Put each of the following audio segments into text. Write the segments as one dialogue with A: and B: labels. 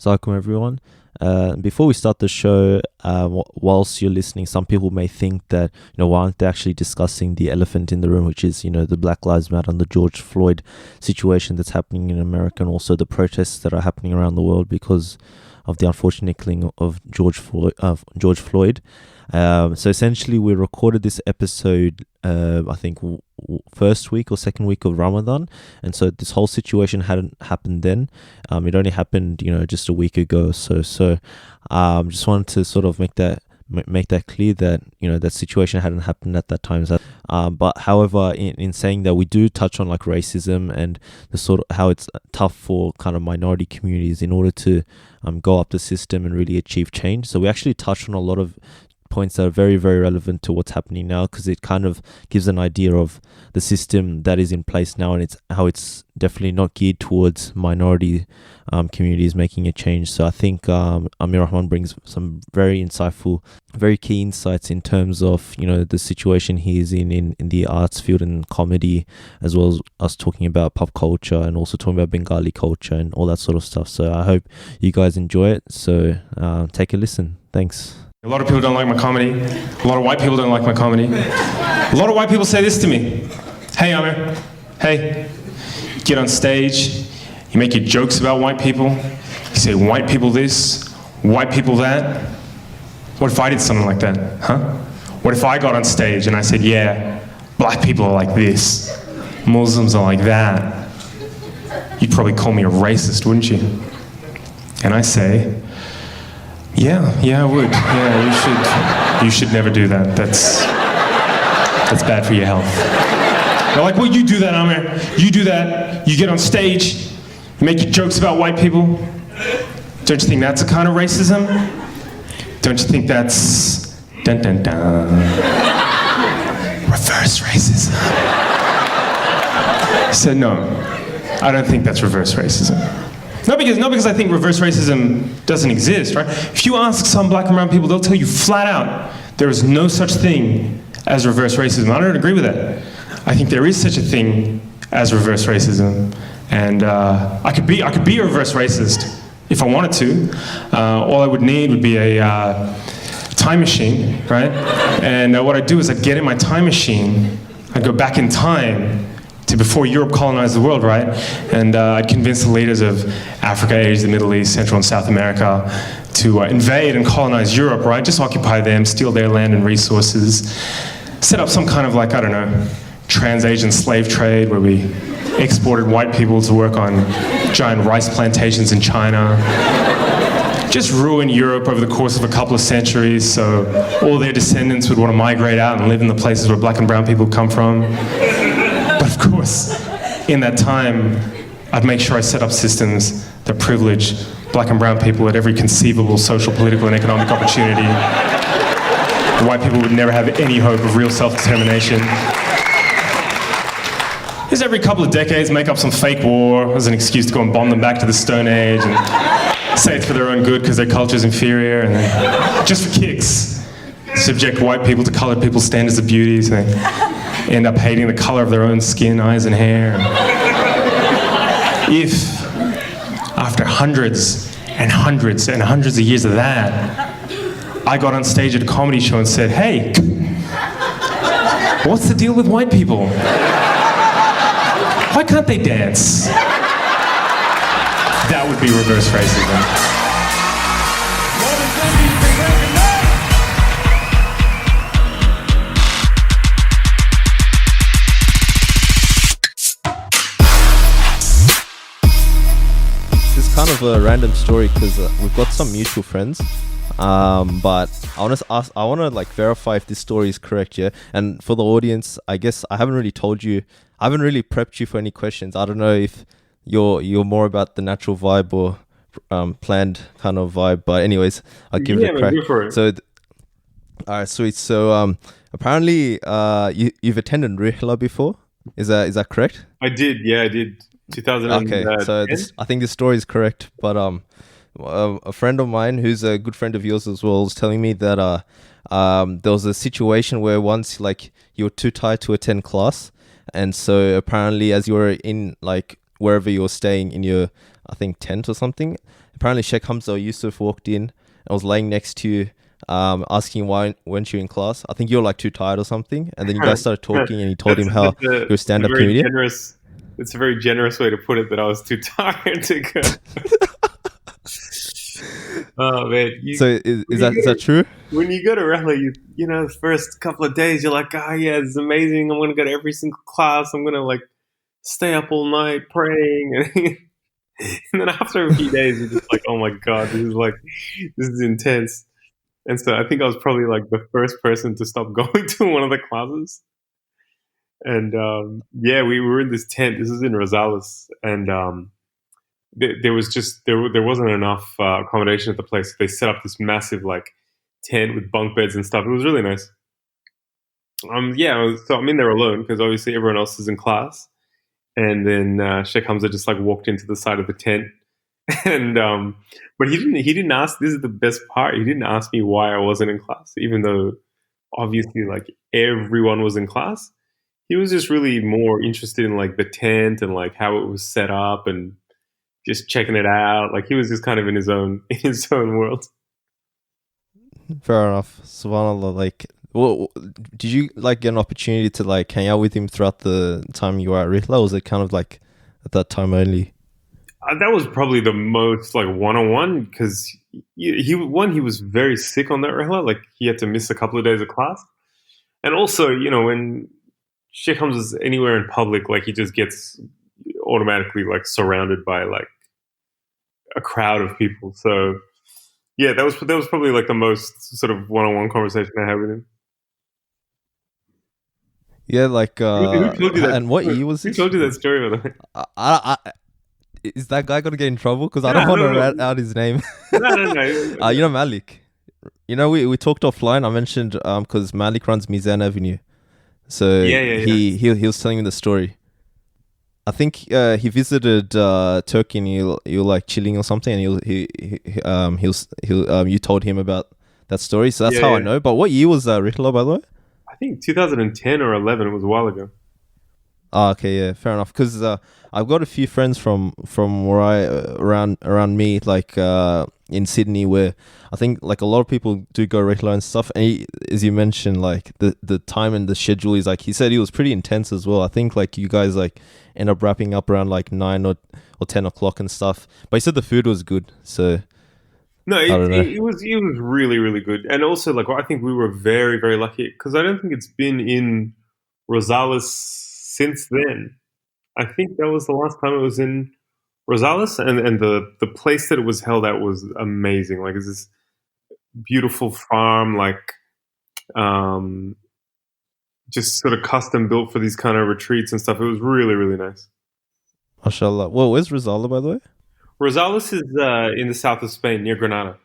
A: Assalamualaikum everyone. Before we start the show, whilst you're listening, some people may think that, why aren't they actually discussing the elephant in the room, which is, the Black Lives Matter and the George Floyd situation that's happening in America, and also the protests that are happening around the world because of the unfortunate killing of George Floyd. So essentially, we recorded this episode, I think, first week or second week of Ramadan, and so this whole situation hadn't happened then. It only happened, just a week ago or so. So, just wanted to sort of make that clear that that situation hadn't happened at that time. But however, in saying that, we do touch on like racism and the sort of how it's tough for kind of minority communities in order to go up the system and really achieve change. So we actually touched on a lot of points that are very, very relevant to what's happening now, because it kind of gives an idea of the system that is in place now, and it's definitely not geared towards minority communities making a change. So I think Aamer Rahman brings some very insightful, very key insights in terms of the situation he is in the arts field and comedy, as well as us talking about pop culture and also talking about Bengali culture and all that sort of stuff. So I hope you guys enjoy it. So take a listen. Thanks.
B: A lot of people don't like my comedy. A lot of white people don't like my comedy. A lot of white people say this to me. Hey, Aamer. Hey. You get on stage. You make your jokes about white people. You say white people this, white people that. What if I did something like that? Huh? What if I got on stage and I said, yeah, black people are like this. Muslims are like that. You'd probably call me a racist, wouldn't you? And I say, yeah, I would. Yeah, you should never do that. That's bad for your health. They're like, well, you do that, Aamer. You do that. You get on stage, you make your jokes about white people. Don't you think that's a kind of racism? Don't you think that's dun dun dun reverse racism? I said, no, I don't think that's reverse racism. Not because I think reverse racism doesn't exist, right? If you ask some black and brown people, they'll tell you flat out, there is no such thing as reverse racism. I don't agree with that. I think there is such a thing as reverse racism, and I could be a reverse racist if I wanted to. All I would need would be a time machine, right? And what I'd do is I'd get in my time machine, I'd go back in time to before Europe colonized the world, right? And I'd convince the leaders of Africa, Asia, the Middle East, Central and South America to invade and colonize Europe, right? Just occupy them, steal their land and resources, set up some kind of like, I don't know, trans-Asian slave trade where we exported white people to work on giant rice plantations in China. Just ruin Europe over the course of a couple of centuries so all their descendants would want to migrate out and live in the places where black and brown people come from. But of course, in that time, I'd make sure I set up systems that privilege black and brown people at every conceivable social, political, and economic opportunity. The white people would never have any hope of real self-determination. Just every couple of decades, make up some fake war as an excuse to go and bomb them back to the Stone Age and say it's for their own good because their culture's inferior, and then, just for kicks, subject white people to colored people's standards of beauty, so they end up hating the color of their own skin, eyes, and hair. If, after hundreds and hundreds and hundreds of years of that, I got on stage at a comedy show and said, hey, what's the deal with white people? Why can't they dance? That would be reverse racism.
A: Kind of a random story because we've got some mutual friends, but I want to like verify if this story is correct, yeah. And for the audience, I guess I haven't really prepped you for any questions. I don't know if you're more about the natural vibe or planned kind of vibe, but anyways, I'll give it a crack.
B: Go for it.
A: So, all right, sweet. So apparently you've attended Rihla before. Is that correct?
C: I did. 2010.
A: Okay, so I think this story is correct, but a friend of mine who's a good friend of yours as well was telling me that there was a situation where once like you were too tired to attend class, and so apparently as you were in like wherever you're staying in your, I think, tent or something, apparently Sheikh Hamza or Yusuf walked in and was laying next to you, asking why weren't you in class. I think you were like too tired or something, and then you guys started talking, and you told him how you're a stand-up comedian.
C: It's a very generous way to put it that I was too tired to go. Oh man!
A: So is that true?
C: When you go to Rally, you know, the first couple of days you're like, oh yeah, this is amazing. I'm gonna go to every single class. I'm gonna like stay up all night praying, and then after a few days you're just like, oh my god, this is intense. And so I think I was probably like the first person to stop going to one of the classes. And yeah, we were in this tent. This is in Rosales, and there wasn't enough accommodation at the place. They set up this massive like tent with bunk beds and stuff. It was really nice. So I'm in there alone because obviously everyone else is in class. And then Sheikh Hamza just like walked into the side of the tent, and but he didn't ask. This is the best part. He didn't ask me why I wasn't in class, even though obviously like everyone was in class. He was just really more interested in like the tent and like how it was set up and just checking it out. Like he was just kind of in his own world.
A: Fair enough. Subhanallah. Like, well, did you like get an opportunity to like hang out with him throughout the time you were at Rihla, or was it kind of like at that time only?
C: That was probably the most like one-on-one because he was very sick on that Rihla. Like he had to miss a couple of days of class, and also you know when Sheikh Hamza's anywhere in public, like he just gets automatically like surrounded by like a crowd of people. So yeah, that was probably like the most sort of one-on-one conversation I had with him.
A: Yeah, like
C: who told you that?
A: And what year was
C: Who
A: this?
C: told you that story, by the way?
A: Is that guy gonna get in trouble? Because I don't want to rat out his name.
C: No.
A: You know Malik. You know we talked offline. I mentioned because Malik runs Mizan Avenue, so he was telling me the story. I think he visited Turkey and you were like chilling or something, and you told him about that story. So that's how I know. But what year was Rihla, by the way?
C: I think 2010 or 11. It was a while ago.
A: Oh, okay, yeah, fair enough. Because I've got a few friends from where around me, like in Sydney, where I think like a lot of people do go Rihla and stuff. And as you mentioned, like the time and the schedule is like he said it was pretty intense as well. I think like you guys like end up wrapping up around like 9 or 10 o'clock and stuff. But he said the food was good, so.
C: No, it was really, really good. And also, like, I think we were very, very lucky because I don't think it's been in Rosales since then. I think that was the last time it was in Rosales, and the place that it was held at was amazing. Like, it's this beautiful farm, like, just sort of custom built for these kind of retreats and stuff. It was really, really nice.
A: MashaAllah. Well, where's Rosales, by the way?
C: Rosales is in the south of Spain, near Granada.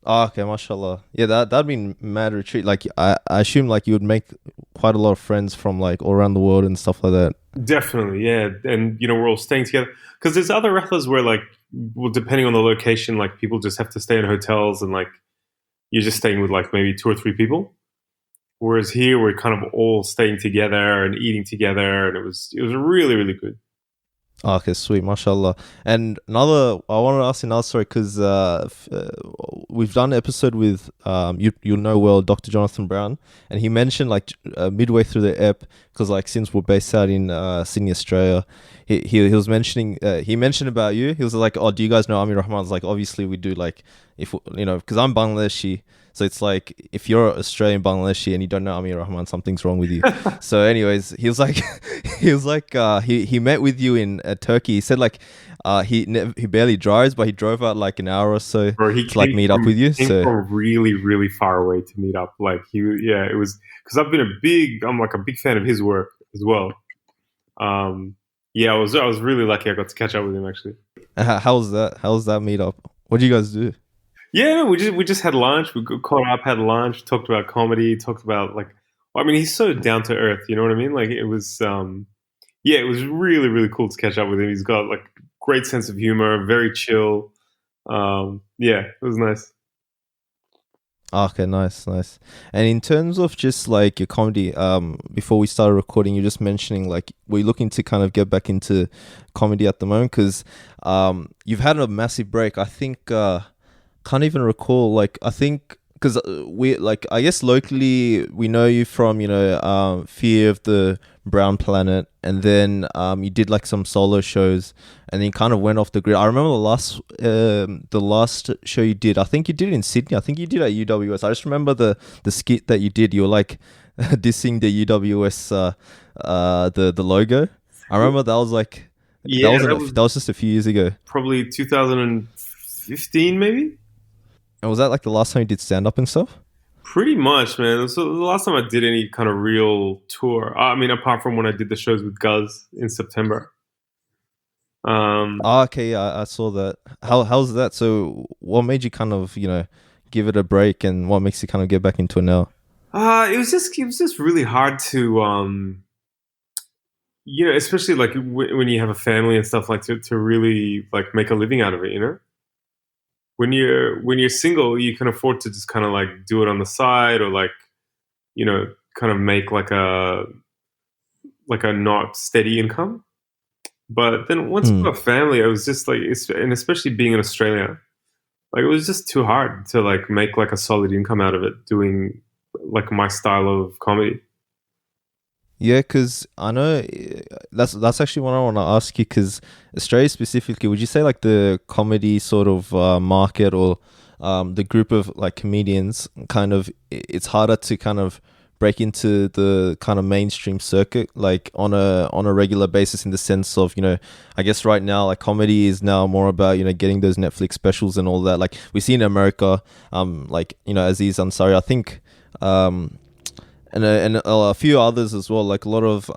A: Oh, okay, mashallah. Yeah, that'd be mad retreat. Like, I assume like you would make quite a lot of friends from like all around the world and stuff like that.
C: Definitely, yeah. And you know, we're all staying together because there's other rehlas where like, well, depending on the location, like people just have to stay in hotels and like you're just staying with like maybe 2 or 3 people. Whereas here we're kind of all staying together and eating together, and it was really, really good.
A: Oh, okay, sweet, mashallah. And I wanted to ask you another story because we've done an episode with you'll know well Dr. Jonathan Brown, and he mentioned like midway through the ep, because like since we're based out in Sydney, Australia, he was mentioning he mentioned about you. He was like, oh, do you guys know Aamer Rahman? I was like, obviously we do. Like, if you know, because I'm Bangladeshi. So it's like if you're Australian Bangladeshi and you don't know Aamer Rahman, something's wrong with you. So, anyways, he was like, he met with you in Turkey. He said like he barely drives, but he drove out like an hour or so to like meet up with you.
C: So from really, really far away to meet up. Like it was because I'm like a big fan of his work as well. I was really lucky I got to catch up with him actually.
A: How was that meet up? What did you guys do?
C: Yeah, we just had lunch. We got caught up, had lunch, talked about comedy, talked about like, I mean, he's so down to earth. You know what I mean? Like it was, it was really, really cool to catch up with him. He's got like great sense of humor, very chill. It was nice.
A: Okay, nice. And in terms of just like your comedy, before we started recording, you're just mentioning like we're looking to kind of get back into comedy at the moment because you've had a massive break. I think can't even recall. Like I think because we like I guess locally we know you from Fear of the Brown Planet, and then you did like some solo shows, and then kind of went off the grid. I remember the last show you did. I think you did it in Sydney. I think you did at UWS. I just remember the skit that you did. You were like dissing the UWS the logo. I remember that was like
C: Yeah,
A: that was just a few years ago.
C: probably 2015, maybe.
A: And was that like the last time you did stand up and stuff?
C: Pretty much, man. So the last time I did any kind of real tour, I mean, apart from when I did the shows with Guz in September.
A: Oh, okay, yeah, I saw that. How's that? So, what made you kind of give it a break, and what makes you kind of get back into it now?
C: It was just really hard to especially like when you have a family and stuff, like to really like make a living out of it. When you're single, you can afford to just kind of like do it on the side, or like kind of make like a not steady income. But then once you have a family, I was just like, and especially being in Australia, like it was just too hard to like make like a solid income out of it doing like my style of comedy.
A: Yeah, because I know that's actually what I want to ask you. Because Australia specifically, would you say like the comedy sort of market or the group of like comedians kind of it's harder to kind of break into the kind of mainstream circuit like on a regular basis in the sense of I guess right now like comedy is now more about getting those Netflix specials and all that like we see in America like Aziz Ansari I think and a few others as well, like a lot of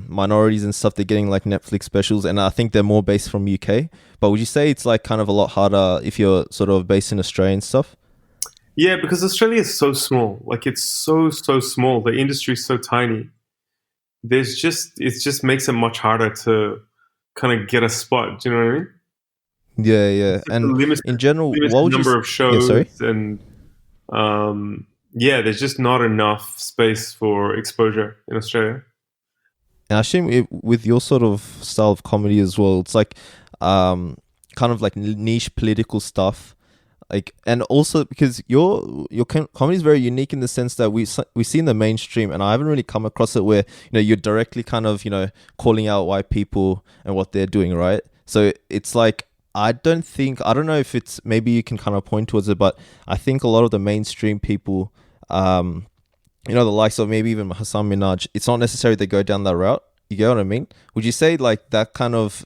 A: minorities and stuff. They're getting like Netflix specials, and I think they're more based from UK. But would you say it's like kind of a lot harder if you're sort of based in Australia and stuff?
C: Yeah, because Australia is so small. Like it's so small. The industry is so tiny. It just makes it much harder to kind of get a spot. Do you know what I mean?
A: Yeah.
C: Just a
A: And in general,
C: limited
A: what would
C: number
A: you?
C: of
A: Yeah,
C: shows,
A: sorry.
C: and yeah, there's just not enough space for exposure in Australia.
A: And I assume with your sort of style of comedy as well, it's like kind of like niche political stuff. Like and also because your comedy is very unique in the sense that we see in the mainstream, and I haven't really come across it where you're directly kind of calling out white people and what they're doing, right? So it's like I don't know if it's maybe you can kind of point towards it, but I think a lot of the mainstream people, the likes of maybe even Hassan Minaj, it's not necessary they go down that route. You get what I mean? Would you say like that kind of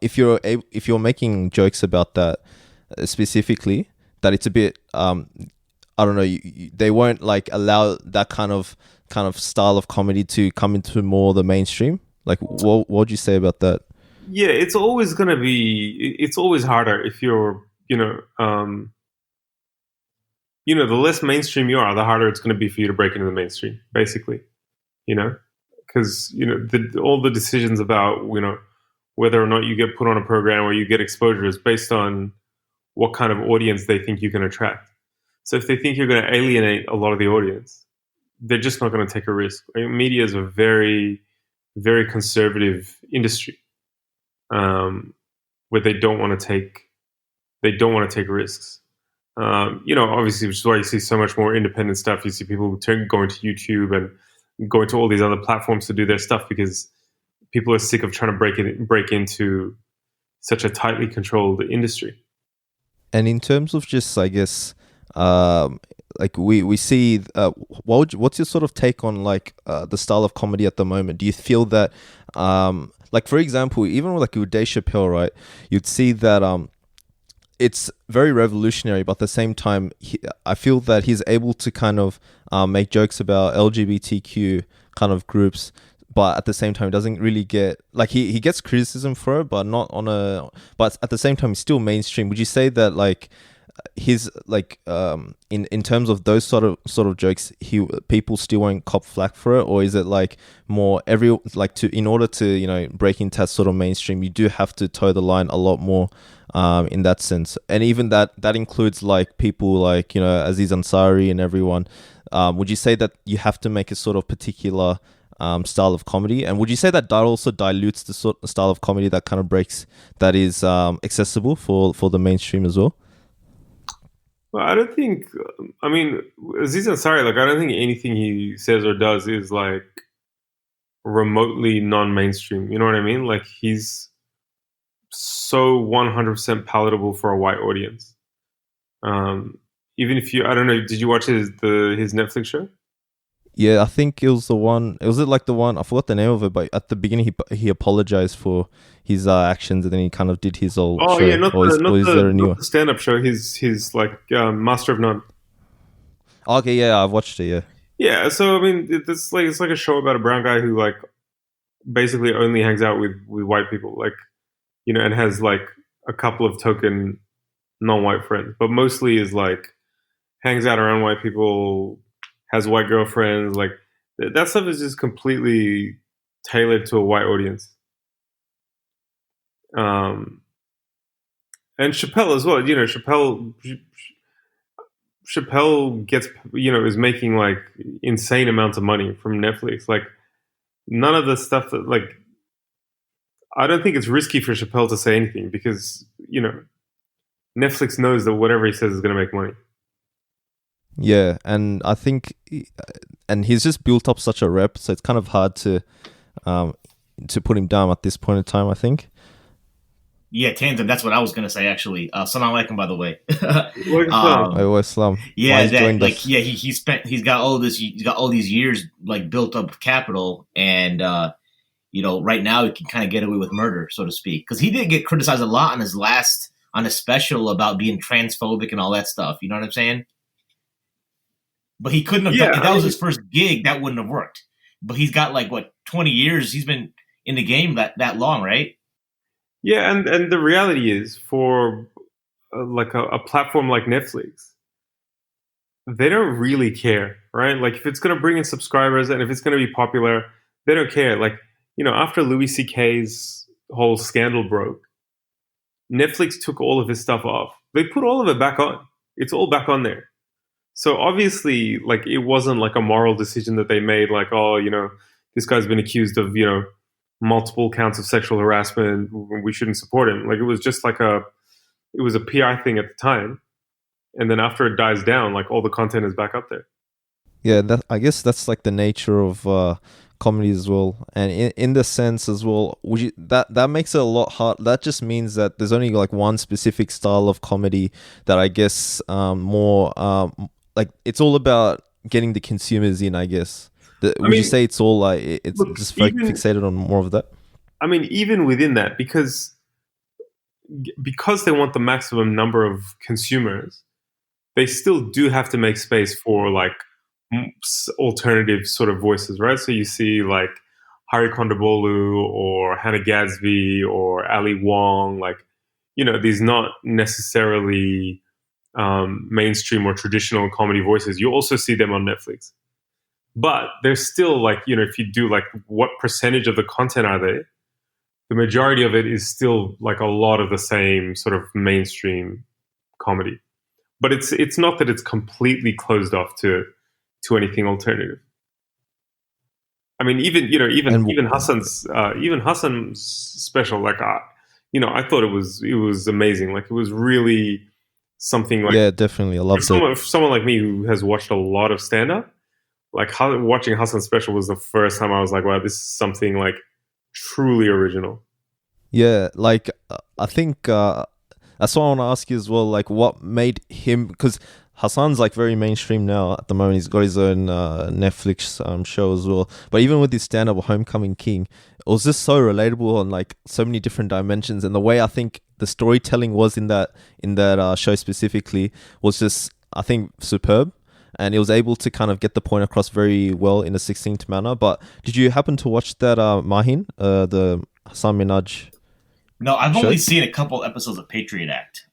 A: if you're making jokes about that specifically, that it's a bit I don't know, they won't like allow that kind of style of comedy to come into more the mainstream? Like what would you say about that?
C: Yeah, it's always gonna be. It's always harder if you're, the less mainstream you are, the harder it's gonna be for you to break into the mainstream. Basically, because all the decisions about whether or not you get put on a program or you get exposure is based on what kind of audience they think you can attract. So if they think you're going to alienate a lot of the audience, they're just not going to take a risk. Media is a very, very conservative industry, where they don't want to take risks. Obviously, which is why you see so much more independent stuff. You see people going to YouTube and going to all these other platforms to do their stuff because people are sick of trying to break into such a tightly controlled industry.
A: And in terms of just, I guess, like we see, what's your sort of take on like the style of comedy at the moment? Do you feel that, like for example, even with Dave Chappelle, right? You'd see that it's very revolutionary, but at the same time, I feel that he's able to kind of make jokes about LGBTQ kind of groups, but at the same time doesn't really get like he gets criticism for it, but not on a but at the same time he's still mainstream. Would you say that like his like in terms of those sort of jokes, people still won't cop flack for it, or is it like more in order to break into that sort of mainstream, you do have to toe the line a lot more in that sense, and even that includes like people like Aziz Ansari and everyone. Would you say that you have to make a sort of particular style of comedy, and would you say that also dilutes the sort of style of comedy that kind of that is accessible for the mainstream as well?
C: Well, I don't think. I mean, Aziz Ansari, like, I don't think anything he says or does is like remotely non-mainstream. You know what I mean? Like, he's so 100% palatable for a white audience. Even if I don't know, did you watch his Netflix show?
A: Yeah, I think it was the one. Was it like the one? I forgot the name of it, but at the beginning he apologized for his actions, and then he kind of did his old show.
C: Yeah, not the stand-up show. His like Master of None.
A: Okay, yeah, I've watched it. Yeah.
C: Yeah, so I mean, it's like a show about a brown guy who like basically only hangs out with white people, like and has like a couple of token non-white friends, but mostly is like hangs out around white people, has white girlfriends. Like that stuff is just completely tailored to a white audience. And Chappelle as well. Chappelle gets is making like insane amounts of money from Netflix. Like none of the stuff that like I don't think it's risky for Chappelle to say anything because Netflix knows that whatever he says is going to make money.
A: Yeah, and I think, and he's just built up such a rep, so it's kind of hard to put him down at this point in time, I think.
D: Yeah, Tanzim, that's what I was gonna say actually. Salam alaikum, by the way.
A: Islam.
D: Yeah, he's got all these years like built up capital, and right now he can kind of get away with murder, so to speak, because he did get criticized a lot on his special about being transphobic and all that stuff. You know what I'm saying? But he couldn't have done, if that was his first gig, that wouldn't have worked. But he's got 20 years. He's been in the game that long, right?
C: Yeah, and the reality is for like a platform like Netflix, they don't really care, right? Like if it's going to bring in subscribers and if it's going to be popular, they don't care. Like, after Louis C.K.'s whole scandal broke, Netflix took all of his stuff off. They put all of it back on. It's all back on there. So obviously, like, it wasn't like a moral decision that they made, like, oh, this guy's been accused of, multiple counts of sexual harassment. We shouldn't support him. Like, it was just like it was a PR thing at the time. And then after it dies down, like, all the content is back up there.
A: Yeah, I guess that's like the nature of comedy as well. And in the sense as well, that makes it a lot hard. That just means that there's only like one specific style of comedy that I guess more like it's all about getting the consumers in, I guess. Would you say it's all like it's just fixated on more of that?
C: I mean, even within that, because they want the maximum number of consumers, they still do have to make space for like alternative sort of voices, right? So you see like Hari Kondabolu or Hannah Gadsby or Ali Wong, like these not necessarily mainstream or traditional comedy voices. You also see them on Netflix. But there's still like, if you do like what percentage of the content are they, the majority of it is still like a lot of the same sort of mainstream comedy. But it's not that it's completely closed off to anything alternative. I mean, even Hassan's special, like I thought it was amazing. Like it was really something like,
A: yeah, definitely. I loved it.
C: Someone like me who has watched a lot of stand-up, like watching Hassan's special was the first time I was like, wow, this is something like truly original.
A: Yeah, like I think that's what I want to ask you as well. Like, what made him? Because Hassan's like very mainstream now at the moment. He's got his own Netflix show as well. But even with his stand-up Homecoming King, it was just so relatable on like so many different dimensions. And the way I think the storytelling was in that show specifically was just, I think, superb. And it was able to kind of get the point across very well in a succinct manner. But did you happen to watch that Mahin, the Hassan Minhaj?
D: No, I've only seen a couple episodes of Patriot Act.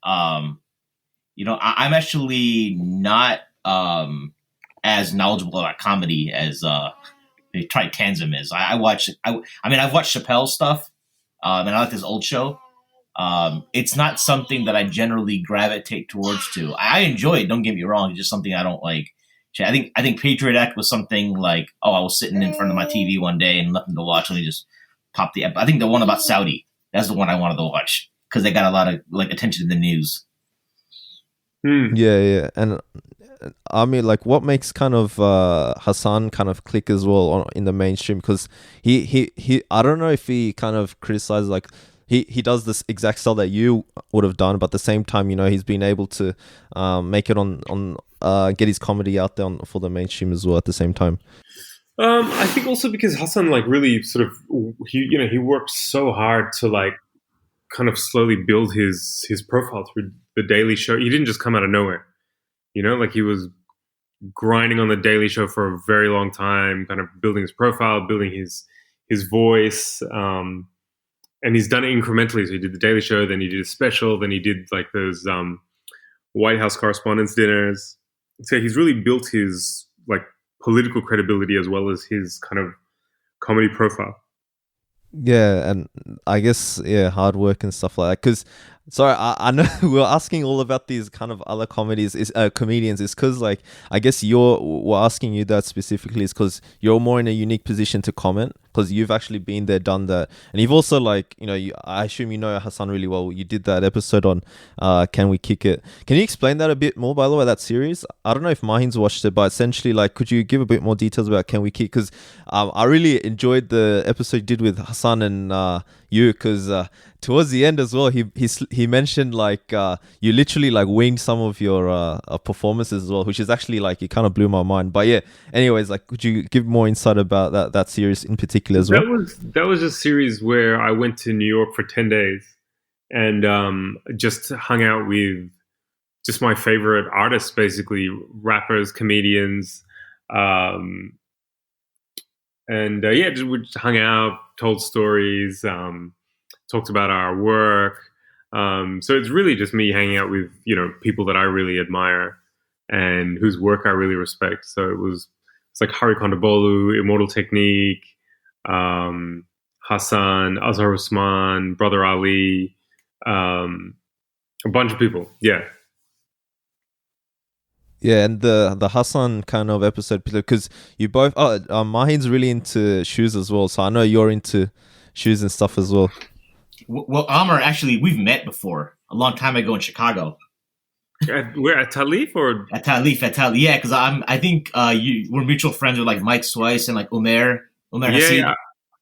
D: I'm actually not as knowledgeable about comedy as Tanzim is. I've watched Chappelle's stuff, and I like this old show. It's not something that I generally gravitate towards. I enjoy it. Don't get me wrong. It's just something I don't like. I think Patriot Act was something like, I was sitting in front of my TV one day and nothing to watch, and they just popped the. I think the one about Saudi. That's the one I wanted to watch because they got a lot of like attention in the news.
A: Yeah, and I mean, like, what makes kind of Hassan kind of click as well in the mainstream? Because he I don't know if he kind of criticizes, like, he does this exact style that you would have done, but at the same time, he's been able to make it on get his comedy out there for the mainstream as well at the same time.
C: I think also because Hassan like really sort of he worked so hard to like kind of slowly build his profile through the Daily Show. He didn't just come out of nowhere, like he was grinding on the Daily Show for a very long time, kind of building his profile, building his voice, and he's done it incrementally. So he did the Daily Show, then he did a special, then he did like those White House Correspondents' Dinners. So he's really built his like political credibility as well as his kind of comedy profile.
A: Yeah, and I guess hard work and stuff like that. Because sorry, I know we're asking all about these kind of other comedians, comedians. Is because like I guess we're asking you that specifically is because you're more in a unique position to comment because you've actually been there, done that, and you've also like I assume Hassan really well. You did that episode on Can We Kick It? Can you explain that a bit more? By the way, that series. I don't know if Mahin's watched it, but essentially, like, could you give a bit more details about Can We Kick? Because I really enjoyed the episode you did with Hassan and you, because towards the end as well, he mentioned like you literally like winged some of your performances as well, which is actually like it kind of blew my mind. But yeah, anyways, like, could you give more insight about that series in particular as well?
C: That was a series where I went to New York for 10 days and just hung out with just my favorite artists, basically rappers, comedians, and we just hung out, told stories, talked about our work. So it's really just me hanging out with people that I really admire and whose work I really respect. So it's like Hari Kondabolu, Immortal Technique, Hassan, Azhar Usman, Brother Ali, a bunch of people. Yeah.
A: Yeah, and the Hassan kind of episode, because you both, Mahin's really into shoes as well, so I know you're into shoes and stuff as well.
D: Well, Aamer, actually, we've met before a long time ago in Chicago.
C: We're at Talif or
D: at Talif, yeah, because I think we're mutual friends with like Mike Swice and like Aamer Hassid.
C: Yeah.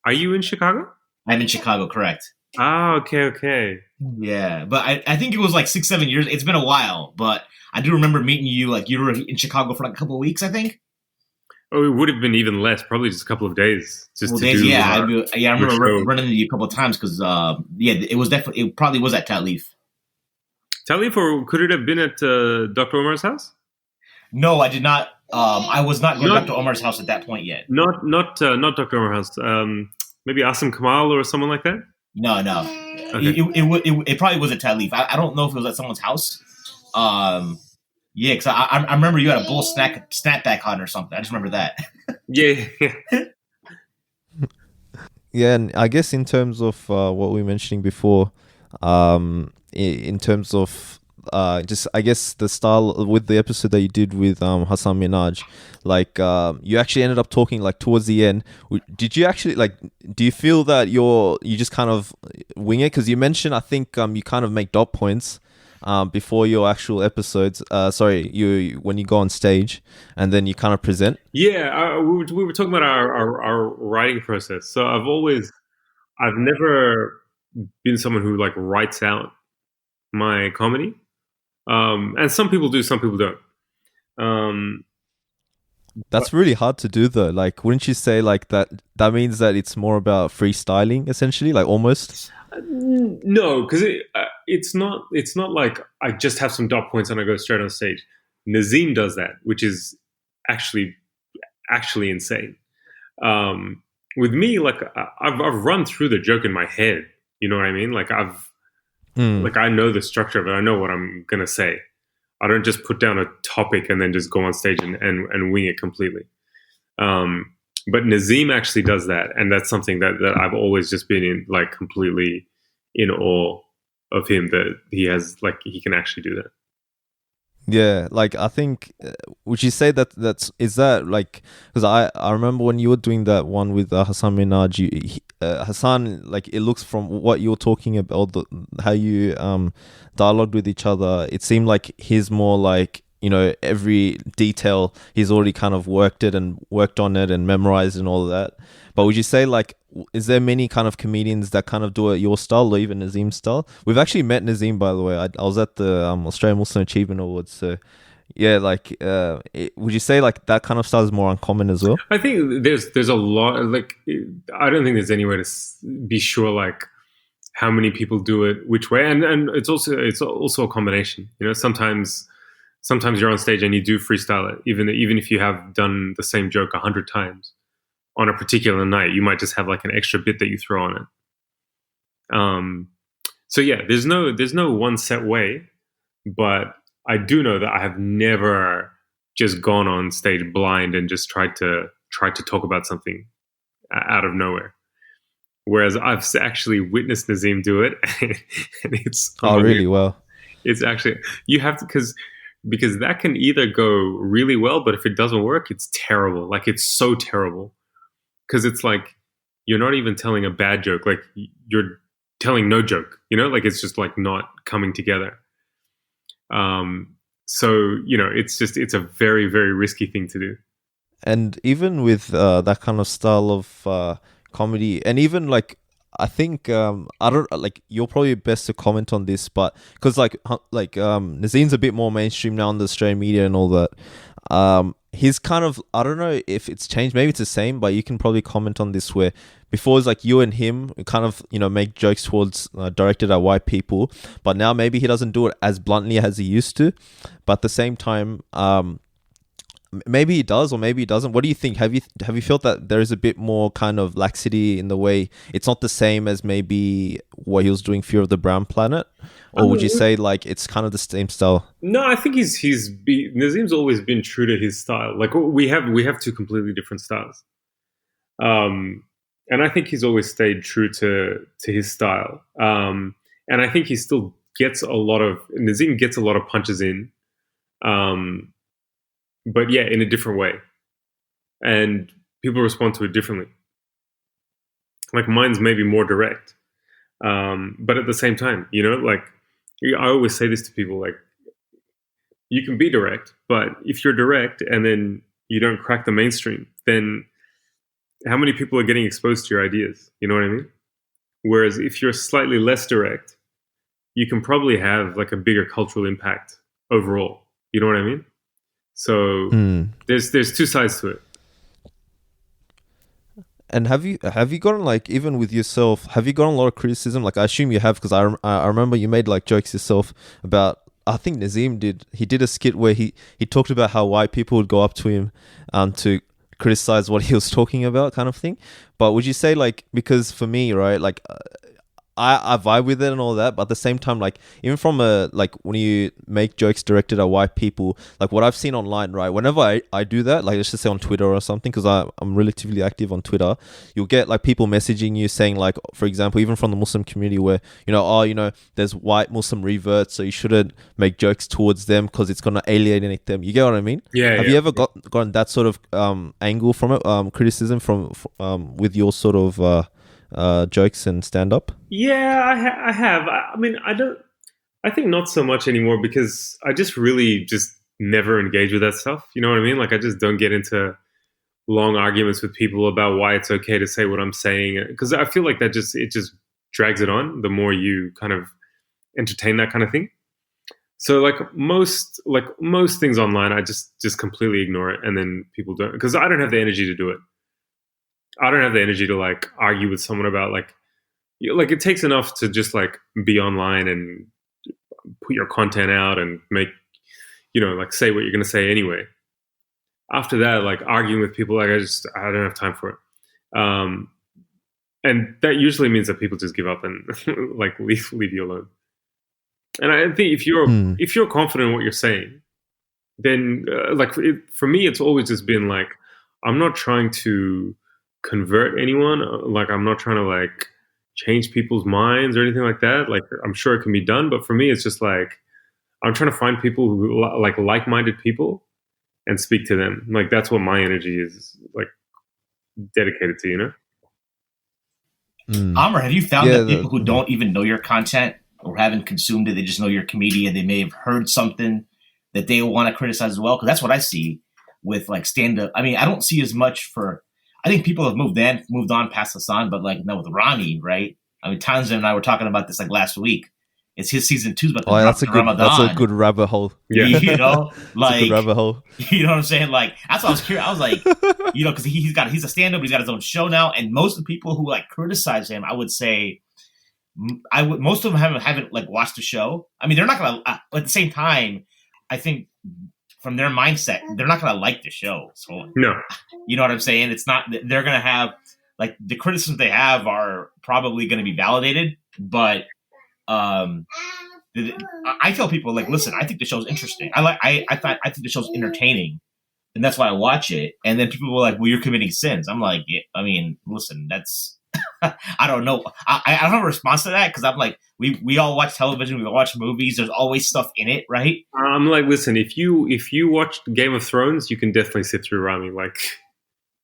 C: Are you in Chicago?
D: I'm in Chicago, correct.
C: Ah, okay.
D: Yeah, but I think it was like 6-7 years. It's been a while, but I do remember meeting you. Like you were in Chicago for like a couple of weeks, I think.
C: Oh, it would have been even less. Probably just a couple of days.
D: I remember running into you a couple of times because it probably was at Talif.
C: Talif, or could it have been at Dr. Omar's house?
D: No, I did not. I was not going to Dr. Omar's house at that point yet.
C: Not Dr. Omar's house. Maybe Asim Kamal or someone like that.
D: No. Okay. It probably was at Talif. I don't know if it was at someone's house. Yeah, because I remember you had a bull snapback on or something. I just remember that.
C: Yeah.
A: Yeah, and I guess in terms of what we were mentioning before, in terms of just I guess the style with the episode that you did with Hassan Minhaj, like you actually ended up talking like towards the end. Did you actually like? Do you feel that you just kind of wing it? Because you mentioned I think you kind of make dot points before your actual episodes. When you go on stage and then you kind of present.
C: Yeah, we were talking about our writing process. So I've never been someone who like writes out my comedy. And some people do, some people don't.
A: That's really hard to do though. Like, wouldn't you say like that means that it's more about freestyling essentially, like almost?
C: No, because it's not like I just have some dot points and I go straight on stage. Nazim does that, which is actually insane. With me, like I've run through the joke in my head. You know what I mean? Like like I know the structure of it. I know what I'm gonna say.
B: I don't just put down a topic and then just go on stage and wing it completely. But Nazim actually does that, and that's something that I've always just been in, like, completely in awe of him, that he can actually do that.
A: Yeah, like I think, would you say is that like, because I remember when you were doing that one with Hassan Minaj, Hassan, like, it looks from what you're talking about, how you dialogued with each other, it seemed like he's more like, you know, every detail he's already kind of worked on it and memorized and all of that. But would you say, like, is there many kind of comedians that kind of do it your style, or even Nazim's style? We've actually met Nazim, by the way. I was at the Australian Muslim Achievement Awards. So, yeah, like, would you say, like, that kind of style is more uncommon as well?
B: I think there's a lot, like, I don't think there's any way to be sure, like, how many people do it which way, and it's also a combination. You know, sometimes you're on stage and you do freestyle it, even if you have done the same joke 100 times on a particular night. You might just have like an extra bit that you throw on it. So yeah, there's no one set way, but I do know that I have never just gone on stage blind and just tried to talk about something out of nowhere. Whereas I've actually witnessed Nazim do it, and it's
A: really well.
B: It's actually, you have to, because that can either go really well, but if it doesn't work, it's terrible. Like, it's so terrible, because it's like you're not even telling a bad joke, like you're telling no joke, you know, like it's just like not coming together. So, you know, it's a very, very risky thing to do.
A: And even with that kind of style of comedy, and even like, I think I don't, like, you're probably best to comment on this, but because like Nazim's a bit more mainstream now on the Australian media and all that. He's kind of, I don't know if it's changed, maybe it's the same, but you can probably comment on this, where before it's like you and him kind of, you know, make jokes towards directed at white people, but now maybe he doesn't do it as bluntly as he used to, but at the same time, maybe he does or maybe he doesn't. What do you think? Have you felt that there is a bit more kind of laxity in the way it's not the same as maybe what he was doing Fear of the Brown Planet? Or would you say like it's kind of the same style?
B: No, I think Nazim's always been true to his style. Like, we have two completely different styles. And I think he's always stayed true to his style. And I think he still gets Nazim gets a lot of punches in. But yeah, in a different way. And people respond to it differently. Like, mine's maybe more direct. But at the same time, you know, like, I always say this to people, like, you can be direct, but if you're direct and then you don't crack the mainstream, then how many people are getting exposed to your ideas? You know what I mean? Whereas if you're slightly less direct, you can probably have like a bigger cultural impact overall. You know what I mean? So there's two sides to it.
A: And have you gotten, like, even with yourself, have you gotten a lot of criticism? Like, I assume you have, because I remember you made like jokes yourself about, I think Nazim did a skit where he talked about how white people would go up to him to criticize what he was talking about, kind of thing. But would you say, like, because for me, right, like, I vibe with it and all that, but at the same time, like, even from like, when you make jokes directed at white people, like what I've seen online, right, whenever I do that, like, let's just say on Twitter or something, because I'm relatively active on Twitter, you'll get like people messaging you saying, like, for example, even from the Muslim community, where, you know, oh, you know, there's white Muslim reverts, so you shouldn't make jokes towards them because it's going to alienate them. You get what I mean?
B: Yeah.
A: Have you ever gotten that sort of angle from it, criticism from with your sort of jokes and stand-up?
B: Yeah, I have. I mean, I think not so much anymore, because I just really just never engage with that stuff. You know what I mean? Like, I just don't get into long arguments with people about why it's okay to say what I'm saying, because I feel like it just drags it on the more you kind of entertain that kind of thing. So like most things online, I just completely ignore it, and then people don't, because I don't have the energy to do it. I don't have the energy to like argue with someone about like it takes enough to just like be online and put your content out and make, you know, like say what you're going to say anyway. After that, like arguing with people, like I don't have time for it. And that usually means that people just give up and like leave you alone.
C: And I think if you're
A: Mm.
C: if you're confident in what you're saying, then for me, it's always just been like, I'm not trying to convert anyone. Like, I'm not trying to like change people's minds or anything like that. Like, I'm sure it can be done, but for me, it's just like I'm trying to find people who like-minded people and speak to them. Like, that's what my energy is like dedicated to. You know.
A: Mm.
D: Aamer, have you found
A: Yeah,
D: that people who don't even know your content or haven't consumed it, they just know you're a comedian, they may have heard something that they want to criticize as well? Because that's what I see with like stand-up. I mean, I don't see as much for. I think people have moved on past Hassan, but like now with Rami, right? I mean, Tanzim and I were talking about this like last week. It's his season 2's about
A: that's a
D: Ramadan.
A: good rabbit hole.
C: Yeah.
D: You know,
A: It's a good
D: like
A: rabbit hole.
D: you know what I'm saying? Like that's what I was curious. I was like, you know, because he's a stand-up, he's got his own show now, and most of the people who like criticize him, I would say, most of them haven't like watched the show. I mean, they're not gonna. At the same time, I think from their mindset, they're not gonna like the show. So
C: No.
D: you know what I'm saying? It's not. They're gonna have like the criticisms they have are probably going to be validated, but I tell people like, listen, I think the show's interesting. I think the show's entertaining, and that's why I watch it. And then people were like, well, you're committing sins. I'm like, yeah, I mean, listen, that's I don't know. I don't have a response to that because I'm like, we all watch television, we all watch movies. There's always stuff in it, right?
C: I'm like, listen, if you watched Game of Thrones, you can definitely sit through Rami. Like,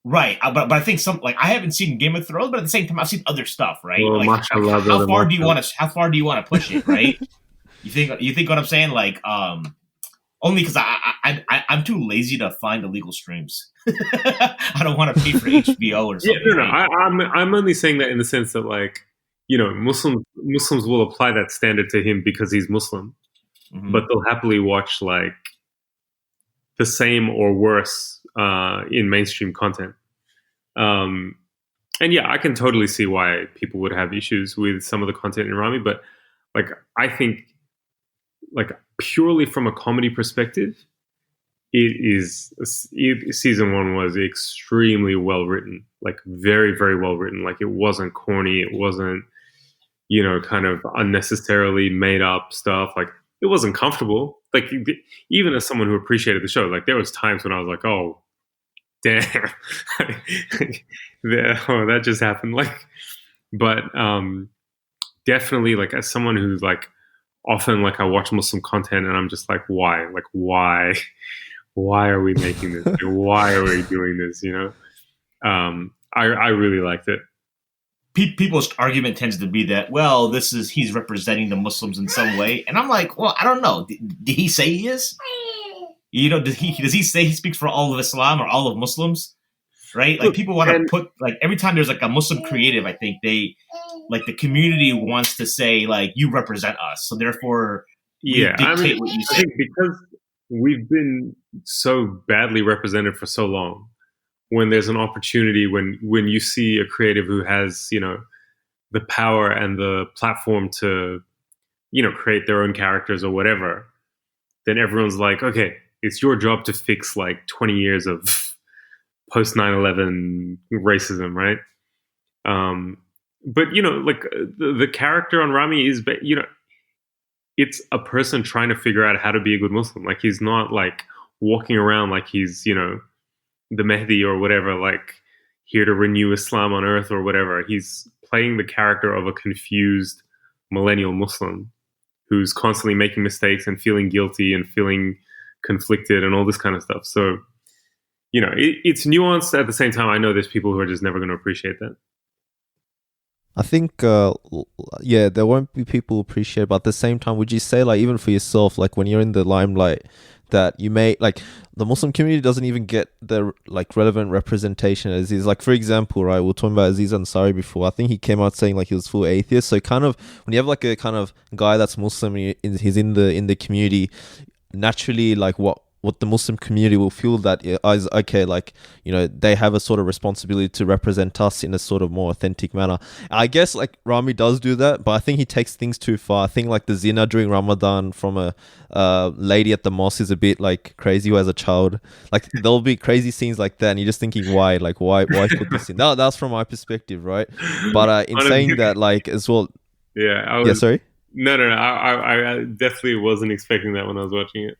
D: right. But I think I haven't seen Game of Thrones, but at the same time, I've seen other stuff, right?
C: Well,
D: like,
C: mashallah,
D: how far do you want
C: mashallah.
D: to? How far do you want to push it, right? You think what I'm saying? Like, only because I'm too lazy to find illegal streams. I don't want to pay for HBO or something.
C: Yeah, no.
D: Right?
C: I'm only saying that in the sense that, like, you know, Muslims will apply that standard to him because he's Muslim,
D: Mhm.
C: but they'll happily watch like the same or worse in mainstream content. And yeah, I can totally see why people would have issues with some of the content in Rami, but like, I think, like, purely from a comedy perspective, season 1 was extremely well written, like very, very well written. Like, it wasn't corny, it wasn't, you know, kind of unnecessarily made up stuff. Like, it wasn't comfortable. Like, even as someone who appreciated the show, like, there was times when I was like, oh, damn, that just happened. Like, but definitely, like, as someone who's like, often, like, I watch Muslim content and I'm just like, why are we making this? Like, why are we doing this? You know, I really liked it.
D: People's argument tends to be that, well, he's representing the Muslims in some way, and I'm like, well, I don't know. Did he say he is? You know, does he say he speaks for all of Islam or all of Muslims? Right? Like, people want to put, like, every time there's like a Muslim creative, I think they, like, the community wants to say, like, you represent us, so therefore,
C: yeah,
D: dictate what you say.
C: I think because we've been so badly represented for so long, when there's an opportunity, when you see a creative who has, you know, the power and the platform to, you know, create their own characters or whatever, then everyone's like, okay, it's your job to fix like 20 years of post 9/11 racism, right? But, you know, like, the character on Rami is, you know, it's a person trying to figure out how to be a good Muslim. Like, he's not like walking around like he's, you know, the Mahdi or whatever, like, here to renew Islam on earth or whatever. He's playing the character of a confused millennial Muslim who's constantly making mistakes and feeling guilty and feeling conflicted and all this kind of stuff. So, you know, it's nuanced. At the same time, I know there's people who are just never going to appreciate that.
A: I think, yeah, there won't be people who appreciate it, but at the same time, would you say, like, even for yourself, like, when you're in the limelight, that you may, like, the Muslim community doesn't even get the, like, relevant representation as is. Like, for example, right, we were talking about Aziz Ansari before. I think he came out saying, like, he was full atheist. So kind of, when you have, like, a kind of guy that's Muslim, he's in the community, naturally, like, what the Muslim community will feel that is, okay, like, you know, they have a sort of responsibility to represent us in a sort of more authentic manner. I guess, like, Rami does do that, but I think he takes things too far. I think, like, the zina during Ramadan from a lady at the mosque is a bit, like, crazy as a child. Like, there'll be crazy scenes like that, and you're just thinking, why put this in? That's from my perspective, right? But in saying that, like, as well,
C: Yeah,
A: yeah, sorry.
C: No. I definitely wasn't expecting that when I was watching it.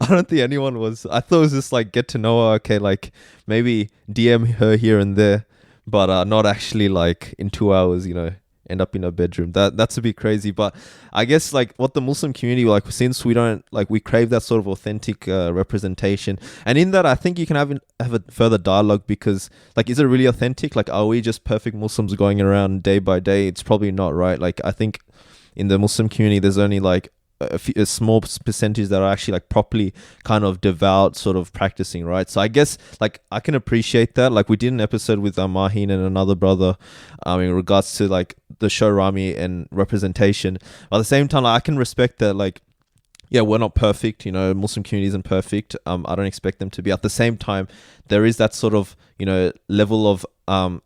A: I don't think anyone was. I thought it was just like get to know her, okay, like maybe DM her here and there, but not actually like in 2 hours, end up in a bedroom. That's a bit crazy. But I guess like what the Muslim community, like, since we don't like, we crave that sort of authentic representation, and in that I think you can have a further dialogue, because like, is it really authentic? Like, are we just perfect Muslims going around day by day? It's probably not, right? Like, I think in the Muslim community there's only like a small percentage that are actually like properly kind of devout, sort of practicing, right? So I guess like I can appreciate that. Like, we did an episode with Mahin and another brother in regards to like the show Rami and representation. But at the same time, like, I can respect that, like, yeah, we're not perfect, Muslim community isn't perfect. I don't expect them to be. At the same time, there is that sort of, level of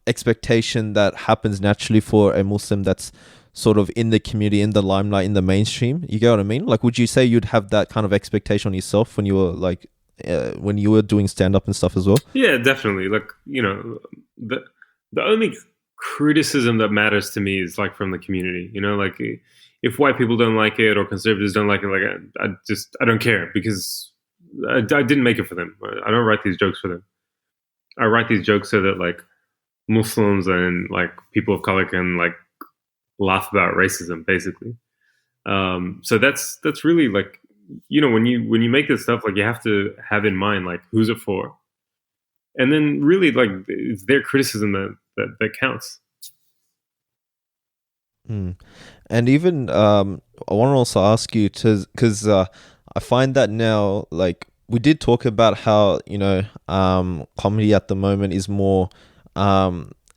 A: expectation that happens naturally for a Muslim that's sort of in the community, in the limelight, in the mainstream. You get what I mean? Like, would you say you'd have that kind of expectation on yourself when you were like, when you were doing stand up and stuff as well?
C: Yeah, definitely. Like, the only criticism that matters to me is like from the community. Like, if white people don't like it or conservatives don't like it, like I don't care, because I didn't make it for them. I don't write these jokes for them. I write these jokes so that like Muslims and like people of color can like laugh about racism, basically. So that's really like, when you make this stuff, like, you have to have in mind like who's it for, and then really like it's their criticism that counts.
A: And even I want to also ask you to, because I find that now, like, we did talk about how comedy at the moment is more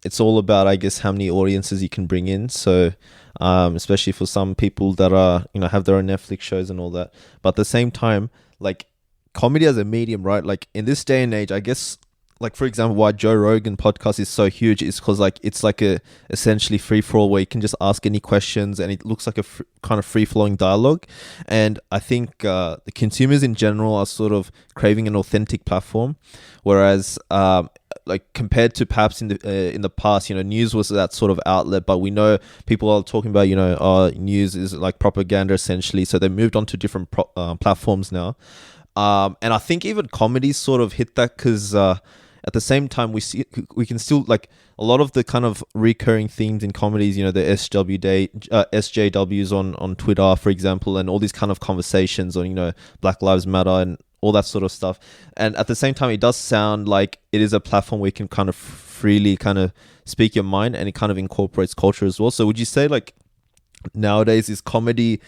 A: it's all about, I guess, how many audiences you can bring in. So especially for some people that are have their own Netflix shows and all that. But at the same time, like, comedy as a medium, right? Like, in this day and age, I guess, like, for example, why Joe Rogan podcast is so huge is because like it's like a essentially free for all, where you can just ask any questions and it looks like a kind of free flowing dialogue. And I think the consumers in general are sort of craving an authentic platform, whereas like, compared to perhaps in the past, news was that sort of outlet, but we know people are talking about news is like propaganda essentially, so they moved on to different platforms now. And I think even comedy sort of hit that, because at the same time we can still, like, a lot of the kind of recurring themes in comedies, the SJWs on Twitter, for example, and all these kind of conversations on Black Lives Matter and all that sort of stuff. And at the same time, it does sound like it is a platform where you can kind of freely kind of speak your mind, and it kind of incorporates culture as well. So would you say, like, nowadays is comedy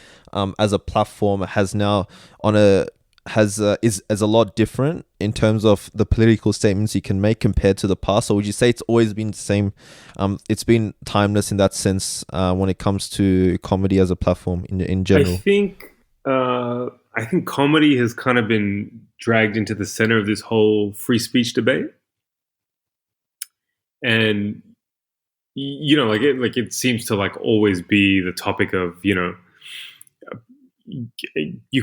A: as a platform has now is a lot different in terms of the political statements you can make compared to the past? Or would you say it's always been the same? It's been timeless in that sense when it comes to comedy as a platform in general?
C: I think comedy has kind of been dragged into the center of this whole free speech debate, and it seems to like always be the topic of you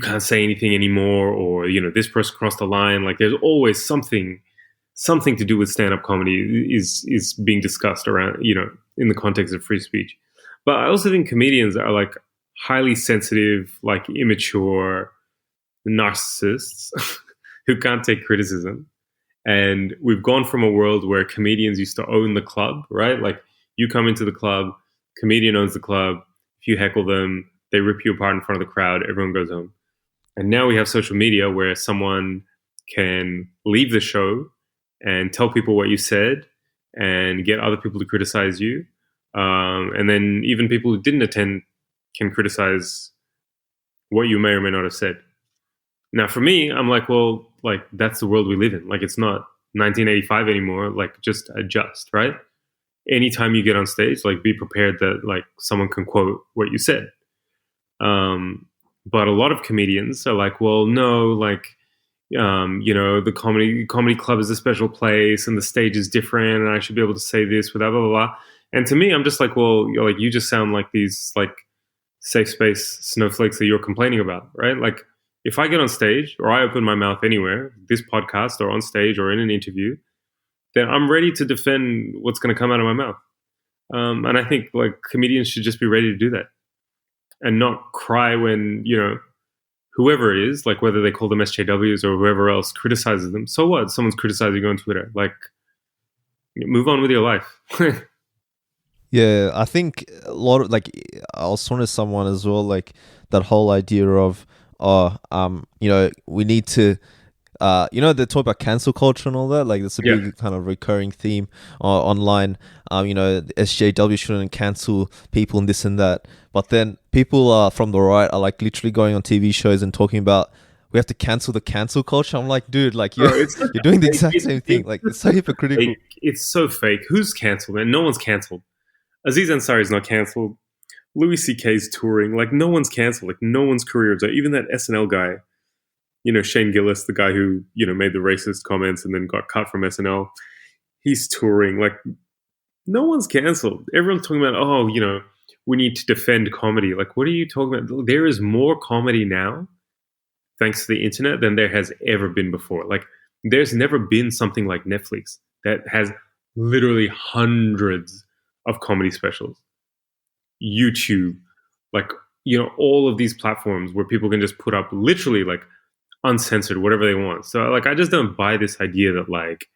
C: can't say anything anymore, or this person crossed the line. Like, there's always something to do with stand-up comedy is being discussed around in the context of free speech. But I also think comedians are like highly sensitive, like immature narcissists who can't take criticism. And we've gone from a world where comedians used to own the club, right? Like, you come into the club, comedian owns the club. If you heckle them, they rip you apart in front of the crowd, everyone goes home. And now we have social media where someone can leave the show and tell people what you said and get other people to criticize you. And then even people who didn't attend can criticize what you may or may not have said. Now, for me, I'm like, well, like, that's the world we live in. Like, it's not 1985 anymore. Like, just adjust, right? Anytime you get on stage, like, be prepared that like someone can quote what you said. But a lot of comedians are like, well, no, like, the comedy club is a special place and the stage is different and I should be able to say this without blah, blah, blah. And to me, I'm just like, well, you just sound like these like safe space snowflakes that you're complaining about, right? Like, if I get on stage or I open my mouth anywhere, this podcast or on stage or in an interview, then I'm ready to defend what's going to come out of my mouth.
B: And I think like comedians should just be ready to do that and not cry when, you know, whoever it is, like whether they call them SJWs or whoever else criticizes them. So what? Someone's criticizing you on Twitter. Like, move on with your life.
A: Yeah, I think a lot of like I was talking to someone as well, like that whole idea of you know, we need to you know, they talk about cancel culture and all that. Like, that's a
B: Yeah.
A: big kind of recurring theme online. You know, the SJW shouldn't cancel people and this and that. But then people from the right are like literally going on TV shows and talking about we have to cancel the cancel culture. I'm like, dude, like
B: Bro, it's such
A: you're
B: a
A: doing the
B: fake-
A: exact same thing. Like, it's so hypocritical.
B: fake. It's so fake. Who's cancelled, man? No one's cancelled. Aziz Ansari's not cancelled. Louis C.K.'s touring. Like, no one's cancelled. Like, no one's career is over. Even that SNL guy, you know, Shane Gillis, the guy who, you know, made the racist comments and then got cut from SNL. He's touring. Like, no one's cancelled. Everyone's talking about, oh, you know, we need to defend comedy. Like, what are you talking about? There is more comedy now, thanks to the internet, than there has ever been before. Like, there's never been something like Netflix that has literally hundreds of comedy specials. YouTube, like, you know, all of these platforms where people can just put up literally like uncensored whatever they want. So like, I just don't buy this idea that like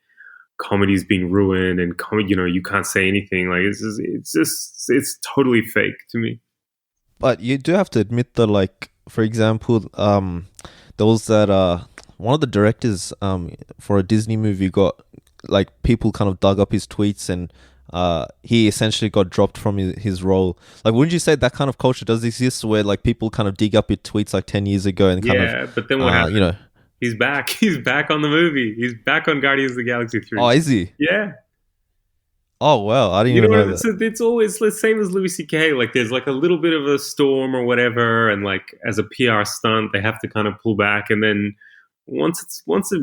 B: comedy's being ruined and you know, you can't say anything. Like, it's totally fake to me.
A: But you do have to admit that, like, for example, there was that one of the directors for a Disney movie got like people kind of dug up his tweets and he essentially got dropped from his role. Like, wouldn't you say that kind of culture does exist where like people kind of dig up your tweets like 10 years ago and kind
B: Yeah, but then what happened?
A: you know,
B: He's back. He's back on the movie. He's back on Guardians of the Galaxy 3.
A: oh, is he?
B: Yeah.
A: Oh, wow, I didn't
B: You
A: even
B: know,
A: know that.
B: it's always the same as Louis C.K. Like, there's like a little bit of a storm or whatever, and like as a PR stunt, they have to kind of pull back, and then once it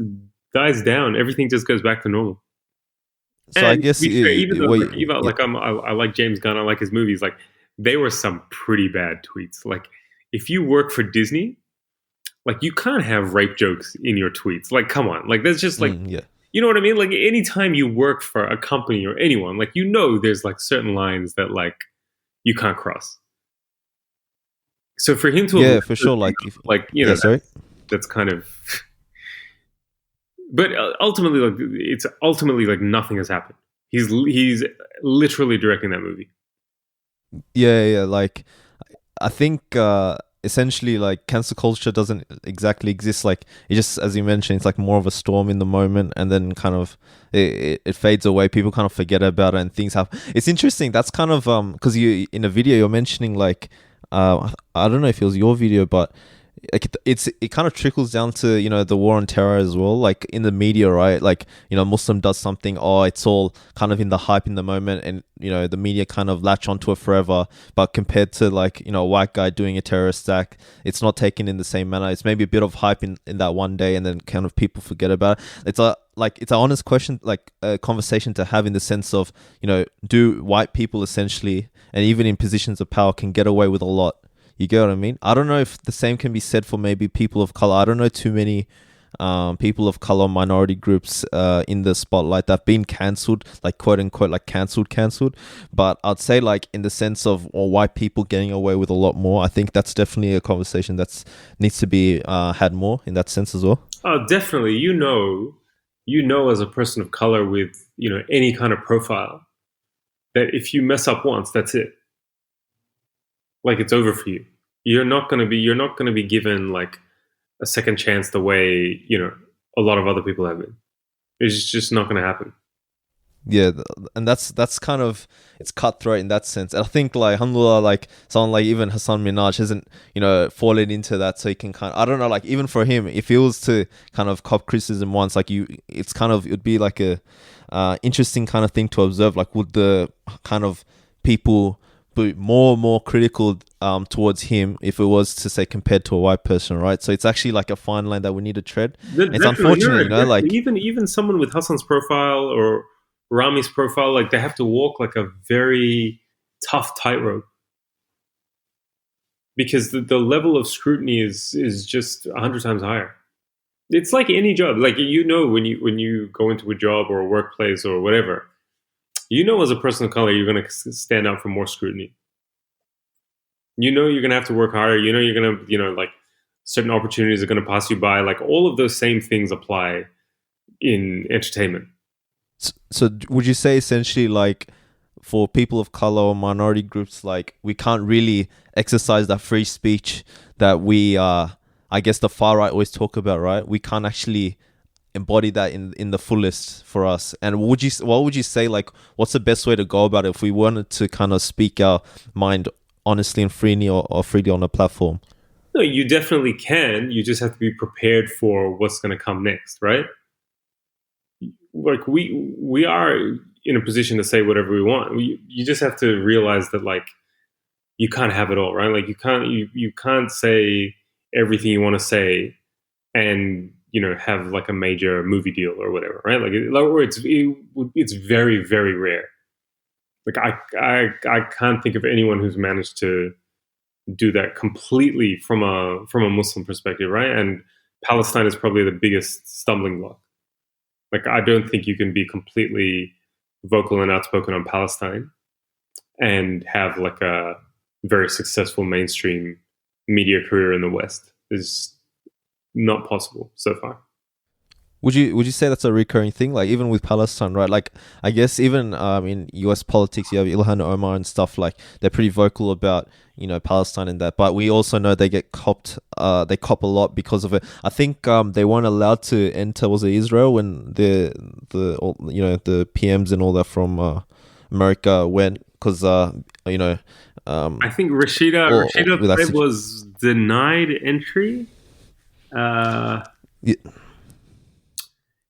B: dies down, everything just goes back to normal.
A: So
B: And
A: I guess
B: to be fair, even though
A: wait,
B: like, even,
A: yeah.
B: like I like James Gunn, I like his movies. Like, they were some pretty bad tweets. Like, if you work for Disney, like, you can't have rape jokes in your tweets. Like, come on, like, that's just like.
A: Yeah.
B: You know what I mean? Like, anytime you work for a company or anyone, like, you know, there's like certain lines that like you can't cross. So for him to
A: Yeah, for sure. Like, if,
B: like, you
A: yeah,
B: know,
A: sorry.
B: that's kind of. But ultimately, like, it's ultimately like nothing has happened. He's literally directing that movie.
A: Yeah, like I think essentially like cancel culture doesn't exactly exist. Like, it just, as you mentioned, it's like more of a storm in the moment and then kind of it fades away. People kind of forget about it and things happen. It's interesting. That's kind of because you in a video you're mentioning like I don't know if it was your video, but it kind of trickles down to, you know, the war on terror as well, like in the media, right? Like, you know, Muslim does something, oh, it's all kind of in the hype in the moment, and, you know, the media kind of latch onto it forever. But compared to, like, you know, a white guy doing a terrorist act, it's not taken in the same manner. It's maybe a bit of hype in that one day, and then kind of people forget about it. It's an honest question, like a conversation to have, in the sense of, you know, do white people essentially, and even in positions of power, can get away with a lot? You get what I mean? I don't know if the same can be said for maybe people of color. I don't know too many people of color, minority groups in the spotlight that have been cancelled, like quote unquote, like cancelled. But I'd say, like, in the sense of white people getting away with a lot more, I think that's definitely a conversation that needs to be had more in that sense as well.
B: Oh, definitely. You know, as a person of color with, you know, any kind of profile, that if you mess up once, that's it. Like, it's over for you. You're not going to be given like a second chance the way, you know, a lot of other people have been. It's just not going to happen.
A: Yeah, and that's kind of, it's cutthroat in that sense. And I think, like, alhamdulillah, like someone like even Hassan Minaj hasn't, you know, fallen into that, so he can kind of, I don't know, like, even for him, if he was to kind of cop criticism once, like, it's kind of, it'd be like a interesting kind of thing to observe. Like, would the kind of people be more and more critical towards him if it was to say compared to a white person, right? So it's actually like a fine line that we need to tread. It's unfortunate, you know, like
B: even someone with Hassan's profile or Rami's profile, like, they have to walk like a very tough tightrope, because the level of scrutiny is just 100 times higher. It's like any job. Like, you know, when you go into a job or a workplace or whatever,
C: as a person of color, you're going to stand out for more scrutiny. You're going to have to work harder. You're going to, like certain opportunities are going to pass you by. Like all of those same things apply in entertainment.
A: So would you say essentially like for people of color or minority groups, like we can't really exercise that free speech that we, I guess the far right always talk about, right? We can't actually embody that in the fullest for us. And what would you say, like, what's the best way to go about it if we wanted to kind of speak our mind honestly and freely or freely on a platform?
C: No, you definitely can. You just have to be prepared for what's going to come next, right? Like we are in a position to say whatever we want. You just have to realize that like you can't have it all, right? Like you can't say everything you want to say and have like a major movie deal or whatever, right? Like it's very, very rare. Like I can't think of anyone who's managed to do that completely from a Muslim perspective, right? And Palestine is probably the biggest stumbling block. Like I don't think you can be completely vocal and outspoken on Palestine and have like a very successful mainstream media career in the West. Is not possible so far.
A: Would you say that's a recurring thing, like even with Palestine, right? Like I guess even in US politics, you have Ilhan Omar and stuff, like they're pretty vocal about Palestine and that, but we also know they get copped. They cop a lot because of it. I think they weren't allowed to enter, was it Israel, when the PMs and all that from America went, because I
C: think Rashida Tlaib was denied entry.
A: Yeah.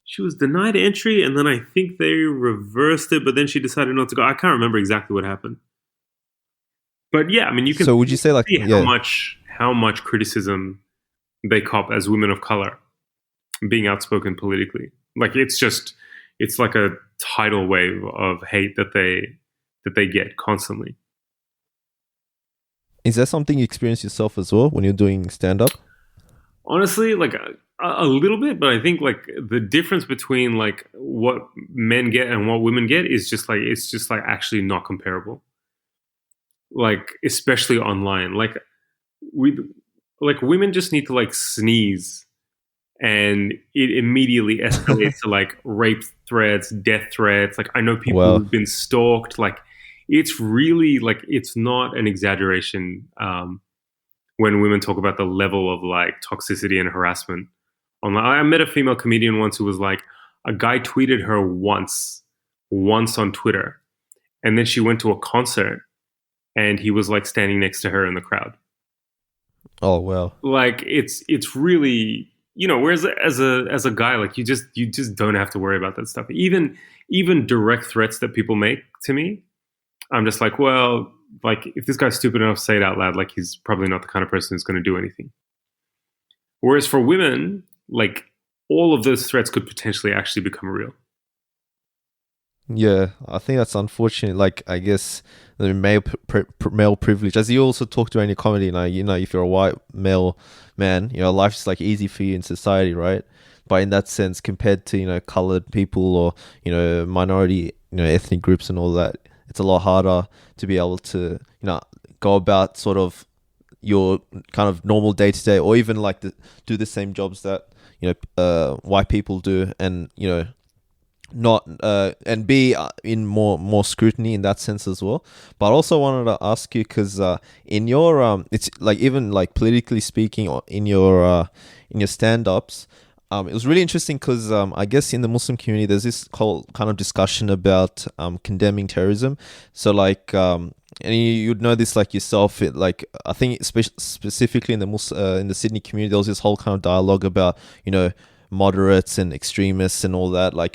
C: She was denied entry, and then I think they reversed it, but then she decided not to go. I can't remember exactly what happened. But yeah, I mean, you can.
A: So would you say like
C: how much criticism they cop as women of color being outspoken politically? Like it's like a tidal wave of hate that they get constantly.
A: Is that something you experience yourself as well when you're doing stand-up?
C: Honestly, like a little bit, but I think like the difference between like what men get and what women get is just like actually not comparable. Like especially online, like women just need to like sneeze and it immediately escalates to like rape threats, death threats. Like I know people who've been stalked. Like it's really like it's not an exaggeration when women talk about the level of like toxicity and harassment online. I met a female comedian once who was like, a guy tweeted her once on Twitter, and then she went to a concert and he was like standing next to her in the crowd.
A: Oh wow.
C: Like it's really, whereas as a guy, like you just don't have to worry about that stuff. Even direct threats that people make to me, I'm just like, well, like if this guy's stupid enough to say it out loud, like he's probably not the kind of person who's going to do anything. Whereas for women, like all of those threats could potentially actually become real.
A: Yeah, I think that's unfortunate. Like, I guess the male privilege, as you also talked about in your comedy, if you're a white male man, life's like easy for you in society, right? But in that sense, compared to colored people or minority ethnic groups and all that, it's a lot harder to be able to go about sort of your kind of normal day to day, or even like do the same jobs that white people do, and not and be in more scrutiny in that sense as well. But I also wanted to ask you, because in your it's like, even like politically speaking, or in your stand-ups, it was really interesting because I guess in the Muslim community there's this whole kind of discussion about condemning terrorism. So like and you'd know this like yourself, like I think specifically in the Sydney community there was this whole kind of dialogue about moderates and extremists and all that, like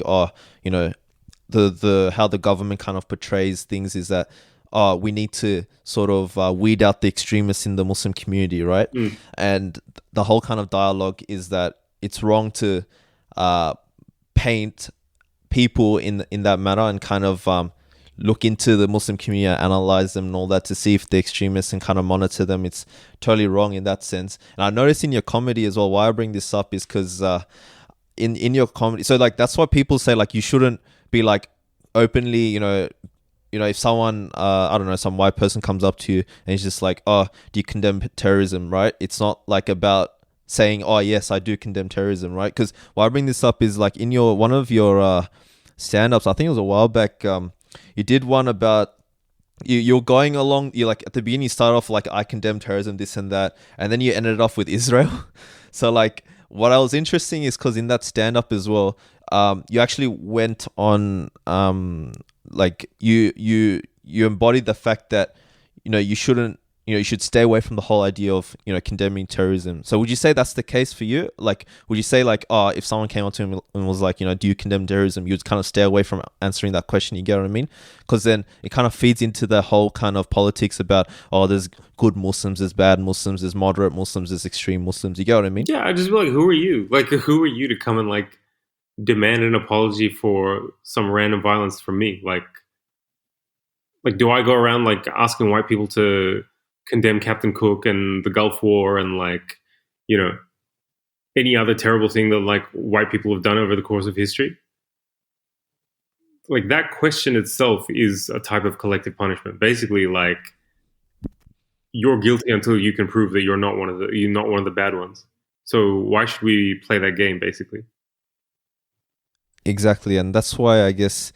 A: the how the government kind of portrays things is that we need to sort of weed out the extremists in the Muslim community, right? And the whole kind of dialogue is that it's wrong to paint people in that manner and kind of look into the Muslim community, analyze them and all that to see if they're extremists and kind of monitor them. It's totally wrong in that sense. And I noticed in your comedy as well, why I bring this up is because in your comedy, so like that's why people say like you shouldn't be like openly, if someone, I don't know, some white person comes up to you and he's just like, oh, do you condemn terrorism, right? It's not like about saying, oh, yes, I do condemn terrorism, right? Because why I bring this up is like in one of your stand-ups, I think it was a while back, you did one about, you're going along, you like at the beginning you start off like, I condemn terrorism, this and that, and then you ended off with Israel. So like what I was interesting is because in that stand-up as well, you actually went on, like you embodied the fact that you shouldn't, you should stay away from the whole idea of condemning terrorism. So would you say that's the case for you? Like, would you say like, oh, if someone came up to him and was like, do you condemn terrorism, you'd kind of stay away from answering that question? You get what I mean? Because then it kind of feeds into the whole kind of politics about, oh, there's good Muslims, there's bad Muslims, there's moderate Muslims, there's extreme Muslims. You get what I mean?
C: Yeah, I just be like, who are you? Like, who are you to come and like demand an apology for some random violence from me? Like, do I go around like asking white people to condemn Captain Cook and the Gulf War and like, any other terrible thing that like white people have done over the course of history? Like that question itself is a type of collective punishment. Basically, like you're guilty until you can prove that you're not one of the bad ones. So why should we play that game? Basically,
A: Exactly, and that's why I guess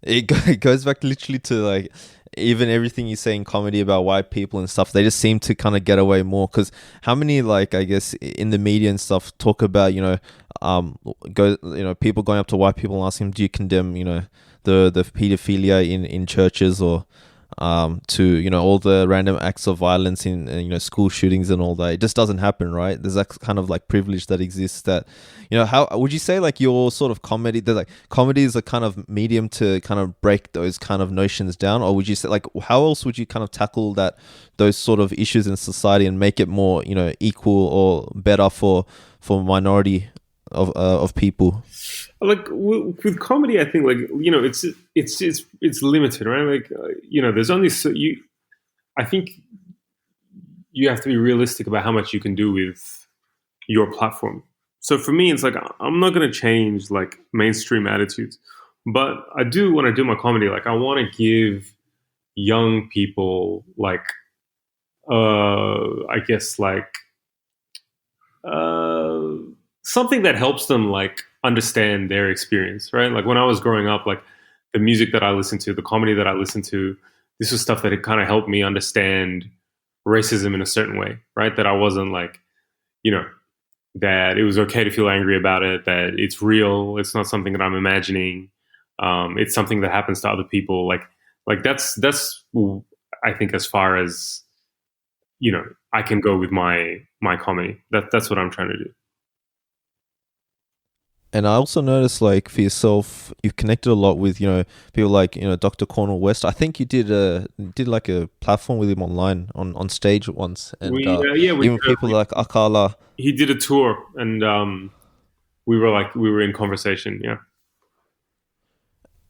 A: it goes back literally to like even everything you say in comedy about white people and stuff. They just seem to kind of get away more because how many like I guess in the media and stuff talk about people going up to white people and asking them, do you condemn the pedophilia in churches or to all the random acts of violence in school shootings and all that. It just doesn't happen, right? There's that kind of like privilege that exists that how would you say like your sort of comedy, that like comedy is a kind of medium to kind of break those kind of notions down? Or would you say like how else would you kind of tackle those sort of issues in society and make it more equal or better for minority of people?
C: like with comedy, I think like it's limited, right? Like there's only so you. I think you have to be realistic about how much you can do with your platform. So for me, it's like I'm not going to change like mainstream attitudes, but I do when I do my comedy, like I want to give young people like I guess like something that helps them like understand their experience, right? Like when I was growing up, like the music that I listened to, the comedy that I listened to, this was stuff that it kind of helped me understand racism in a certain way, right? That I wasn't like, that it was okay to feel angry about it, that it's real, it's not something that I'm imagining, it's something that happens to other people. Like that's I think as far as I can go with my comedy. That's what I'm trying to do.
A: And I also noticed, like, for yourself, you've connected a lot with, people like, Dr. Cornel West. I think you did like a platform with him online on stage once, and even people like Akala.
C: He did a tour, and we were in conversation. Yeah.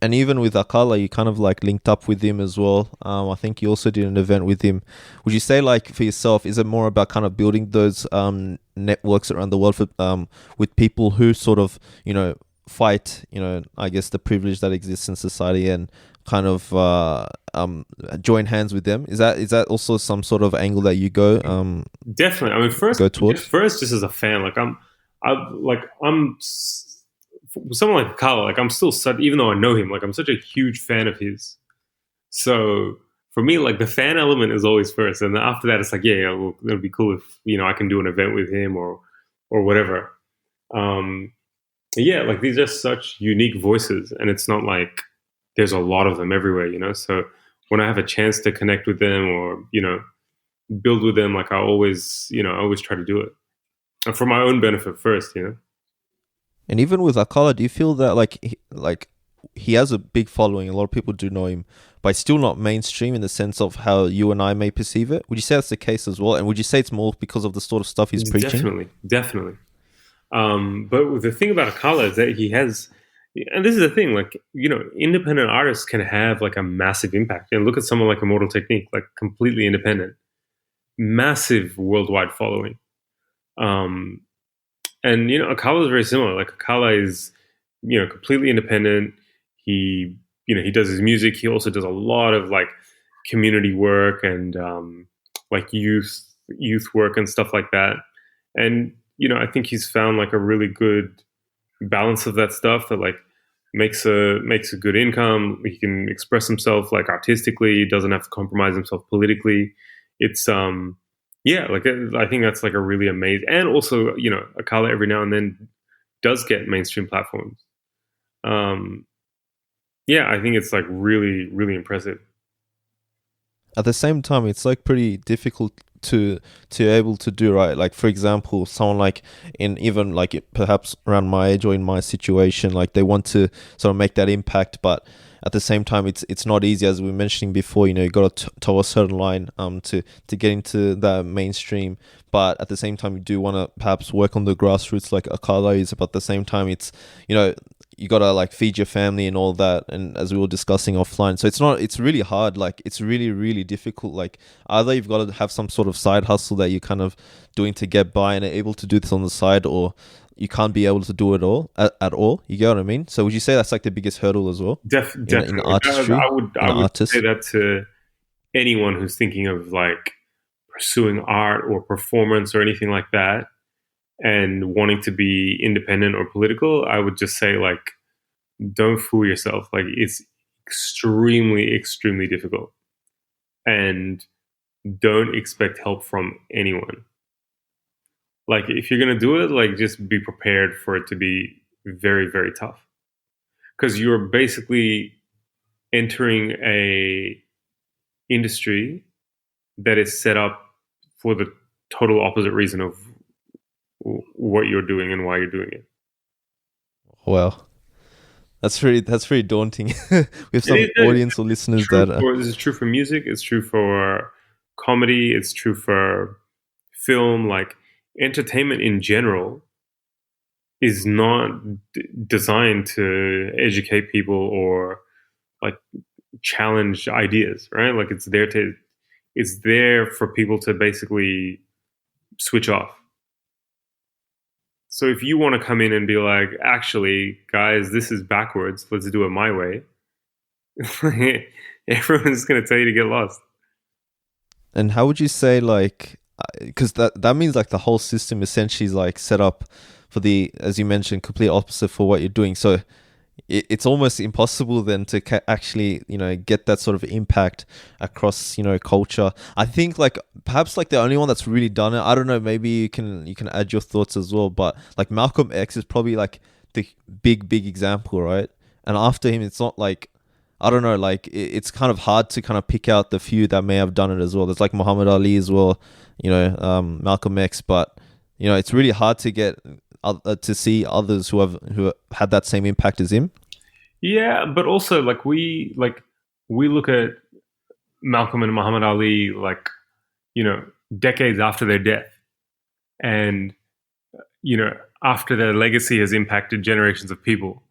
A: And even with Akala, you kind of like linked up with him as well. I think you also did an event with him. Would you say, like, for yourself, is it more about kind of building those networks around the world for, with people who sort of, fight, I guess the privilege that exists in society and kind of join hands with them? Is that also some sort of angle that you go?
C: Definitely. I mean, first, just as a fan, like I'm someone like Kyle, like I'm still such, even though I know him, like I'm such a huge fan of his. So for me, like the fan element is always first, and then after that, it's like, well, it'll be cool if I can do an event with him or whatever. Like these are such unique voices, and it's not like there's a lot of them everywhere, So when I have a chance to connect with them or build with them, like I always try to do it, and for my own benefit first,
A: And even with Akala, do you feel that he has a big following, a lot of people do know him, but still not mainstream in the sense of how you and I may perceive it? Would you say that's the case as well? And would you say it's more because of the sort of stuff he's preaching?
C: Definitely. But the thing about Akala is that he has, and this is the thing, like, independent artists can have like a massive impact. And look at someone like Immortal Technique, like completely independent, massive worldwide following. And Akala is very similar. Like Akala is, completely independent. He
B: he does his music. He also does a lot of like community work and like youth work and stuff like that. And I think he's found like a really good balance of that stuff that like makes a good income. He can express himself like artistically. He doesn't have to compromise himself politically. It's like I think that's like a really amazing. And also Akala every now and then does get mainstream platforms. I think it's like really, really impressive.
A: At the same time, it's like pretty difficult to able to do, right? Like for example, someone like in even like perhaps around my age or in my situation, like they want to sort of make that impact, but at the same time it's not easy, as we were mentioning before. You got to toe a certain line to get into the mainstream, but at the same time you do want to perhaps work on the grassroots like Akala is, but at the same time it's you gotta like feed your family and all that, and as we were discussing offline, so it's really hard. Like it's really, really difficult. Like either you've got to have some sort of side hustle that you're kind of doing to get by and are able to do this on the side, or you can't be able to do it all at all. You get what I mean? So would you say that's like the biggest hurdle as well?
B: Definitely.
A: In artistry,
B: I would say that to anyone who's thinking of like pursuing art or performance or anything like that, and wanting to be independent or political. I would just say like, don't fool yourself. Like it's extremely, extremely difficult, and don't expect help from anyone. Like if you're gonna do it, like just be prepared for it to be very, very tough, because you're basically entering a industry that is set up for the total opposite reason of what you're doing and why you're doing it.
A: Well, that's pretty daunting. We have some audience or listeners that
B: this is true for music. It's true for comedy. It's true for film. Like entertainment in general is not designed to educate people or like challenge ideas, right? Like it's there for people to basically switch off. So if you want to come in and be like, actually, guys, this is backwards, let's do it my way, everyone's going to tell you to get lost.
A: And how would you say, like, because that means like the whole system essentially is like set up for the, as you mentioned, complete opposite for what you're doing. So it's almost impossible then to actually get that sort of impact across culture. I think like perhaps like the only one that's really done it, I don't know, maybe you can add your thoughts as well, but like Malcolm X is probably like the big example, right? And after him it's not like, I don't know, like it's kind of hard to kind of pick out the few that may have done it as well. There's like Muhammad Ali as well, Malcolm X, but it's really hard to get to see others who have had that same impact as him.
B: Yeah, but also like we look at Malcolm and Muhammad Ali like decades after their death, and after their legacy has impacted generations of people,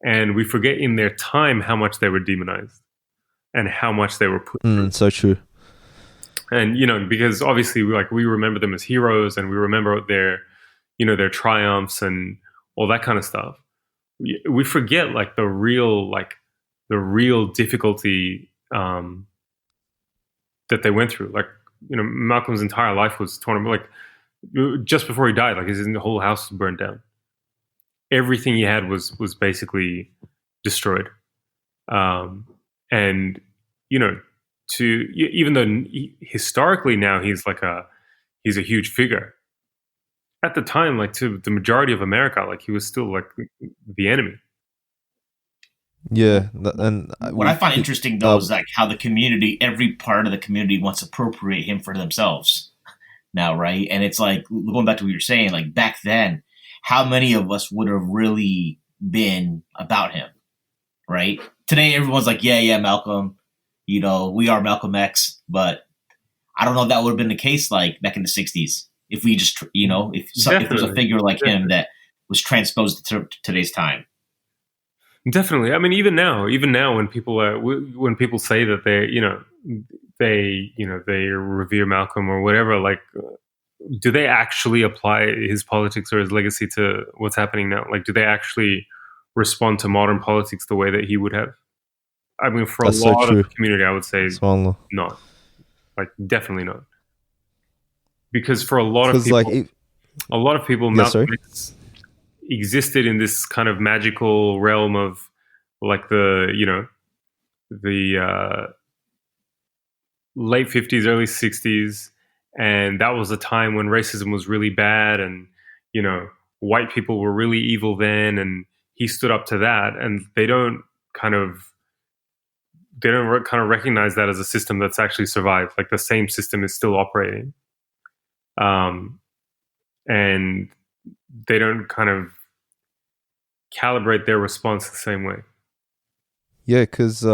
B: and we forget in their time how much they were demonized and how much they were put through.
A: So true.
B: And because obviously we remember them as heroes, and we remember their their triumphs and all that kind of stuff. We forget like the real difficulty that they went through. Like Malcolm's entire life was torn. Like just before he died, like his whole house was burned down. Everything he had was basically destroyed. And even though historically now he's a huge figure, at the time, like to the majority of America, like he was still like the enemy.
A: Yeah, and
D: what I find interesting though is like how the community, every part of the community wants to appropriate him for themselves now, right? And it's like going back to what you're saying, like back then, how many of us would have really been about him, right? Today, everyone's like, yeah, Malcolm, we are Malcolm X, but I don't know if that would have been the case like back in the 60s. If we just, if there's a figure like him that was transposed to today's time.
B: Definitely. I mean, even now, when people say that they revere Malcolm or whatever, like, do they actually apply his politics or his legacy to what's happening now? Like, do they actually respond to modern politics the way that he would have?
C: I mean, for
A: That's
C: a
A: so
C: lot
A: true.
C: of the community, I would say
A: SubhanAllah.
C: not. Like, definitely not. Because for a lot of
A: Because like, yeah,
C: Malcolm
A: sorry.
C: X existed in this kind of magical realm of like the late 50s, early 60s, and that was a time when racism was really bad, and white people were really evil then, and he stood up to that, and they don't kind of recognize that as a system that's actually survived. Like, the same system is still operating, and they don't kind of calibrate their response the same way.
A: Yeah, because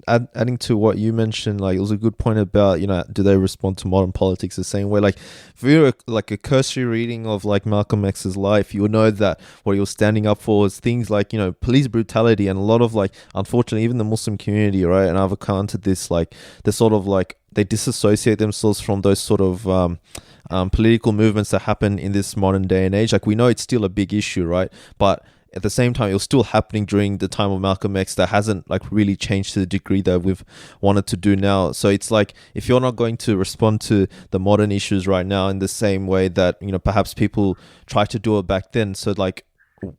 A: adding to what you mentioned, like it was a good point about do they respond to modern politics the same way? Like if you were like a cursory reading of like Malcolm X's life, you would know that what he was standing up for is things like police brutality, and a lot of like, unfortunately, even the Muslim community, right? And I've encountered this, like they sort of like they disassociate themselves from those sort of political movements that happen in this modern day and age. Like we know it's still a big issue, right? But at the same time, it was still happening during the time of Malcolm X. That hasn't like really changed to the degree that we've wanted to do now. So it's like, if you're not going to respond to the modern issues right now in the same way that perhaps people tried to do it back then, so like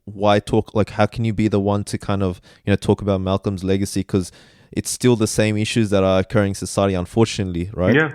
A: why talk? Like, how can you be the one to kind of talk about Malcolm's legacy? Because it's still the same issues that are occurring in society, unfortunately, right?
C: Yeah.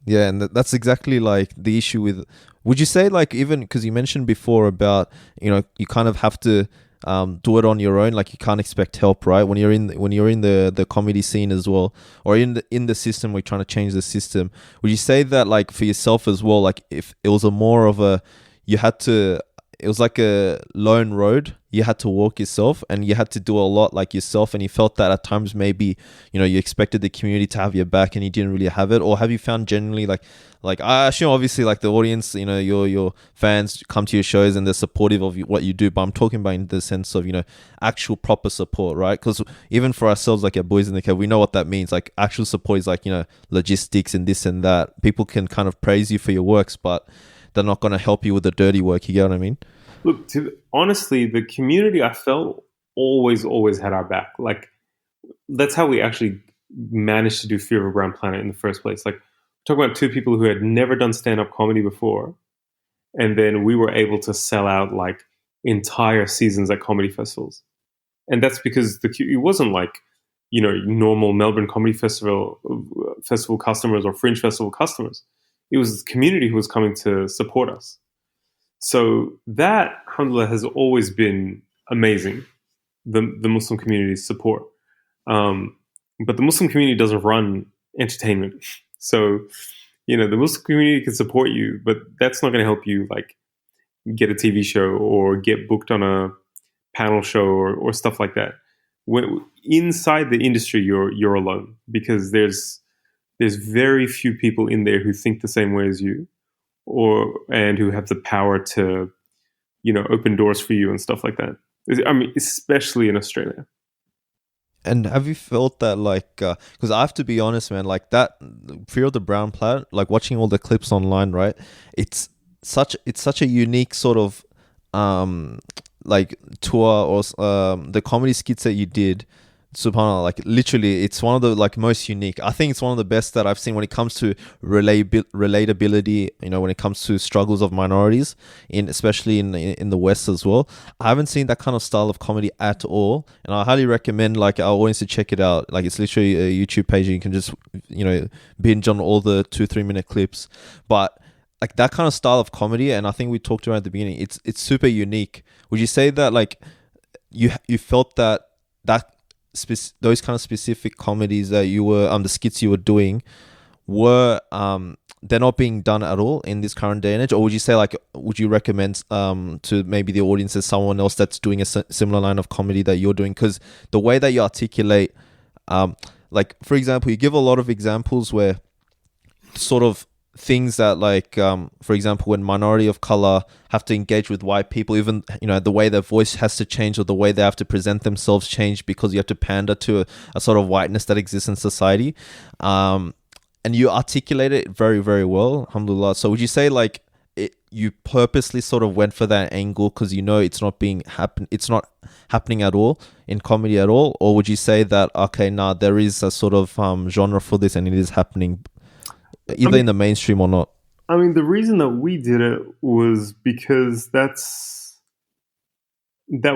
A: Yeah, and that's exactly like the issue with. Would you say, like, even because you mentioned before about you kind of have to do it on your own, like you can't expect help, right? When you're in the comedy scene as well, or in the system, we're trying to change the system. Would you say that, like, for yourself as well, like if it was a more of a, you had to, it was like a lone road, you had to walk yourself and you had to do a lot like yourself, and you felt that at times maybe you expected the community to have your back and you didn't really have it? Or have you found generally like I assume obviously like the audience, your fans come to your shows and they're supportive of what you do, but I'm talking about in the sense of actual proper support, right? Because even for ourselves, like our boys in the cave, we know what that means. Like actual support is like logistics and this and that. People can kind of praise you for your works, but they're not going to help you with the dirty work. You get what I mean?
C: Look, honestly, the community, I felt, always had our back. Like, that's how we actually managed to do Fear of a Brown Planet in the first place. Like, talking about two people who had never done stand-up comedy before, and then we were able to sell out like entire seasons at comedy festivals. And that's because it wasn't like normal Melbourne Comedy Festival customers or Fringe Festival customers. It was the community who was coming to support us. So that, alhamdulillah, has always been amazing, the Muslim community's support. But the Muslim community doesn't run entertainment. So, the Muslim community can support you, but that's not going to help you like get a TV show or get booked on a panel show or stuff like that. When inside the industry, you're alone, because there's very few people in there who think the same way as you, and who have the power to, open doors for you and stuff like that. I mean, especially in Australia.
A: And have you felt that, like, because I have to be honest, man, like that Fear of the Brown Planet, like watching all the clips online, right? It's such a unique sort of like tour, or the comedy skits that you did. SubhanAllah, like literally, it's one of the like most unique. I think it's one of the best that I've seen when it comes to relatability. When it comes to struggles of minorities, especially in the West as well. I haven't seen that kind of style of comedy at all, and I highly recommend like our audience to check it out. Like it's literally a YouTube page, and you can just binge on all the 2-3 minute clips. But like that kind of style of comedy, and I think we talked about at the beginning, it's super unique. Would you say that like you felt that those kind of specific comedies that you were the skits you were doing were they're not being done at all in this current day and age? Or would you say, like, would you recommend to maybe the audience as someone else that's doing a similar line of comedy that you're doing? Because the way that you articulate, like for example, you give a lot of examples where sort of things that, like, for example, when minority of color have to engage with white people, even the way their voice has to change, or the way they have to present themselves change, because you have to pander to a sort of whiteness that exists in society, and you articulate it very, very well, alhamdulillah. So would you say like you purposely sort of went for that angle because you know it's not happening at all in comedy at all? Or would you say that, okay, nah, there is a sort of genre for this and it is happening either in the mainstream or not?
C: I mean, the reason that we did it was because that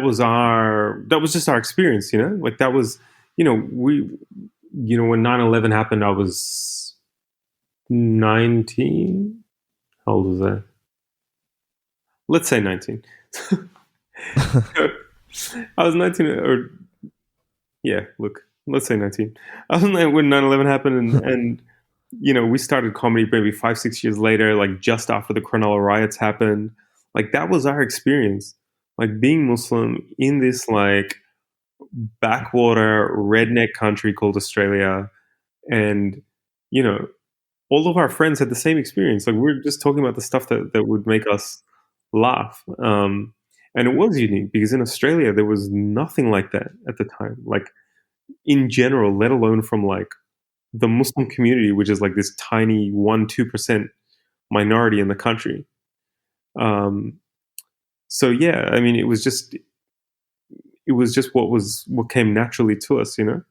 C: was just our experience, you know? Like that was, you know, when 9/11 happened, I was 19. How old was I? Let's say 19. I was 19, or yeah, look, let's say 19. I was when 9/11 happened, and you know, we started comedy maybe 5-6 years later, like just after the Cronulla riots happened. Like that was our experience, like being Muslim in this like backwater redneck country called Australia, and you know, all of our friends had the same experience. Like we're just talking about the stuff that would make us laugh. And it was unique because in Australia there was nothing like that at the time. Like in general, let alone from like the Muslim community, which is like this tiny 1-2% minority in the country. So yeah, I mean, it was just what came naturally to us, you know.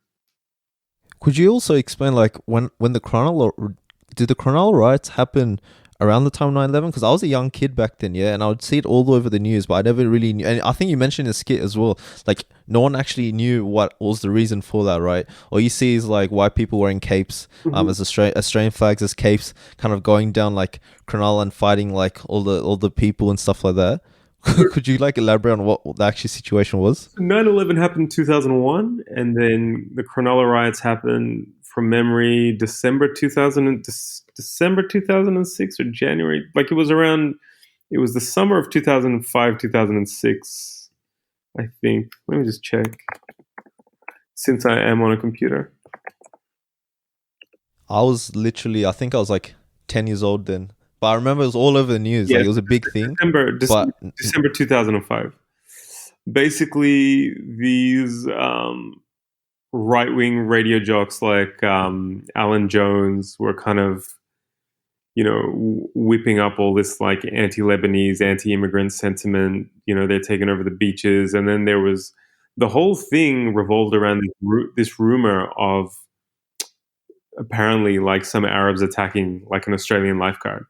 A: Could you also explain, like, when the did the Cronulla riots happen around the time of 9/11? Because I was a young kid back then, yeah, and I would see it all over the news, but I never really knew. And I think you mentioned in a skit as well, like, no one actually knew what was the reason for that, right? All you see is like white people wearing capes, as Australian flags as capes, kind of going down like Cronulla and fighting like all the people and stuff like that. Could you like elaborate on what the actual situation was?
C: 9/11 happened in 2001, and then the Cronulla riots happened, from memory, December 2006 or January. Like it was the summer of 2005, 2006, I think. Let me just check, since I am on a computer.
A: I think I was like 10 years old then. But I remember it was all over the news.
C: Yeah,
A: like it was a big thing.
C: December 2005. Basically, these right-wing radio jocks like Alan Jones were kind of, you know, whipping up all this like anti-Lebanese, anti-immigrant sentiment. You know, they're taking over the beaches, and then there was the whole thing revolved around this rumor of apparently like some Arabs attacking like an Australian lifeguard.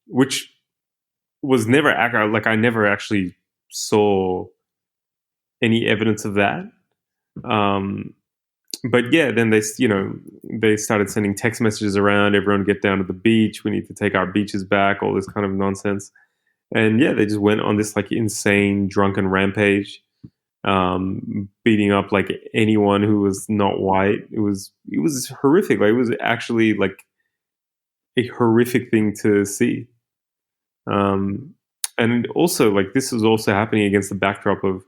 C: Which was never accurate. Like I never actually saw any evidence of that. But yeah, then they started sending text messages around. Everyone get down to the beach. We need to take our beaches back. All this kind of nonsense. And yeah, they just went on this like insane drunken rampage, beating up like anyone who was not white. It was horrific. Like it was actually like a horrific thing to see. And also like this was also happening against the backdrop of,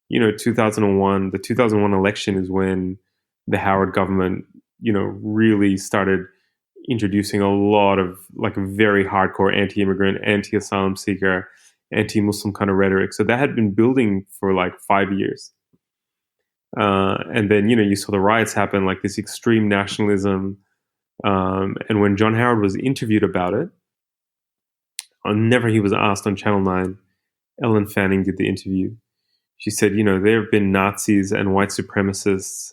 C: you know, 2001. The 2001 election is when the Howard government, you know, really started introducing a lot of like very hardcore anti-immigrant, anti-asylum seeker, anti-Muslim kind of rhetoric. So that had been building for like 5 years. And then, you know, you saw the riots happen, like this extreme nationalism. And when John Howard was interviewed about it, whenever he was asked on Channel 9, Ellen Fanning did the interview. She said, you know, there have been Nazis and white supremacists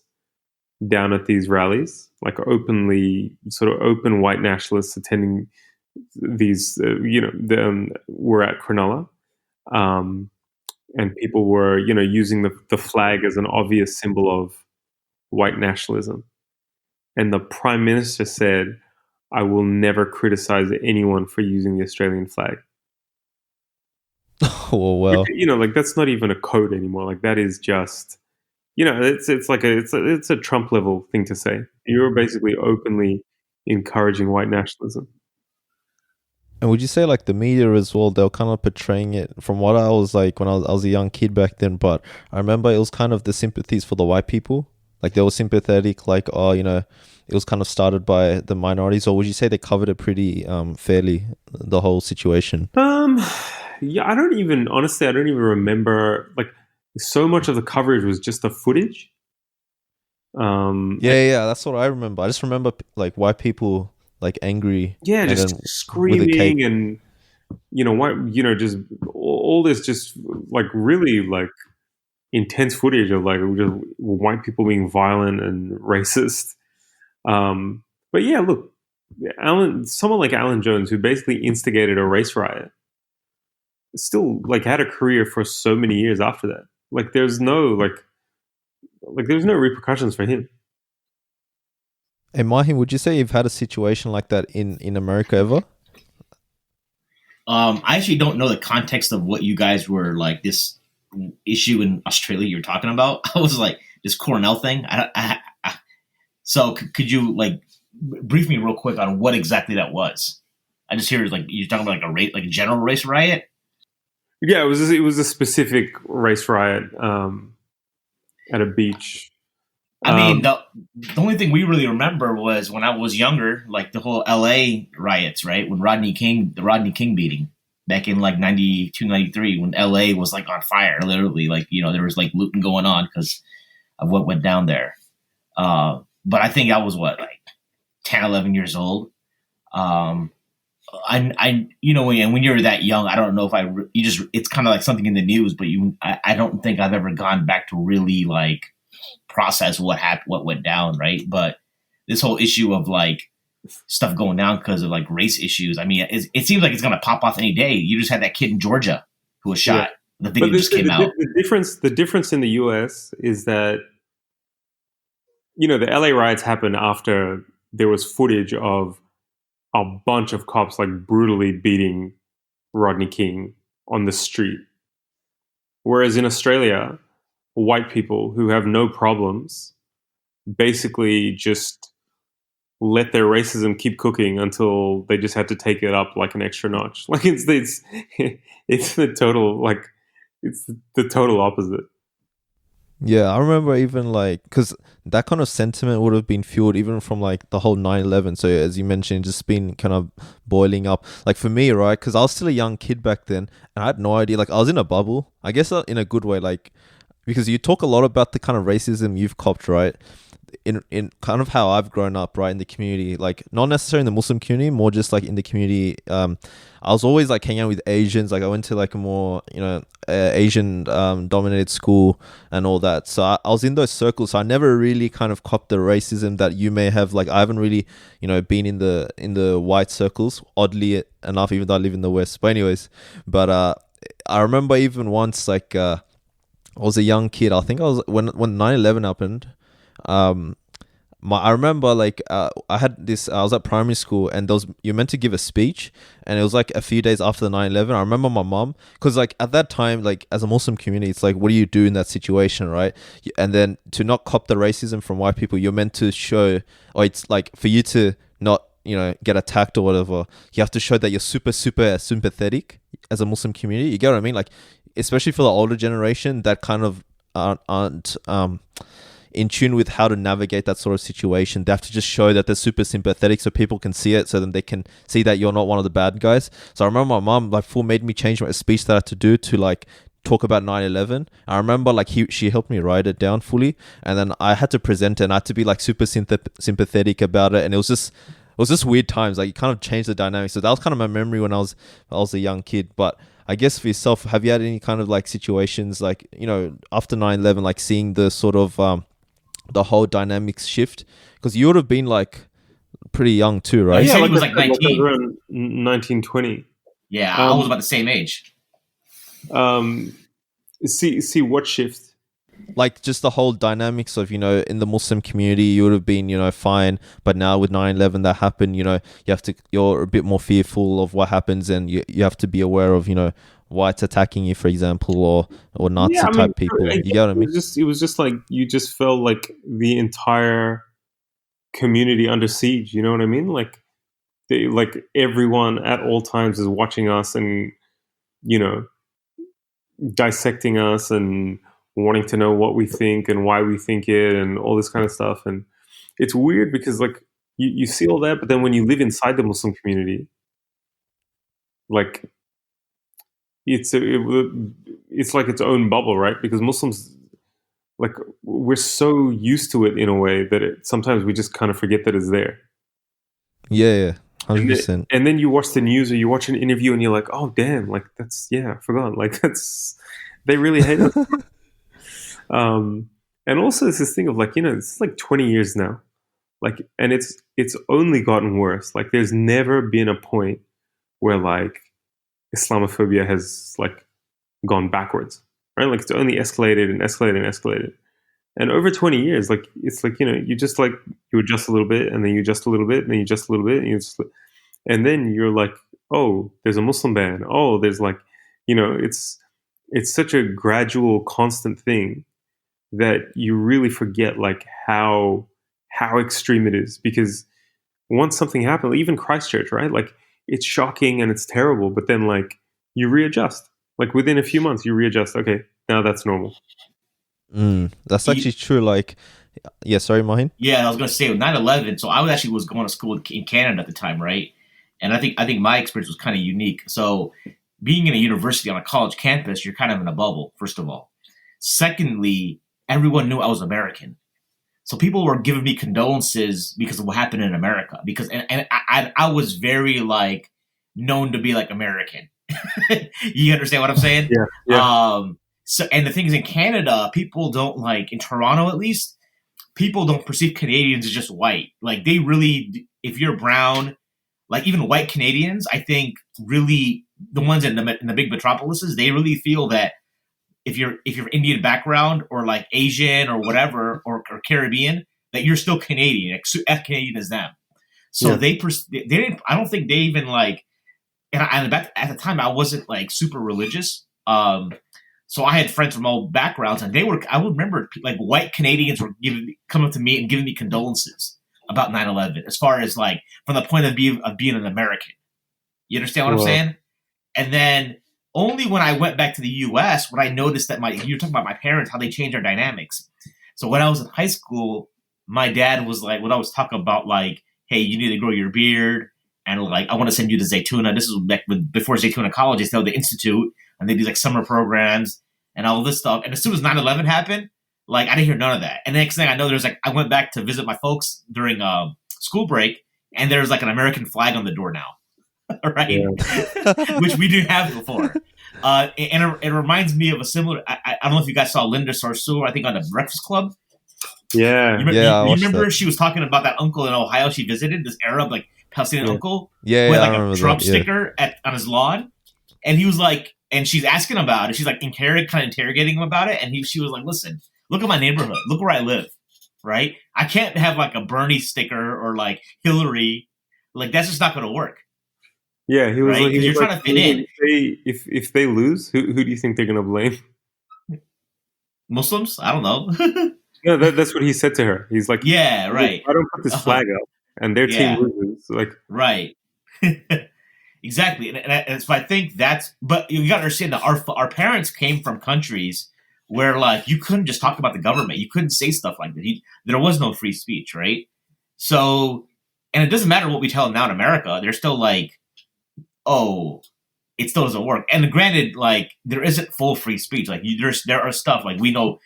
C: down at these rallies, like openly, sort of open white nationalists attending these, were at Cronulla. And people were, you know, using the flag as an obvious symbol of white nationalism. And the Prime Minister said, I will never criticize anyone for using the Australian flag.
A: Oh, well.
C: You know, like that's not even a code anymore. Like that is just, you know, it's like it's a Trump level thing to say. You're basically openly encouraging white nationalism.
A: And would you say like the media as well, they were kind of portraying it from what I was like when I was a young kid back then, but I remember it was kind of the sympathies for the white people. Like they were sympathetic, like, oh, you know, it was kind of started by the minorities, or would you say they covered it pretty fairly, the whole situation?
C: Yeah, I don't even remember, like so much of the coverage was just the footage.
A: Yeah, that's what I remember. I just remember like white people like angry.
C: Yeah, just screaming and why, just all this just like really like intense footage of like just white people being violent and racist. But yeah, look, someone like Alan Jones, who basically instigated a race riot, still like had a career for so many years after that. Like there's no there's no repercussions for him.
A: Hey, Mahin, would you say you've had a situation like that in America ever?
D: I actually don't know the context of what you guys were like this issue in Australia you're talking about. I was like this Cornell thing. So could you like brief me real quick on what exactly that was? I just hear like you're talking about like a general race riot.
C: Yeah, it was a specific race riot at a beach.
D: I mean, the only thing we really remember was when I was younger, like the whole L.A. riots, right? When the Rodney King beating back in like 92, 93, when L.A. was like on fire, literally, like, there was like looting going on because of what went down there. But I think I was like 10, 11 years old. And when you're that young, I don't know if it's kind of like something in the news, but I don't think I've ever gone back to really like process what happened, what went down, right? But this whole issue of like stuff going down because of like race issues, I mean, it seems like it's gonna pop off any day. You just had that kid in Georgia who was shot. Yeah. The video just came out.
C: The difference in the US is that the LA riots happened after there was footage of a bunch of cops like brutally beating Rodney King on the street, whereas in Australia, white people who have no problems basically just let their racism keep cooking until they just had to take it up like an extra notch. Like it's the total opposite.
A: Yeah, I remember even like, because that kind of sentiment would have been fueled even from like the whole 9/11. So as you mentioned, just been kind of boiling up. Like for me, right? Because I was still a young kid back then, and I had no idea. Like I was in a bubble, I guess, in a good way. Like because you talk a lot about the kind of racism you've copped, right? In kind of how I've grown up, right, in the community, like not necessarily in the Muslim community, more just like in the community. I was always like hanging out with Asians. Like I went to like a more Asian dominated school and all that. So I was in those circles. So I never really kind of copped the racism that you may have. Like I haven't really been in the white circles, oddly enough, even though I live in the West. But anyways, I remember even once like I was a young kid. I think I was when 9/11 happened. I remember like I had this. I was at primary school, and you're meant to give a speech, and it was like a few days after the 9/11. I remember my mom, because like at that time, like as a Muslim community, it's like, what do you do in that situation, right? And then to not cop the racism from white people, you're meant to show, or it's like for you to not get attacked or whatever, you have to show that you're super sympathetic as a Muslim community. You get what I mean? Like especially for the older generation that kind of aren't in tune with how to navigate that sort of situation. They have to just show that they're super sympathetic so people can see it, so then they can see that you're not one of the bad guys. So I remember my mom like made me change my speech that I had to do to like talk about 9/11. I remember like she helped me write it down fully, and then I had to present it, and I had to be like super sympathetic about it, and it was just weird times. Like it kind of changed the dynamic. So that was kind of my memory when I was a young kid. But I guess for yourself, have you had any kind of like situations like after 9/11, like seeing the sort of the whole dynamics shift? Because you would have been like pretty young too, right?
D: Yeah,
C: like
D: he was like 19.
C: Around 1920.
D: Yeah, I was about the same age.
C: See what shift?
A: Like just the whole dynamics of in the Muslim community you would have been fine, but now with 9/11 that happened, you're a bit more fearful of what happens, and you have to be aware of whites attacking you, for example, or Nazi type people. You get what I mean?
C: It was just like you just felt like the entire community under siege. You know what I mean? Like everyone at all times is watching us and dissecting us and wanting to know what we think and why we think it and all this kind of stuff. And it's weird because like you see all that, but then when you live inside the Muslim community, like it's like its own bubble, right? Because Muslims, like, we're so used to it in a way that sometimes we just kind of forget that it's there.
A: Yeah. 100%.
C: And then you watch the news or you watch an interview and you're like, oh damn, like that's I forgot, like they really hate us. And also it's this thing of like, it's like 20 years now, like, and it's only gotten worse. Like there's never been a point where like Islamophobia has like gone backwards, right? Like it's only escalated and escalated and escalated. And over 20 years, like it's like, you just like you adjust a little bit and then you adjust a little bit and then you adjust a little bit and then you're like, oh, there's a Muslim ban. Oh, there's like, it's such a gradual, constant thing that you really forget like how extreme it is. Because once something happened, even Christchurch, right? Like it's shocking and it's terrible, but then like you readjust. Like within a few months, you readjust. Okay, now that's normal.
A: That's actually true. Like, yeah, sorry, Mahin.
D: Yeah, I was going to say with 9/11. So I was going to school in Canada at the time, right? And I think my experience was kind of unique. So being in a university on a college campus, you're kind of in a bubble. First of all, secondly, everyone knew I was American, so people were giving me condolences because of what happened in America. Because and I was very like known to be like American. You understand what I'm saying?
C: Yeah.
D: So, and the thing is, in Canada, people don't like, in Toronto at least, people don't perceive Canadians as just white. Like they really, if you're brown, like even white Canadians, I think really the ones in the big metropolises, they really feel that if you're Indian background or like Asian or whatever or Caribbean, that you're still Canadian, as Canadian as them. So they didn't. I don't think they even like. And at the time, I wasn't like super religious. So I had friends from all backgrounds, and I would remember like white Canadians were coming up to me and giving me condolences about 9/11, as far as like from the point of view of being an American. You understand what I'm saying? And then only when I went back to the U.S. when I noticed that you're talking about my parents, how they changed our dynamics. So when I was in high school, my dad was like, when I was talking about like, hey, you need to grow your beard, and like I want to send you to Zaytuna. This is back before Zaytuna College. They still had the Institute. And they do like summer programs and all this stuff. And as soon as 9/11 happened, like I didn't hear none of that. And the next thing I know, there's like I went back to visit my folks during school break, and there's like an American flag on the door now, right? Yeah. Which we didn't have before. And it reminds me of a similar. I don't know if you guys saw Linda Sarsour, I think on the Breakfast Club.
C: Yeah,
D: you remember she was talking about that uncle in Ohio she visited, this Arab like Palestinian uncle, who had like a Trump sticker on his lawn, and he was like. And she's asking about it. She's like kind of interrogating him about it. And she was like, listen, look at my neighborhood. Look where I live, right? I can't have like a Bernie sticker or like Hillary. Like, that's just not going to work.
C: Yeah, he was
D: right?
C: like...
D: Because you're trying to fit in.
C: If they lose, who do you think they're going to blame?
D: Muslims? I don't know.
C: No, that's what he said to her. He's like...
D: Yeah, right.
C: I don't put this flag up and their team loses. Like,
D: right. Exactly, and so I think but you got to understand that our parents came from countries where like you couldn't just talk about the government, you couldn't say stuff like that. There was no free speech, right? So, and it doesn't matter what we tell them now in America, they're still like, oh, it still doesn't work. And granted, like there isn't full free speech. Like there are stuff like we know,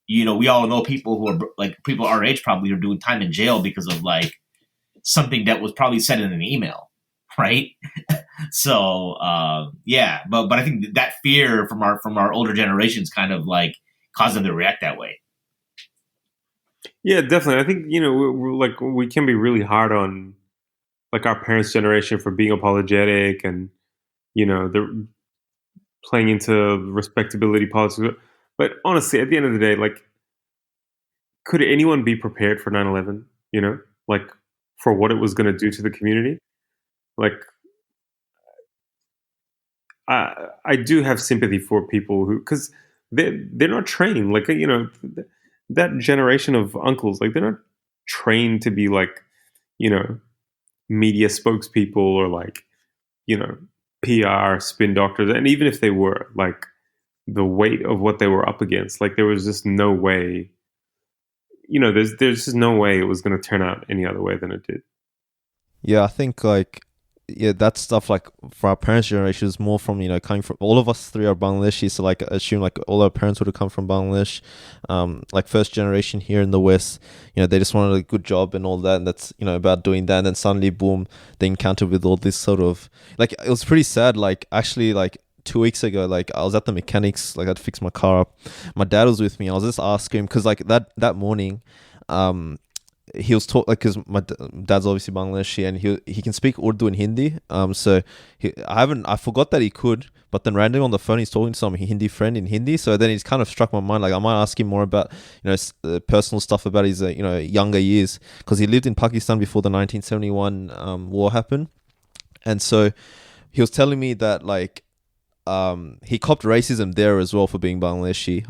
D: we all know people who are like people our age probably are doing time in jail because of like something that was probably said in an email. Right. So, but I think that fear from our older generations kind of like caused them to react that way.
C: Yeah, definitely. I think, we can be really hard on like our parents' generation for being apologetic and, they're playing into respectability politics. But honestly, at the end of the day, like, could anyone be prepared for 9/11, like for what it was going to do to the community? Like, I do have sympathy for people who, because they're not trained. Like, that generation of uncles, like they're not trained to be like, media spokespeople or like, PR spin doctors. And even if they were, like the weight of what they were up against, like there was just no way, there's just no way it was going to turn out any other way than it did.
A: Yeah, I think like yeah, that stuff like for our parents' generation is more from, coming from, all of us three are Bangladeshi, so like assume like all our parents would have come from Bangladesh. Like first generation here in the West, they just wanted a good job and all that, and that's, about doing that, and then suddenly boom, they encountered with all this sort of, like, it was pretty sad. Like actually, like 2 weeks ago, like I was at the mechanics, like I'd fix my car up. My dad was with me. I was just asking him because like that morning, he was taught, like, because my dad's obviously Bangladeshi, and he can speak Urdu and Hindi. So I forgot that he could, but then randomly on the phone he's talking to some Hindi friend in Hindi. So then he's kind of struck my mind, like I might ask him more about personal stuff about his younger years, because he lived in Pakistan before the 1971 war happened, and so he was telling me that like he copped racism there as well for being Bangladeshi.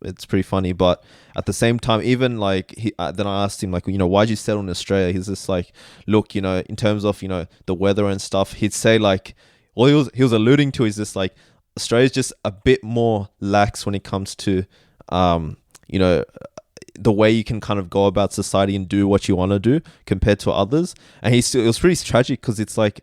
A: It's pretty funny, but at the same time, even like then I asked him like, why'd you settle in Australia? He's just like, look, in terms of the weather and stuff, he'd say like, all he was alluding to is just like Australia's just a bit more lax when it comes to the way you can kind of go about society and do what you want to do compared to others. And it was pretty tragic because it's like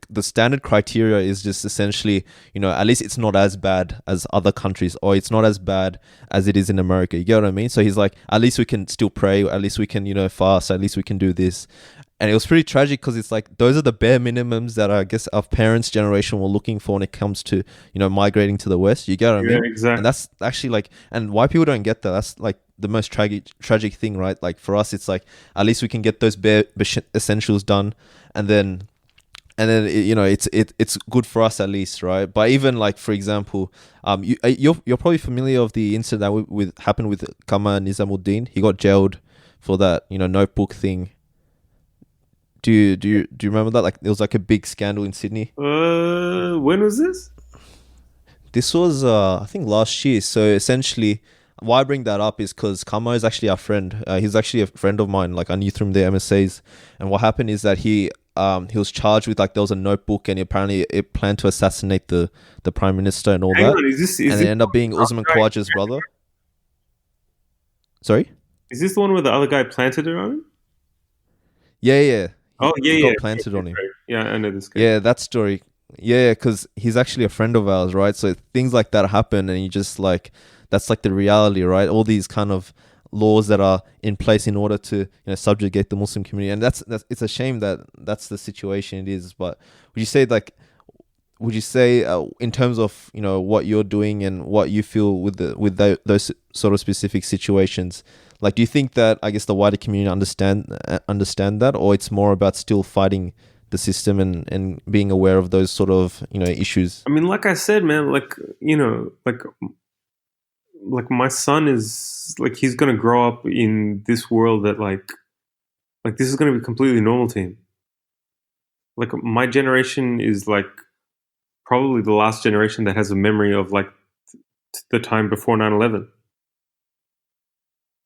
A: the standard criteria is just essentially, at least it's not as bad as other countries, or it's not as bad as it is in America. You get what I mean? So he's like, at least we can still pray, at least we can, fast, at least we can do this. And it was pretty tragic because it's like, those are the bare minimums that I guess our parents' generation were looking for when it comes to, migrating to the West. You get what I mean?
C: Exactly.
A: And that's actually like, and white people don't get that. That's like the most tragic thing, right? Like for us, it's like, at least we can get those bare essentials done, and then it's good for us at least, right? But even like, for example, you're probably familiar of the incident that happened with Kama Nizamuddin. He got jailed for that notebook thing. Do you remember that? Like, there was like a big scandal in Sydney.
C: When was this?
A: This was I think last year. So essentially, why I bring that up is because Kama is actually our friend. He's actually a friend of mine. Like, I knew through the MSAs. And what happened is that he was charged with, like, there was a notebook, and apparently it planned to assassinate the prime minister and all that. And it ended up being Usman Khawaja's brother. Sorry?
C: Is this the one where the other guy planted it on him?
A: Yeah.
C: He
A: got planted on him.
C: Yeah, I know this guy.
A: Yeah, that story. Yeah, because he's actually a friend of ours, right? So things like that happen, and you just like, that's like the reality, right? All these kind of laws that are in place in order to subjugate the Muslim community, and that's it's a shame that that's the situation it is. But would you say in terms of what you're doing and what you feel with those sort of specific situations, like, do you think that, I guess, the wider community understand that, or it's more about still fighting the system and being aware of those sort of issues?
C: I mean, like I said, man, like my son is like, he's gonna grow up in this world that like this is gonna be completely normal to him. Like, my generation is like probably the last generation that has a memory of like the time before 9/11.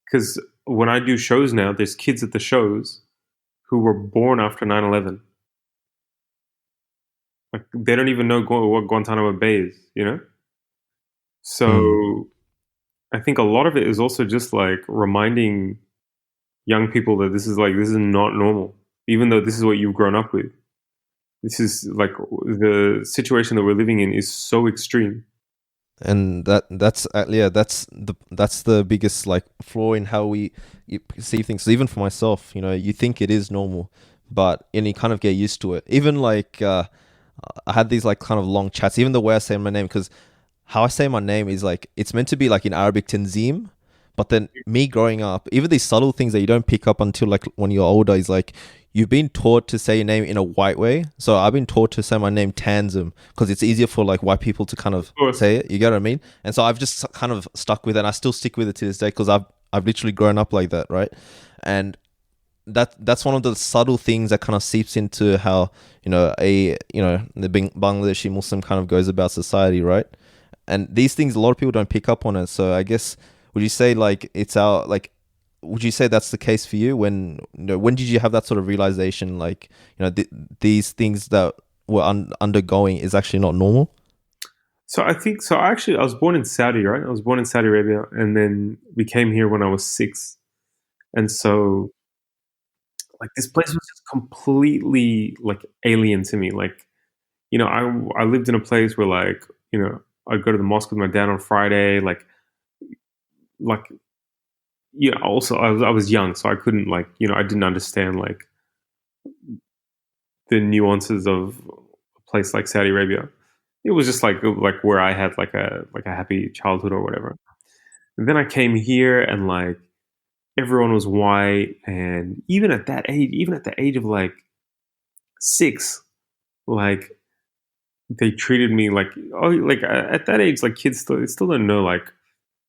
C: Because when I do shows now, there's kids at the shows who were born after 9/11. Like, they don't even know what Guantanamo Bay is, So I think a lot of it is also just like reminding young people that this is not normal, even though this is what you've grown up with. This is like, the situation that we're living in is so extreme.
A: And that's the biggest like flaw in how we see things. So even for myself, you think it is normal, but you kind of get used to it. Even like I had these like kind of long chats, even the way I say my name, because how I say my name is like, it's meant to be like in Arabic Tanzim, but then me growing up, even these subtle things that you don't pick up until like when you're older, is like, you've been taught to say your name in a white way. So I've been taught to say my name Tanzim because it's easier for like white people to kind of say it. You get what I mean? And so I've just kind of stuck with it, and I still stick with it to this day because I've literally grown up like that, right? And that's one of the subtle things that kind of seeps into how the Bangladeshi Muslim kind of goes about society, right? And these things, a lot of people don't pick up on it. So I guess, would you say like would you say that's the case for you? When did you have that sort of realization, like these things that we're undergoing is actually not normal?
C: So I think so. Actually, I was born in Saudi, right? I was born in Saudi Arabia, and then we came here when I was 6, and so like this place was just completely like alien to me. Like, you know, I lived in a place where like, you know, I'd go to the mosque with my dad on Friday, like you know, also I was young, so I couldn't like, you know, I didn't understand like the nuances of a place like Saudi Arabia. It was just like where I had like a happy childhood or whatever. And then I came here and like everyone was white, and even at that age, even at the age of like 6, like they treated me like, oh, like at that age, like kids still don't know like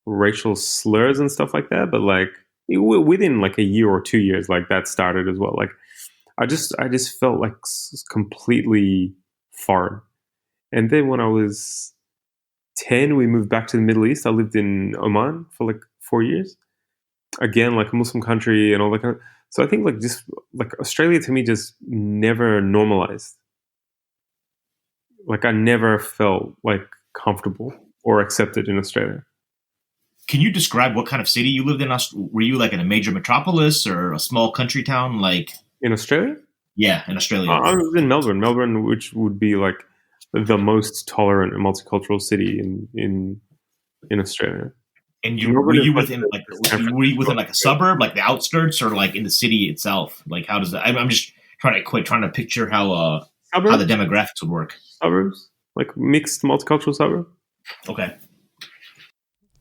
C: racial slurs and stuff like that, but like within like a year or 2 years, like that started as well. Like I just felt like completely foreign. And then when I was 10, we moved back to the Middle East. I lived in Oman for like 4 years. Again, like a Muslim country and all that kind of. So I think like just like Australia to me just never normalized. Like I never felt like comfortable or accepted in Australia.
D: Can you describe what kind of city you lived in? Were you like in a major metropolis or a small country town? Like
C: In Australia?
D: yeah, in Australia.
C: I was in Melbourne, which would be like the most tolerant and multicultural city in Australia.
D: And
C: Melbourne
D: were
C: is
D: you
C: like
D: within like
C: San
D: were you within
C: Francisco.
D: like a suburb, like the outskirts, or like in the city itself? Like how does that? I'm just trying to picture how the
C: Suburbs?
D: demographics would work.
C: Suburbs? Like mixed multicultural suburb?
D: Okay.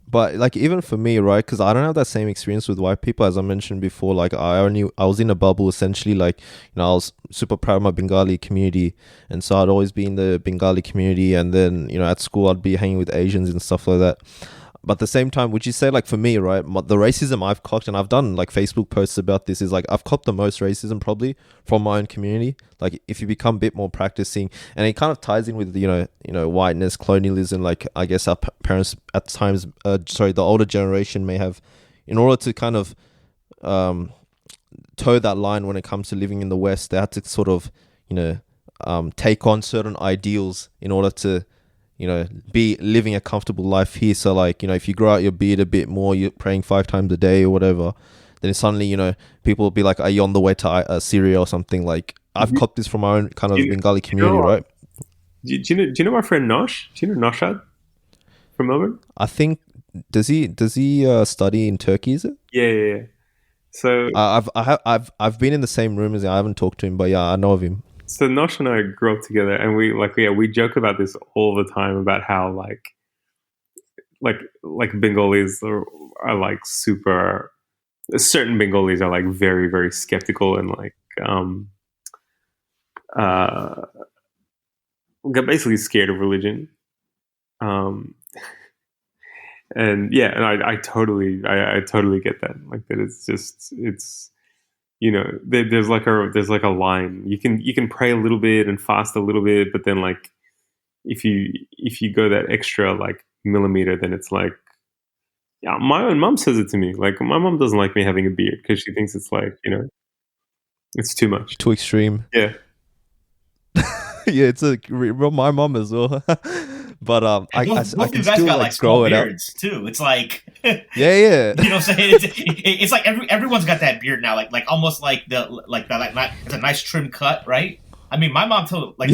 A: But like even for me, right? Because I don't have that same experience with white people, as I mentioned before. Like I was in a bubble essentially. Like I was super proud of my Bengali community, and so I'd always be in the Bengali community. And then at school I'd be hanging with Asians and stuff like that. But at the same time, would you say like for me, right, the racism I've copped, and I've done like Facebook posts about this, is like I've copped the most racism probably from my own community. Like if you become a bit more practicing, and it kind of ties in with whiteness, colonialism. Like I guess our parents at times, the older generation may have, in order to kind of toe that line when it comes to living in the West, they had to sort of take on certain ideals in order to be living a comfortable life here. So like, if you grow out your beard a bit more, you're praying 5 times a day or whatever, then suddenly, people will be like, are you on the way to Syria or something? Like I've copped this from my own kind of Bengali community, right?
C: Do you know my friend Nosh? Do you know Noshad from Melbourne?
A: I think, does he study in Turkey, is it?
C: Yeah. So
A: I've been in the same room as him. I haven't talked to him, but yeah, I know of him.
C: So Nosh and I grew up together, and we joke about this all the time about how like Bengalis are like super. Certain Bengalis are like very, very skeptical and like basically scared of religion. And yeah, and I totally get that. Like that it's there's like a line. You can pray a little bit and fast a little bit, but then like if you go that extra like millimeter, then it's like, yeah, my own mom says it to me. Like my mom doesn't like me having a beard because she thinks it's like it's too much,
A: Too extreme.
C: yeah.
A: Yeah, it's my mom as well. But I can still
D: got
A: like
D: small
A: grow it out.
D: beards too. It's like
A: Yeah.
D: you know what I'm saying? It's like everyone's got that beard now, like almost like it's a nice trim cut, right? I mean, my mom told like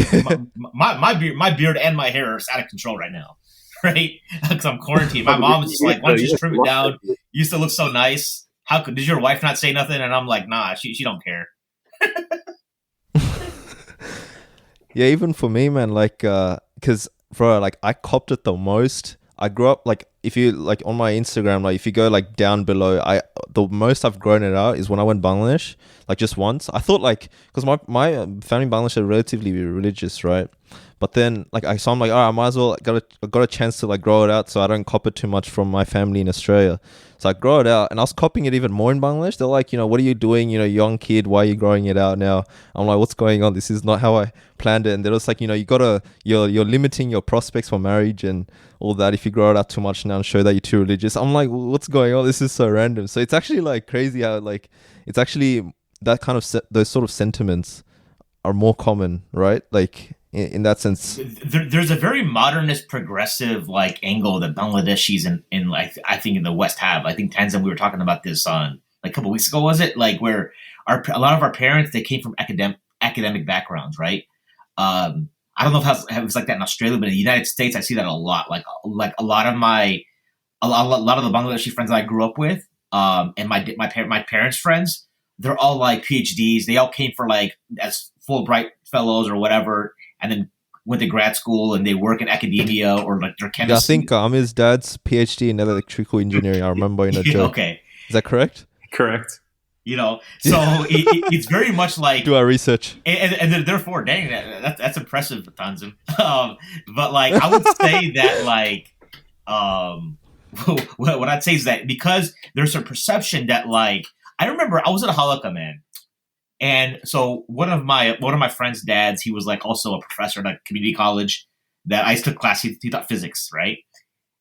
D: my beard and my hair are out of control right now, right? Because I'm quarantined. My mom is just like, why don't you just trim it down? You used to look so nice. Did your wife not say nothing? And I'm like, nah, she don't care.
A: Yeah, even for me, man, like, because, bro, like, I copped it the most. I grew up, like, if you, like, on my Instagram, like, if you go, like, down below, the most I've grown it out is when I went Bangladesh, like, just once. I thought, like, because my family in Bangladesh are relatively religious, right? But then, like, so I'm like, all right, I might as well, I got a chance to, like, grow it out so I don't cop it too much from my family in Australia. So I grow it out, and I was copying it even more in Bangladesh. They're like, what are you doing? Young kid, why are you growing it out now? I'm like, what's going on? This is not how I planned it. And they're just like, you're limiting your prospects for marriage and all that if you grow it out too much now and show that you're too religious. I'm like, what's going on? This is so random. So it's actually like crazy how like it's actually that kind of those sort of sentiments are more common, right? Like in that sense.
D: There's a very modernist, progressive like angle that Bangladeshis in like I think in the West have. I think Tanzim, we were talking about this on like a couple weeks ago, was it? Like where a lot of our parents, they came from academic backgrounds, right? I don't know if it's like that in Australia, but in the United States, I see that a lot. Like a lot of a lot of the Bangladeshi friends that I grew up with, and my parents' friends, they're all like PhDs. They all came for like as Fulbright fellows or whatever, and then went to grad school and they work in academia or like their chemistry.
A: Yeah, I think Amir's dad's PhD in electrical engineering. I remember in a joke.
D: Okay,
A: is that correct?
C: Correct.
D: You know, so it's very much like
A: do our research,
D: and therefore, dang, that's impressive, Tanzim. But like, I would say that like, what I'd say is that because there's a perception that like, I remember I was at a halakha, man, and so one of my friend's dads, he was like also a professor at a community college that I took class. He taught physics, right?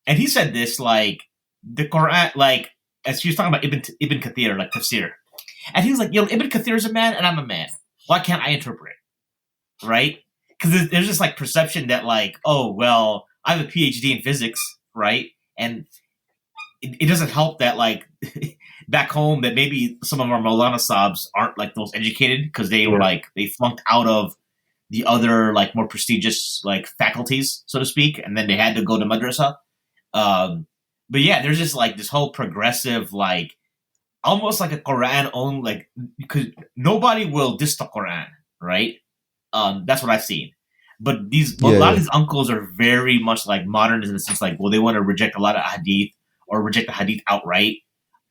D: And he said this like the Quran, like as he was talking about Ibn Kathir, like tafsir. And he was like, Ibn Kathir is a man and I'm a man. Why can't I interpret? Right? Because there's this like perception that like, oh, well, I have a PhD in physics, right? And it doesn't help that like back home that maybe some of our Maulana Sabs aren't like those educated because they were like, they flunked out of the other like more prestigious like faculties, so to speak. And then they had to go to madrasa. But yeah, there's just like this whole progressive like, almost like a Quran own, like, because nobody will diss the Quran, right? That's what I've seen. But a lot of these uncles are very much like modern in the sense like, well, they want to reject a lot of hadith or reject the hadith outright,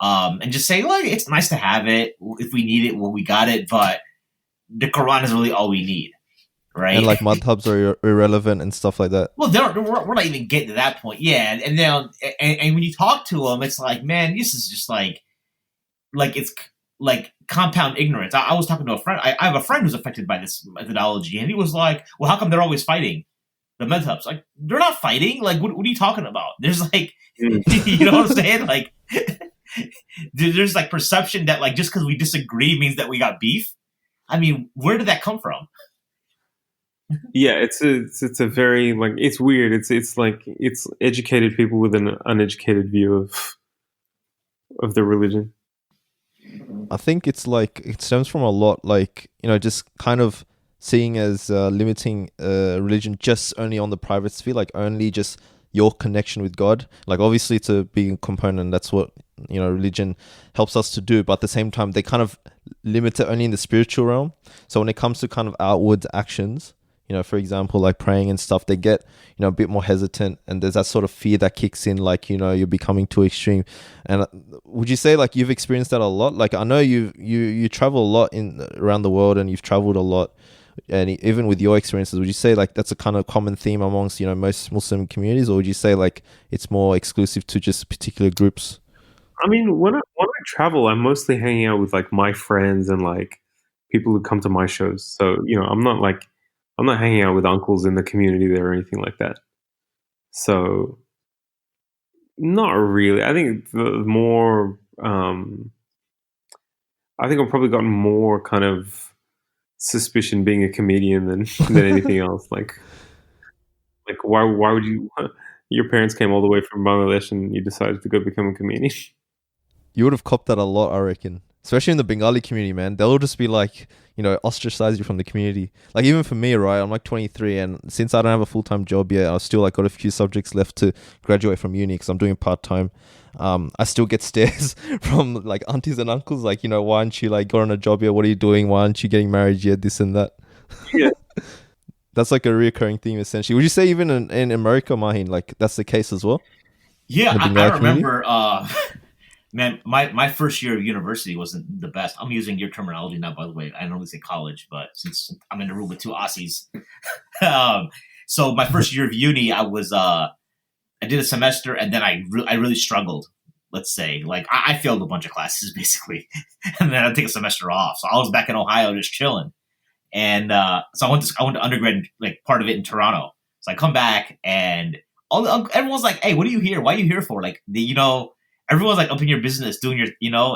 D: and just say, like, it's nice to have it. If we need it, well, we got it. But the Quran is really all we need, right?
A: And like madhabs are irrelevant and stuff like that.
D: Well, we're not even getting to that point, yeah. And then and when you talk to them, it's like, man, this is just like it's like compound ignorance. I was talking to a friend. I have a friend who's affected by this methodology, and he was like, "Well, how come they're always fighting the madhabs? Like, they're not fighting. Like, what are you talking about? There's like, you know what I'm saying? Like, there's like perception that like just because we disagree means that we got beef. I mean, where did that come from?
C: Yeah, it's a very like it's weird. It's like it's educated people with an uneducated view of the religion.
A: I think it's like it stems from a lot like, just kind of seeing as limiting religion just only on the private sphere, like only just your connection with God. Like obviously it's a big component, that's what religion helps us to do, but at the same time they kind of limit it only in the spiritual realm. So when it comes to kind of outward actions, for example, like praying and stuff, they get, a bit more hesitant, and there's that sort of fear that kicks in, like, you're becoming too extreme. And would you say like you've experienced that a lot? Like I know you travel a lot around the world, and you've traveled a lot, and even with your experiences, would you say like that's a kind of common theme amongst, most Muslim communities, or would you say like it's more exclusive to just particular groups?
C: I mean, when I travel, I'm mostly hanging out with like my friends and like people who come to my shows. So, I'm not hanging out with uncles in the community there or anything like that. So, not really. I think the more, I think I've probably gotten more kind of suspicion being a comedian than anything else. Like why would you? Your parents came all the way from Bangladesh and you decided to go become a comedian.
A: You would have copped that a lot, I reckon. Especially in the Bengali community, man. They'll just be like, ostracize you from the community. Like even for me, right? I'm like 23, and since I don't have a full-time job yet, I've still like got a few subjects left to graduate from uni because I'm doing part-time. I still get stares from like aunties and uncles, like, why aren't you like got on a job yet? What are you doing? Why aren't you getting married yet? This and that.
C: Yeah.
A: That's like a reoccurring theme, essentially. Would you say even in America, Mahin, like that's the case as well?
D: Yeah, I remember. Man, my first year of university wasn't the best. I'm using your terminology now, by the way. I normally say college, but since I'm in a room with two Aussies, so my first year of uni, I did a semester, and then I really struggled. Let's say, like I failed a bunch of classes basically, and then I take a semester off. So I was back in Ohio just chilling, and so I went to undergrad, like part of it in Toronto. So I come back, and everyone's like, "Hey, what are you here? Why are you here for?" Like everyone's like up in your business doing your,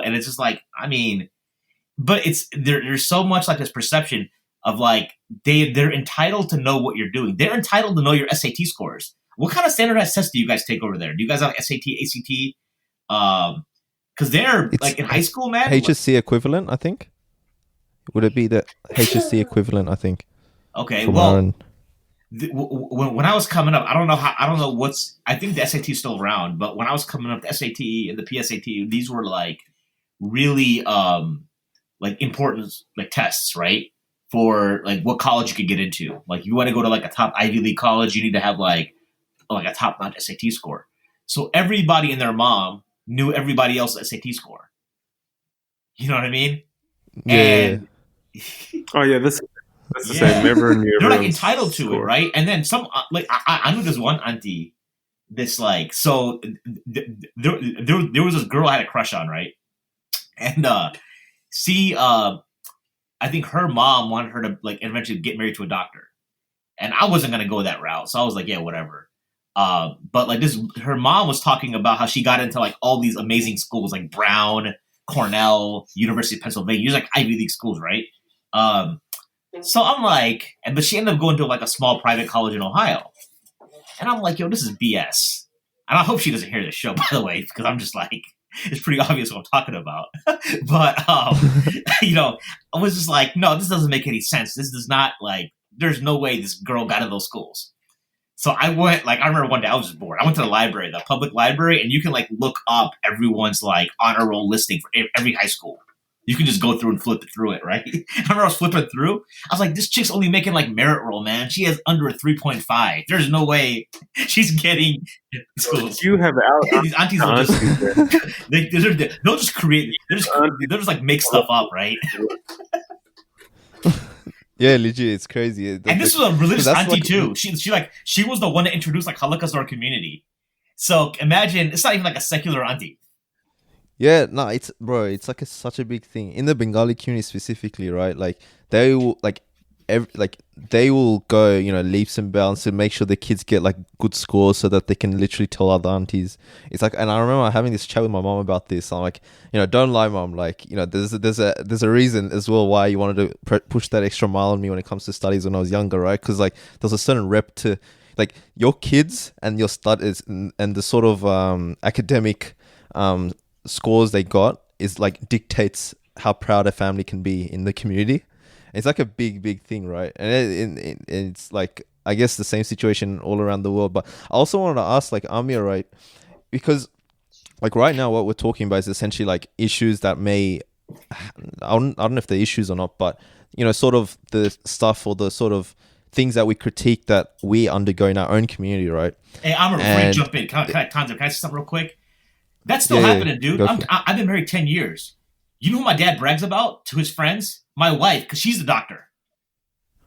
D: and it's just like, I mean, but it's there's so much like this perception of like they're entitled to know what you're doing. They're entitled to know your SAT scores. What kind of standardized tests do you guys take over there? Do you guys have SAT, ACT? because they're
A: It's
D: like in high school, man.
A: HSC equivalent, I think. Would it be the HSC equivalent? I think.
D: Okay,
A: From our
D: well,
A: end.
D: when I was coming up, I don't know what's. I think the SAT is still around, but when I was coming up, the SAT and the PSAT, these were like really like important like tests, right? For like what college you could get into. Like you want to go to like a top Ivy League college, you need to have like a top notch SAT score. So everybody and their mom knew everybody else's SAT score. You know what I mean?
A: Yeah.
D: And
C: Oh yeah, that's the
D: Yeah.
C: same. Everyone knew
D: they're like
C: everyone's
D: entitled to it,
C: score.
D: right? And then some like I knew this one auntie. This like so there was this girl I had a crush on, right? And I think her mom wanted her to like eventually get married to a doctor, and I wasn't gonna go that route, so I was like, yeah, whatever. But like her mom was talking about how she got into like all these amazing schools like Brown, Cornell, University of Pennsylvania, these like Ivy League schools, right? So I'm like, but she ended up going to like a small private college in Ohio, and I'm like, yo, this is BS. And I hope she doesn't hear this show, by the way, because I'm just like, it's pretty obvious what I'm talking about. But I was just like, no, this doesn't make any sense. This does not like. There's no way this girl got into those schools. So I went, like, I remember one day I was just bored. I went to the library, the public library, and you can like look up everyone's like honor roll listing for every high school. You can just go through and flip it through it, right? I remember I was flipping through. I was like, this chick's only making like merit roll, man. She has under a 3.5. There's no way she's getting schools.
C: You have
D: These aunties will just they'll just create. They'll just like make stuff up, right?
A: Yeah, legit, it's crazy.
D: And this was a religious auntie
A: like,
D: too. She was the one that introduced like halakas to our community. So imagine it's not even like a secular auntie.
A: Yeah, no, it's like such a big thing in the Bengali community specifically, right? Like they will they will go, leaps and bounds to make sure the kids get like good scores so that they can literally tell other aunties. It's like, and I remember having this chat with my mom about this. I'm like, don't lie, mom. Like, there's a reason as well why you wanted to push that extra mile on me when it comes to studies when I was younger, right? Because like there's a certain rep to like your kids and your studies and the sort of academic scores they got is like dictates how proud a family can be in the community. It's like a big thing, right? And it's like, I guess the same situation all around the world. But I also wanted to ask, like, Aamer, right? Because like right now what we're talking about is essentially like issues that may, I don't know if they're issues or not, but sort of the stuff or the sort of things that we critique that we undergo in our own community, right?
D: Hey, Aamer, before you jump in, can I say something real quick? That's still happening, dude. I've been married 10 years. You know who my dad brags about to his friends? My wife, because she's the doctor,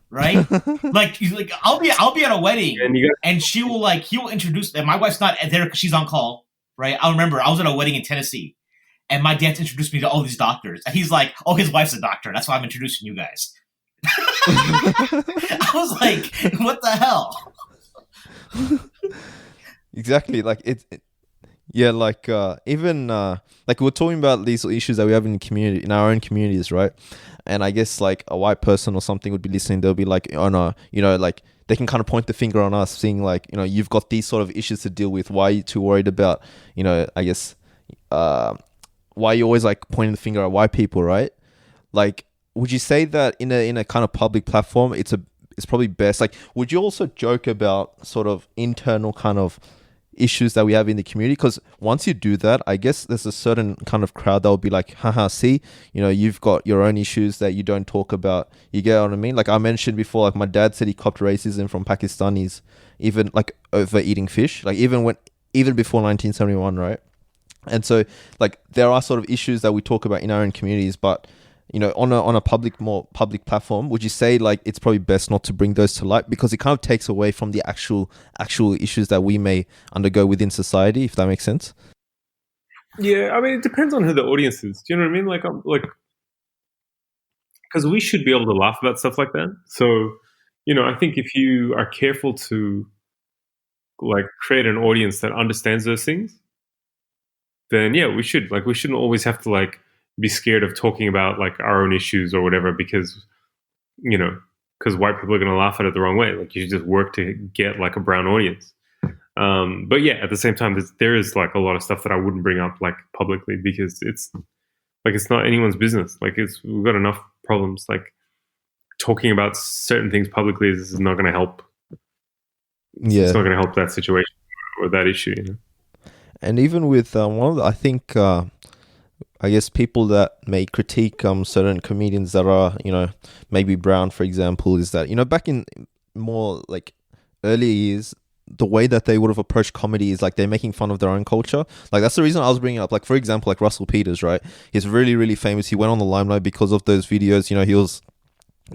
D: right? like I'll be at a wedding, and he will introduce. And my wife's not there because she's on call, right? I remember I was at a wedding in Tennessee, and my dad's introduced me to all these doctors, and he's like, "Oh, his wife's a doctor. That's why I'm introducing you guys." I was like, "What the hell?"
A: Exactly, like yeah, like even like we're talking about these issues that we have in our own communities, right? And I guess like a white person or something would be listening, they'll be like, oh no, like they can kind of point the finger on us, saying like, you've got these sort of issues to deal with. Why are you too worried about, I guess, why are you always like pointing the finger at white people, right? Like, would you say that in a kind of public platform, it's probably best? Like, would you also joke about sort of internal kind of issues that we have in the community? Because once you do that, I guess there's a certain kind of crowd that will be like, haha, see, you've got your own issues that you don't talk about. You get what I mean? Like I mentioned before, like my dad said he copped racism from Pakistanis, even like over eating fish, like even before 1971, right? And so like there are sort of issues that we talk about in our own communities, but on a more public platform, would you say like it's probably best not to bring those to light because it kind of takes away from the actual issues that we may undergo within society, if that makes sense?
C: Yeah, I mean, it depends on who the audience is. Do you know what I mean? Like, because we should be able to laugh about stuff like that. So, I think if you are careful to like create an audience that understands those things, then yeah, we shouldn't always have to like be scared of talking about like our own issues or whatever because white people are going to laugh at it the wrong way. Like you should just work to get like a brown audience.
B: But yeah, at the same time, there is like a lot of stuff that I wouldn't bring up like publicly because it's not anyone's business. Like we've got enough problems. Like talking about certain things publicly is not going to help. It's not going to help that situation or that issue. You know?
A: And even with one of the, I think I guess people that may critique certain comedians that are, you know, maybe brown, for example, is that, you know, back in more like earlier years, the way that they would have approached comedy is like they're making fun of their own culture. Like that's the reason I was bringing up, like, for example, like Russell Peters, right? He's really, really famous. He went on the limelight because of those videos. You know, he was,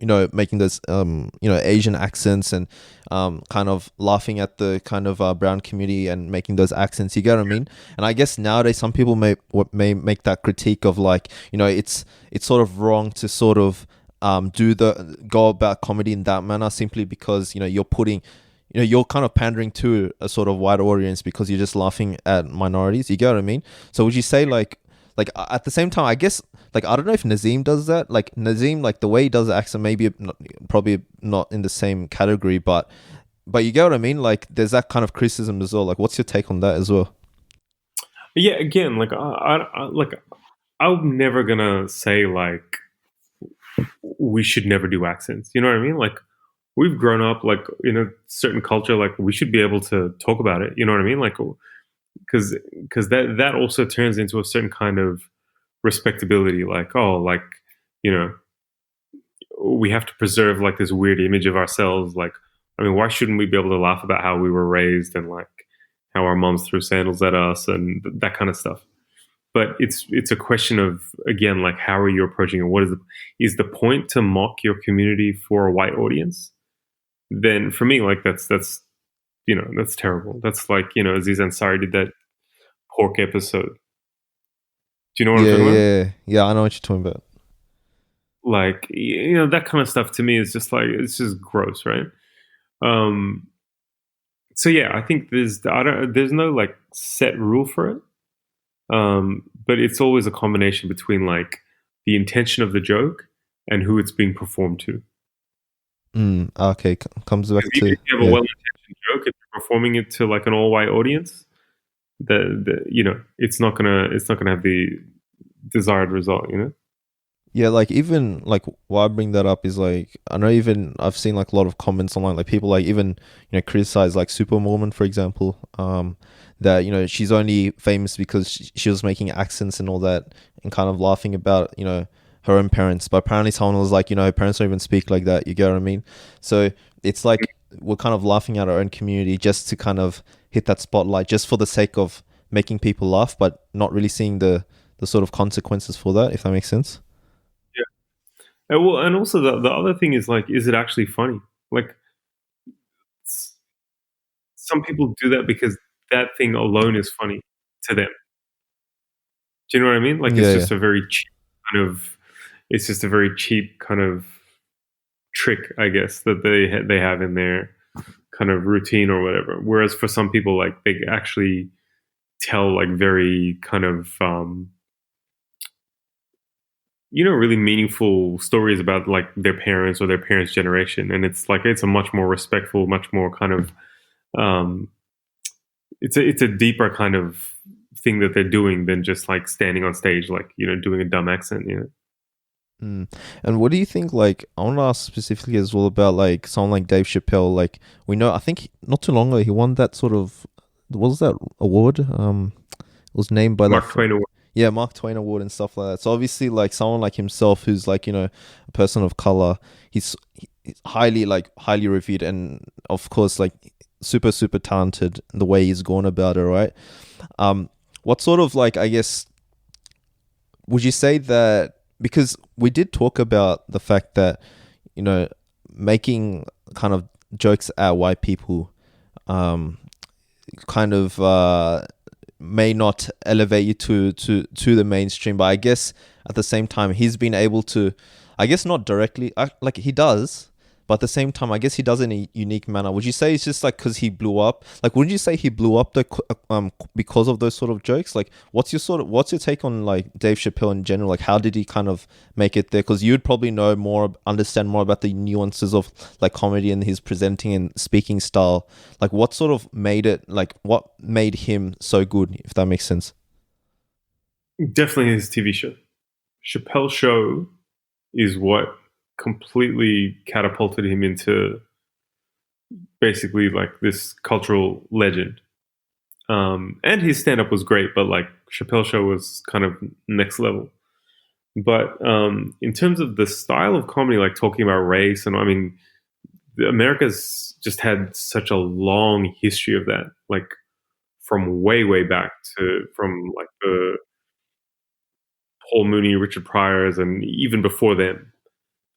A: you know, making those you know, Asian accents and kind of laughing at the kind of brown community and making those accents. You get what I mean? And I guess nowadays some people may make that critique of like, you know, it's sort of wrong to sort of go about comedy in that manner, simply because, you know, you're putting, you know, you're kind of pandering to a sort of wide audience because you're just laughing at minorities. You get what I mean? So would you say like at the same time, I guess, like, I don't know if Nazim does that. Like Nazim, like the way he does the accent, maybe probably not in the same category, but you get what I mean? Like there's that kind of criticism as well. Like what's your take on that as well?
B: Yeah, again, like I'm never gonna say like we should never do accents. You know what I mean? Like we've grown up like in a certain culture, like we should be able to talk about it. You know what I mean? Like because that also turns into a certain kind of respectability. Like, oh, like, you know, we have to preserve like this weird image of ourselves. Like, I mean, why shouldn't we be able to laugh about how we were raised and like how our moms threw sandals at us and that kind of stuff? But it's a question of, again, like, how are you approaching it? What is the point to mock your community for a white audience? Then for me, like that's you know, that's terrible. That's like, you know, Aziz Ansari did that pork episode. Do you know what I'm talking about?
A: Yeah, I know what you're talking about.
B: Like, you know, that kind of stuff to me is just like, it's just gross, right? So yeah, I think there's no like set rule for it. But it's always a combination between like the intention of the joke and who it's being performed to.
A: Okay, comes back to,
B: if you have a well-intentioned joke, if you're performing it to like an all-white audience, the you know, it's not gonna have the desired result, you know.
A: Yeah, like even like why I bring that up is like, I know even I've seen like a lot of comments online, like people like even, you know, criticize like Superwoman, for example, that, you know, she's only famous because she was making accents and all that and kind of laughing about, you know, her own parents. But apparently someone was like, you know, her parents don't even speak like that. You get what I mean? So it's like we're kind of laughing at our own community just to kind of hit that spotlight just for the sake of making people laugh, but not really seeing the sort of consequences for that, if that makes sense.
B: Yeah. Well, and also the other thing is like, is it actually funny? Like some people do that because that thing alone is funny to them. Do you know what I mean? Like it's just a very cheap kind of, it's just a very cheap kind of trick, I guess, that they have in their kind of routine or whatever. Whereas for some people, like they actually tell like very kind of you know, really meaningful stories about like their parents or their parents' generation, and it's like it's a much more respectful, much more kind of it's a deeper kind of thing that they're doing than just like standing on stage, like, you know, doing a dumb accent, you know.
A: And what do you think, like, I want to ask specifically as well about like someone like Dave Chappelle. Like, we know, I think not too long ago he won that sort of, what was that award? It was named by
B: Mark Twain Award.
A: Yeah, Mark Twain Award and stuff like that. So obviously, like someone like himself, who's like, you know, a person of color, he's highly revered, and of course, like super talented in the way he's gone about it, right? What sort of, like, I guess, would you say that, because we did talk about the fact that, you know, making kind of jokes at white people kind of may not elevate you to the mainstream, but I guess at the same time he's been able to, I guess not directly, like he does, but but at the same time, I guess he does it in a unique manner. Would you say it's just like because he blew up? Like, wouldn't you say he blew up because of those sort of jokes? Like, what's your take on like Dave Chappelle in general? Like, how did he kind of make it there? Because you'd probably understand more about the nuances of like comedy and his presenting and speaking style. Like, what sort of made it? Like, what made him so good? If that makes sense.
C: Definitely his TV show. Chappelle Show is what completely catapulted him into basically like this cultural legend. And his stand-up was great, but like Chappelle Show was kind of next level. But in terms of the style of comedy, like talking about race, and I mean, America's just had such a long history of that, like from way back from like the Paul Mooney, Richard Pryors, and even before them.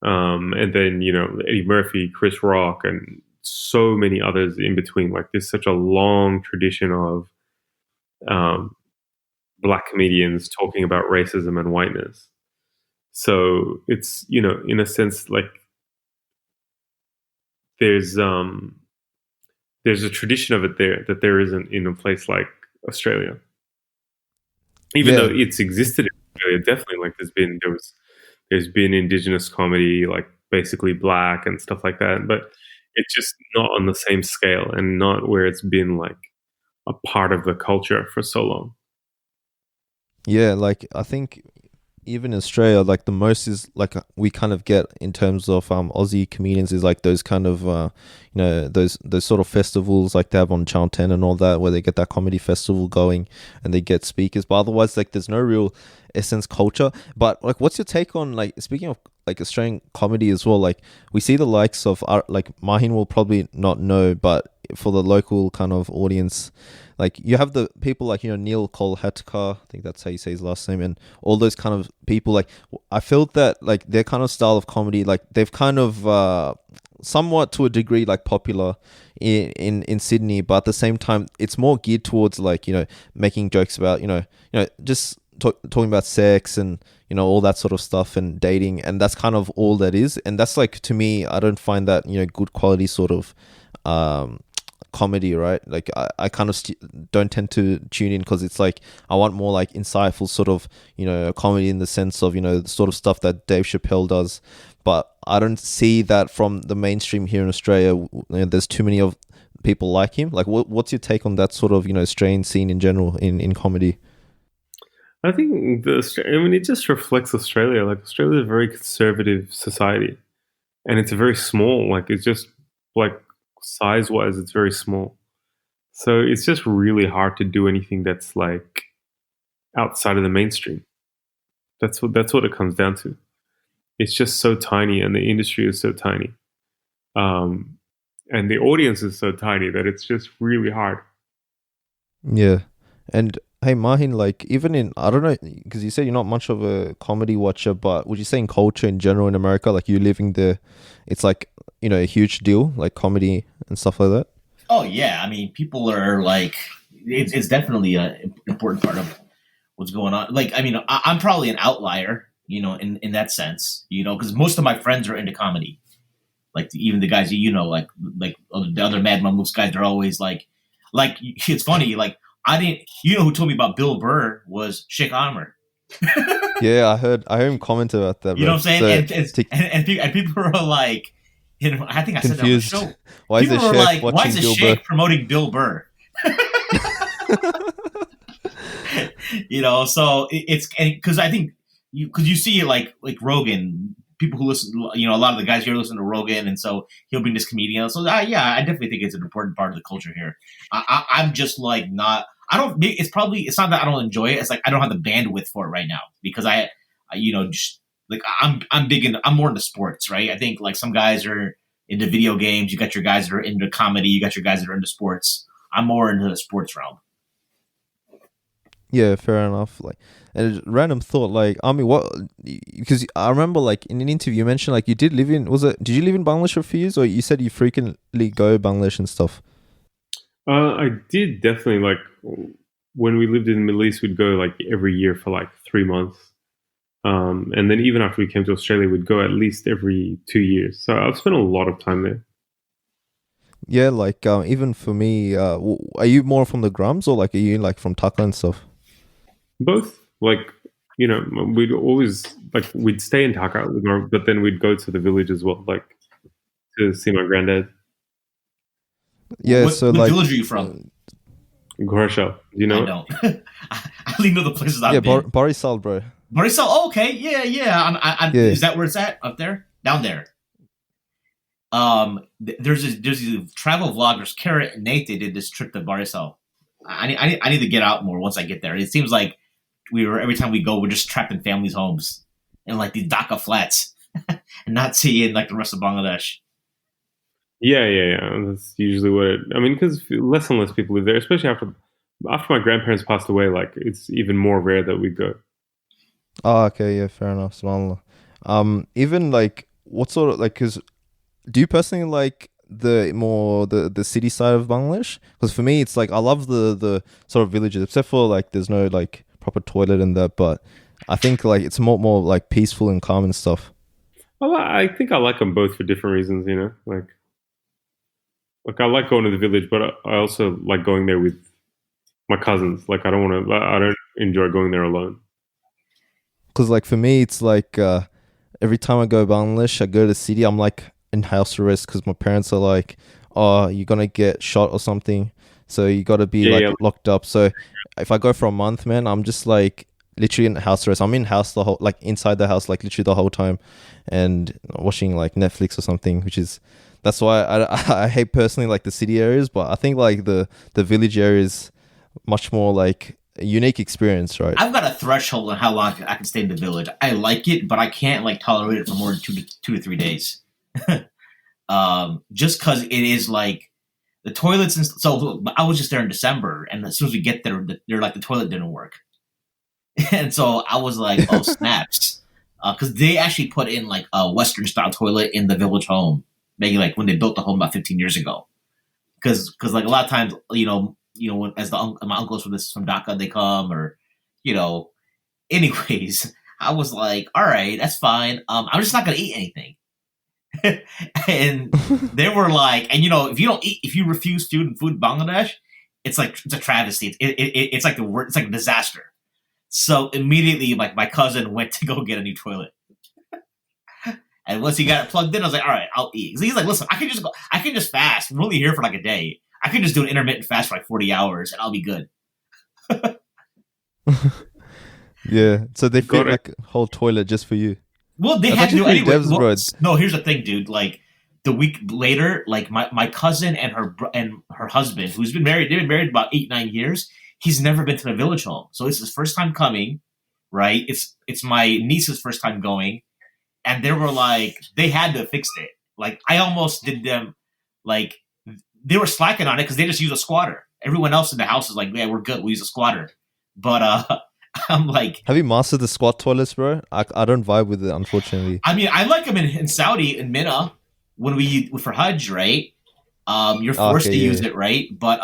C: And then, Eddie Murphy, Chris Rock, and so many others in between. Like, there's such a long tradition of black comedians talking about racism and whiteness. So it's, in a sense, like there's a tradition of it there that there isn't in a place like Australia. Even though it's existed in Australia, definitely, like there's been indigenous comedy, like basically black and stuff like that, but it's just not on the same scale and not where it's been like a part of the culture for so long.
A: Yeah, like I think even in Australia, like the most is like we kind of get in terms of Aussie comedians is like those kind of those sort of festivals like they have on Channel 10 and all that, where they get that comedy festival going and they get speakers, but otherwise like there's no real essence culture. But like, what's your take on, like, speaking of like Australian comedy as well, like we see the likes of like Mahin will probably not know, but for the local kind of audience, like you have the people like Neil Kolhatkar, I think that's how you say his last name, and all those kind of people. Like I felt that like their kind of style of comedy, like they've kind of somewhat to a degree like popular in Sydney, but at the same time it's more geared towards like making jokes about just talking about sex and all that sort of stuff and dating, and that's kind of all that is. And that's like, to me, I don't find that good quality sort of comedy, right? Like I kind of don't tend to tune in, because it's like I want more like insightful sort of comedy in the sense of the sort of stuff that Dave Chappelle does. But I don't see that from the mainstream here in Australia. There's too many of people like him. Like what's your take on that sort of Australian scene in general in comedy?
C: I think it just reflects Australia. Like, Australia is a very conservative society, and it's very small. Like, it's just like size-wise, it's very small. So it's just really hard to do anything that's like outside of the mainstream. That's what it comes down to. It's just so tiny, and the industry is so tiny, and the audience is so tiny that it's just really hard.
A: Yeah, and hey, Mahin, like even in, I don't know, because you said you're not much of a comedy watcher, but would you say in culture in general in America, like you living there, it's like, a huge deal, like comedy and stuff like that?
D: Oh, yeah. I mean, people are like, it's definitely an important part of what's going on. Like, I mean, I'm probably an outlier, in that sense, because most of my friends are into comedy. Like, even the guys that like the other Mad Mamoose guys, they're always like, it's funny, like, who told me about Bill Burr was Sheikh Aamer.
A: Yeah, I heard him comment about that.
D: You know what I'm saying? So, and people are like, I think I said that on the show.
A: Why is
D: people
A: the
D: were like, why is the Sheikh
A: Burr
D: promoting Bill Burr? So it's because I think because you see it like Rogan. People who listen, a lot of the guys here listen to Rogan, and so he'll bring this comedian. So yeah, I definitely think it's an important part of the culture here. I'm just like not. I don't. It's not that I don't enjoy it. It's like I don't have the bandwidth for it right now because I just like I'm big into. I'm more into sports, right? I think like some guys are into video games. You got your guys that are into comedy. You got your guys that are into sports. I'm more into the sports realm.
A: Yeah, fair enough. Like, and a random thought, like, I mean, what? Because I remember, like, in an interview, you mentioned, like, you did live in. Did you live in Bangladesh for a few years, or you said you frequently go Bangladesh and stuff?
C: I did definitely, like, when we lived in the Middle East, we'd go like every year for like 3 months. And then even after we came to Australia, we'd go at least every 2 years. So I've spent a lot of time there.
A: Yeah, like even for me, are you more from the Grums or like are you like from Tucker and stuff?
C: Both, like, you know, we'd always, like, we'd stay in Taka, but then we'd go to the village as well, like, to see my granddad.
A: Yeah,
D: what,
A: so
D: what
A: like
D: village are you from?
C: Gorshal, do you know
D: I
C: it?
D: don't. I only know the places I've been.
A: Barisal, bro.
D: Marisol, oh, okay, yeah.
A: Yeah.
D: Is that where it's at? Up there, down there. There's these travel vloggers, Carrot and Nate. They did this trip to Barisal. I need to get out more once I get there. It seems like every time we go, we're just trapped in families' homes in like these Dhaka flats and not seeing like the rest of Bangladesh.
C: Yeah. That's usually what I mean, because less and less people live there, especially after my grandparents passed away. Like, it's even more rare that we go.
A: Oh, okay, yeah, fair enough. Subhanallah. Even like what sort of like, because do you personally like the city side of Bangladesh? Because for me, it's like I love the sort of villages, except for like there's no like proper toilet in that, but I think like it's more like peaceful and calm and stuff.
C: I think I like them both for different reasons, you know. Like I like going to the village, but I also like going there with my cousins. Like I don't enjoy going there alone.
A: Because like for me, it's like every time I go to Bangladesh, I go to the city, I'm like in house arrest because my parents are like, oh, you're gonna get shot or something, so you got to be locked up. So if I go for a month, man, I'm just like literally in house arrest. I'm in house the whole, like inside the house, like literally the whole time, and watching like Netflix or something, which is that's why I hate personally like the city areas, but I think like the village areas much more like a unique experience, right?
D: I've got a threshold on how long I can stay in the village. I like it, but I can't like tolerate it for more than 2 to 3 days. Just because it is like the toilets and so I was just there in December, and as soon as we get there, they're like the toilet didn't work, and so I was like, oh snaps, because they actually put in like a Western style toilet in the village home, maybe like when they built the home about 15 years ago, because like a lot of times when, as my uncles from Dhaka, they come, or anyways, I was like, all right, that's fine. I'm just not gonna eat anything. And they were like, and if you refuse food in Bangladesh, it's like it's a travesty. It's like the word. It's like a disaster. So immediately, like my cousin went to go get a new toilet, and once he got it plugged in, I was like, all right, I'll eat. So he's like, listen, I can just fast. I'm only here for like a day. I can just do an intermittent fast for like 40 hours, and I'll be good.
A: Yeah. So they fit like a whole toilet just for you.
D: Well, they had to do anyway. No, here's the thing, dude. Like the week later, like my cousin and her husband, who's been married, they've been married about 8-9 years. He's never been to the village home, so it's his first time coming. Right? It's my niece's first time going, and they were like, they had to fix it. Like I almost did them, like they were slacking on it because they just use a squatter. Everyone else in the house is like, yeah, we're good. We use a squatter, but I'm like,
A: have you mastered the squat toilets, bro? I don't vibe with it, unfortunately.
D: I mean, I like them in Saudi, in Mina, when we for Hajj, right? You're forced to use it, right? But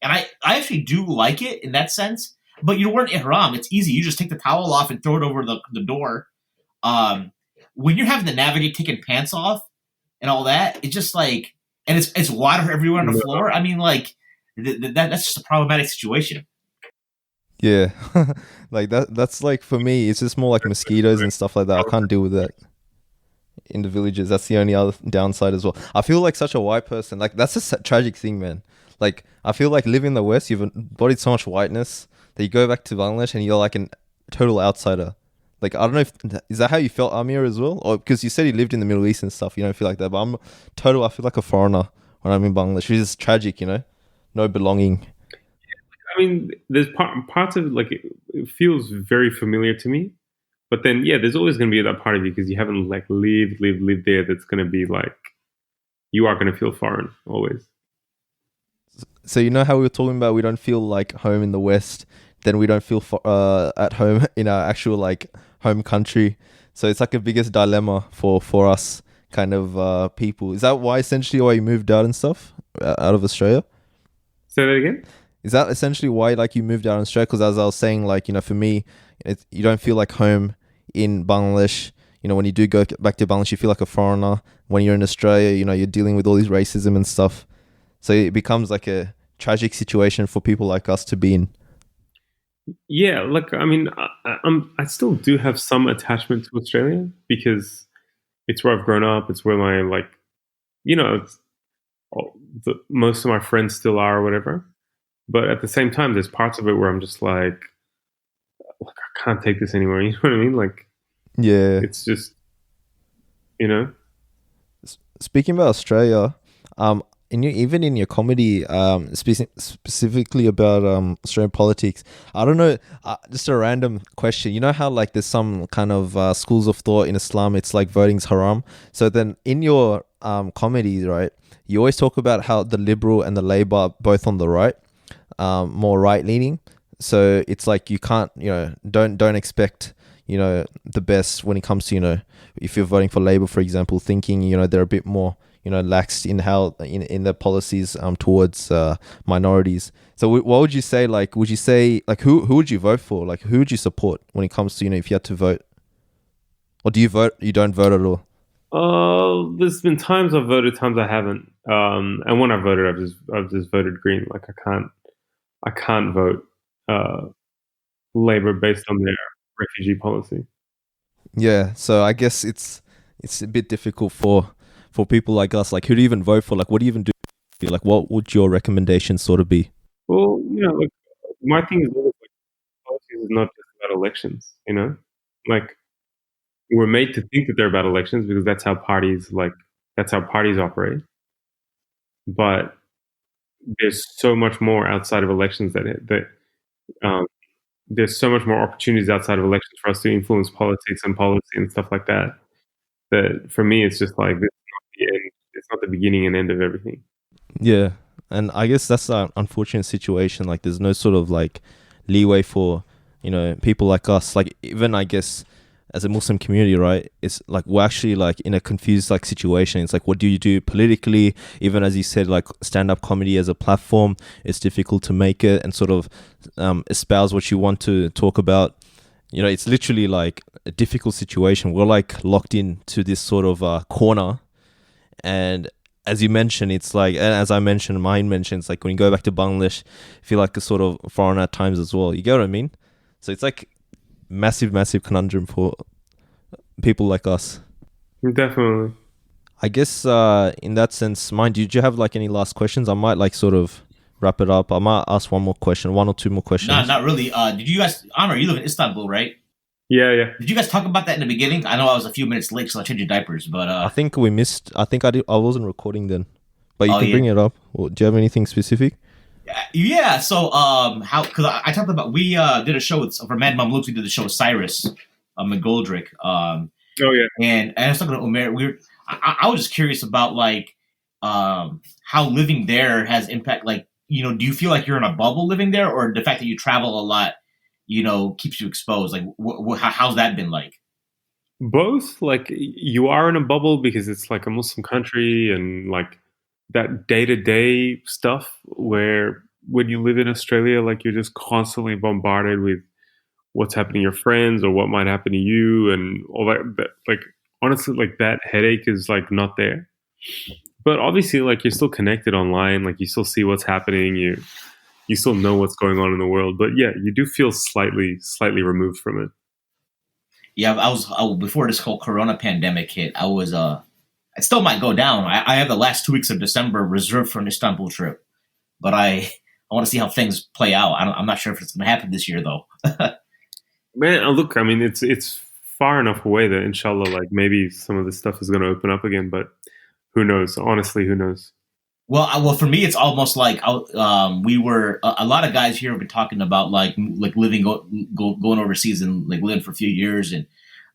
D: and I actually do like it in that sense. But you weren't ihram. It's easy. You just take the towel off and throw it over the door. When you're having to navigate taking pants off and all that, it's just like, and it's water everywhere on the floor. I mean, like that's just a problematic situation.
A: Yeah, like that's like for me, it's just more like mosquitoes and stuff like that. I can't deal with that in the villages. That's the only other downside as well. I feel like such a white person. Like that's a tragic thing, man. Like I feel like living in the West, you've embodied so much whiteness that you go back to Bangladesh and you're like a total outsider. Like I don't know if is that how you felt, Aamer, as well, or because you said you lived in the Middle East and stuff, you don't feel like that. But I feel like a foreigner when I'm in Bangladesh. Which is tragic, no belonging.
C: I mean, there's parts of it, like it feels very familiar to me, but then there's always going to be that part of you because you haven't like lived there. That's going to be like you are going to feel foreign always.
A: So how we were talking about we don't feel like home in the West, then we don't feel at home in our actual like home country. So it's like a biggest dilemma for us kind of people. Is that why you moved out and stuff out of Australia?
C: Say that again.
A: Is that essentially why like you moved out in Australia? Because as I was saying, like, for me, you don't feel like home in Bangladesh, when you do go back to Bangladesh, you feel like a foreigner. When you're in Australia, you're dealing with all these racism and stuff. So it becomes like a tragic situation for people like us to be in.
C: Yeah, look, I mean, I still do have some attachment to Australia because it's where I've grown up. It's where my it's most of my friends still are or whatever. But at the same time, there's parts of it where I'm just like I can't take this anymore. You know what I mean? Like,
A: Yeah.
C: it's just,
A: Speaking about Australia, even in your comedy, specifically about Australian politics, I don't know. Just a random question. You know how like there's some kind of schools of thought in Islam, it's like voting's haram. So then in your comedy, right, you always talk about how the Liberal and the Labor are both on the right, more right leaning. So it's like you can't, don't expect, the best when it comes to, if you're voting for Labor, for example, thinking, they're a bit more, lax in how in their policies towards minorities. So what would you say? Like, would you say like who would you vote for? Like, who would you support when it comes to if you had to vote, or do you vote? You don't vote at all?
C: There's been times I've voted, times I haven't. And when I voted, I've just voted Green. Like I can't vote Labor based on their refugee policy.
A: Yeah. So I guess it's a bit difficult for people like us. Like, who do you even vote for? Like, what do you even do? Like, what would your recommendation sort of be?
C: Well, like my thing is always like politics is not just about elections. Like we're made to think that they're about elections because that's how parties operate. But there's so much more outside of elections there's so much more opportunities outside of elections for us to influence politics and policy and stuff like that. That for me, it's just like this is not the end. It's not the beginning and end of everything.
A: Yeah, and I guess that's an unfortunate situation. Like, there's no sort of like leeway for people like us. Like, even I guess as a Muslim community, right? It's like we're actually like in a confused like situation. It's like, what do you do politically? Even as you said, like stand-up comedy as a platform, it's difficult to make it and sort of espouse what you want to talk about. It's literally like a difficult situation. We're like locked into this sort of corner. And as you mentioned, it's like, and as I mentioned, Mahin mentioned, it's like when you go back to Bangladesh, you feel like a sort of foreigner at times as well. You get what I mean? So it's like massive conundrum for people like us.
C: Definitely.
A: I guess in that sense, Mahin, did you have like any last questions? I might like sort of wrap it up. I might ask one or two more questions.
D: No, not really. Did you guys, Aamer, you live in Istanbul, right?
C: Yeah.
D: Did you guys talk about that in the beginning? I know I was a few minutes late, so I changed your diapers, but
A: I think we missed. I think I wasn't recording then, but you can bring it up. Well, do you have anything specific?
D: Yeah. So because I talked about, we did a show for Mad Mamluks. We did the show with Cyrus McGoldrick.
C: Oh yeah.
D: And I was talking to Umair. I was just curious about like how living there has impact. Like, do you feel like you're in a bubble living there, or the fact that you travel a lot, keeps you exposed? Like, how's that been like?
C: Both. Like, you are in a bubble because it's like a Muslim country and like that day-to-day stuff where when you live in Australia, like you're just constantly bombarded with what's happening to your friends or what might happen to you and all that like honestly, like that headache is like not there. But obviously, like you're still connected online, like you still see what's happening, you still know what's going on in the world. But yeah, you do feel slightly removed from it.
D: Yeah, I was before this whole Corona pandemic hit. I was I still might go down. I have the last 2 weeks of December reserved for an Istanbul trip, but I want to see how things play out. I'm not sure if it's going to happen this year though.
C: Man, look, I mean, it's far enough away that inshallah, like maybe some of this stuff is going to open up again, but who knows? Honestly, who knows?
D: Well, for me, it's almost like we were a lot of guys here have been talking about like living going overseas and like living for a few years and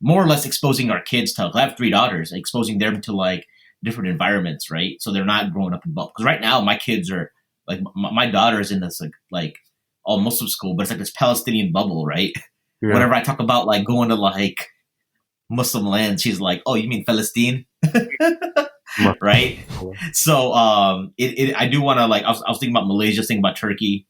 D: more or less exposing our kids to. I have 3 daughters, exposing them to like different environments, right? So they're not growing up in bubbles. Because right now, my kids are like my daughter is in this like all Muslim school, but it's like this Palestinian bubble, right? Yeah. Whenever I talk about like going to like Muslim land, she's like, "Oh, you mean Palestine?" Right? So I do want to like I was thinking about Malaysia, thinking about Turkey.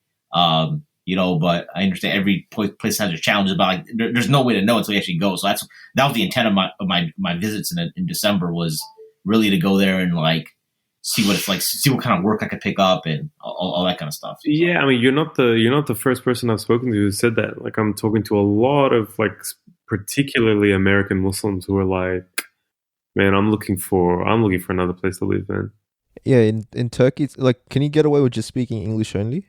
D: But I understand every place has its challenges, but like, there's no way to know until you actually go. So that was the intent of my visits in December, was really to go there and like see what it's like, see what kind of work I could pick up and all that kind of stuff.
C: Yeah, I mean, you're not the first person I've spoken to who said that. Like, I'm talking to a lot of like particularly American Muslims who are like, man, I'm looking for another place to live, man.
A: Yeah, in Turkey, it's like, can you get away with just speaking English only?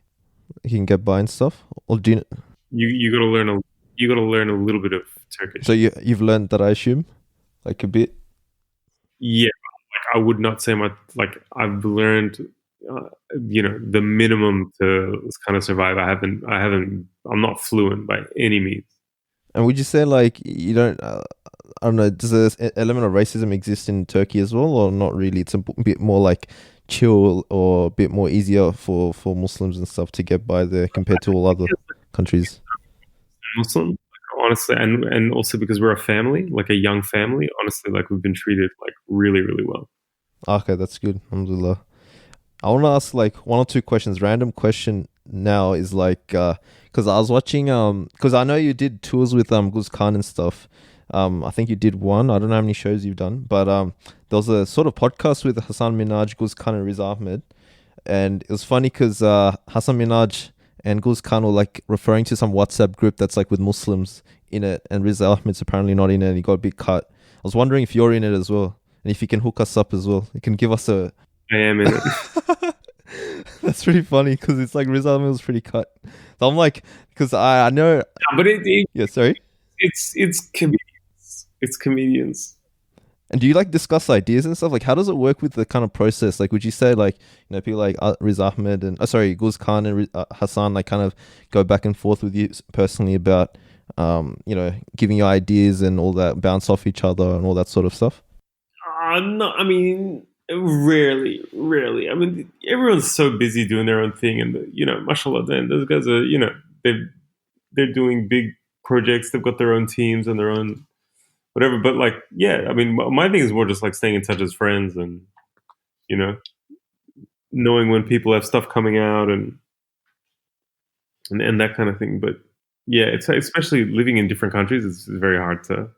A: You can get by and stuff, or do
C: you gotta learn a little bit of Turkish.
A: So you've learned that, I assume, like a bit.
C: Yeah, like I would not say I've learned, the minimum to kind of survive. I'm not fluent by any means.
A: And would you say like you don't? I don't know. Does this element of racism exist in Turkey as well, or not really? It's a bit more like chill, or a bit more easier for Muslims and stuff to get by there compared to all other countries.
C: Muslim, honestly, and also because we're a family, like a young family. Honestly, like we've been treated like really, really well.
A: Okay, that's good. Alhamdulillah. I want to ask like one or two questions. Random question now is like, because I was watching, because I know you did tours with Guz Khan and stuff. I think you did one. I don't know how many shows you've done, but there was a sort of podcast with Hassan Minhaj, Guz Khan, and Riza Ahmed, and it was funny because Hassan Minhaj and Guz Khan were like referring to some WhatsApp group that's like with Muslims in it, and Riza Ahmed's apparently not in it, and he got a big cut. I was wondering if you're in it as well, and if you can hook us up as well. You can give us a...
C: I am in it.
A: That's pretty funny because it's like Riza Ahmed was pretty cut. So I'm like, because I know...
C: But
A: yeah, sorry?
C: It's comedians. It's comedians.
A: And do you like discuss ideas and stuff? Like, how does it work with the kind of process? Like, would you say like, people like Riza Ahmed and Guz Khan and Hassan like kind of go back and forth with you personally about, giving you ideas and all that, bounce off each other and all that sort of stuff?
C: No, I mean, rarely. I mean, everyone's so busy doing their own thing, and mashallah, then those guys are, they're doing big projects. They've got their own teams and their own whatever. But like, yeah, I mean, my thing is more just like staying in touch as friends, and knowing when people have stuff coming out and that kind of thing. But yeah, it's especially living in different countries. It's very hard to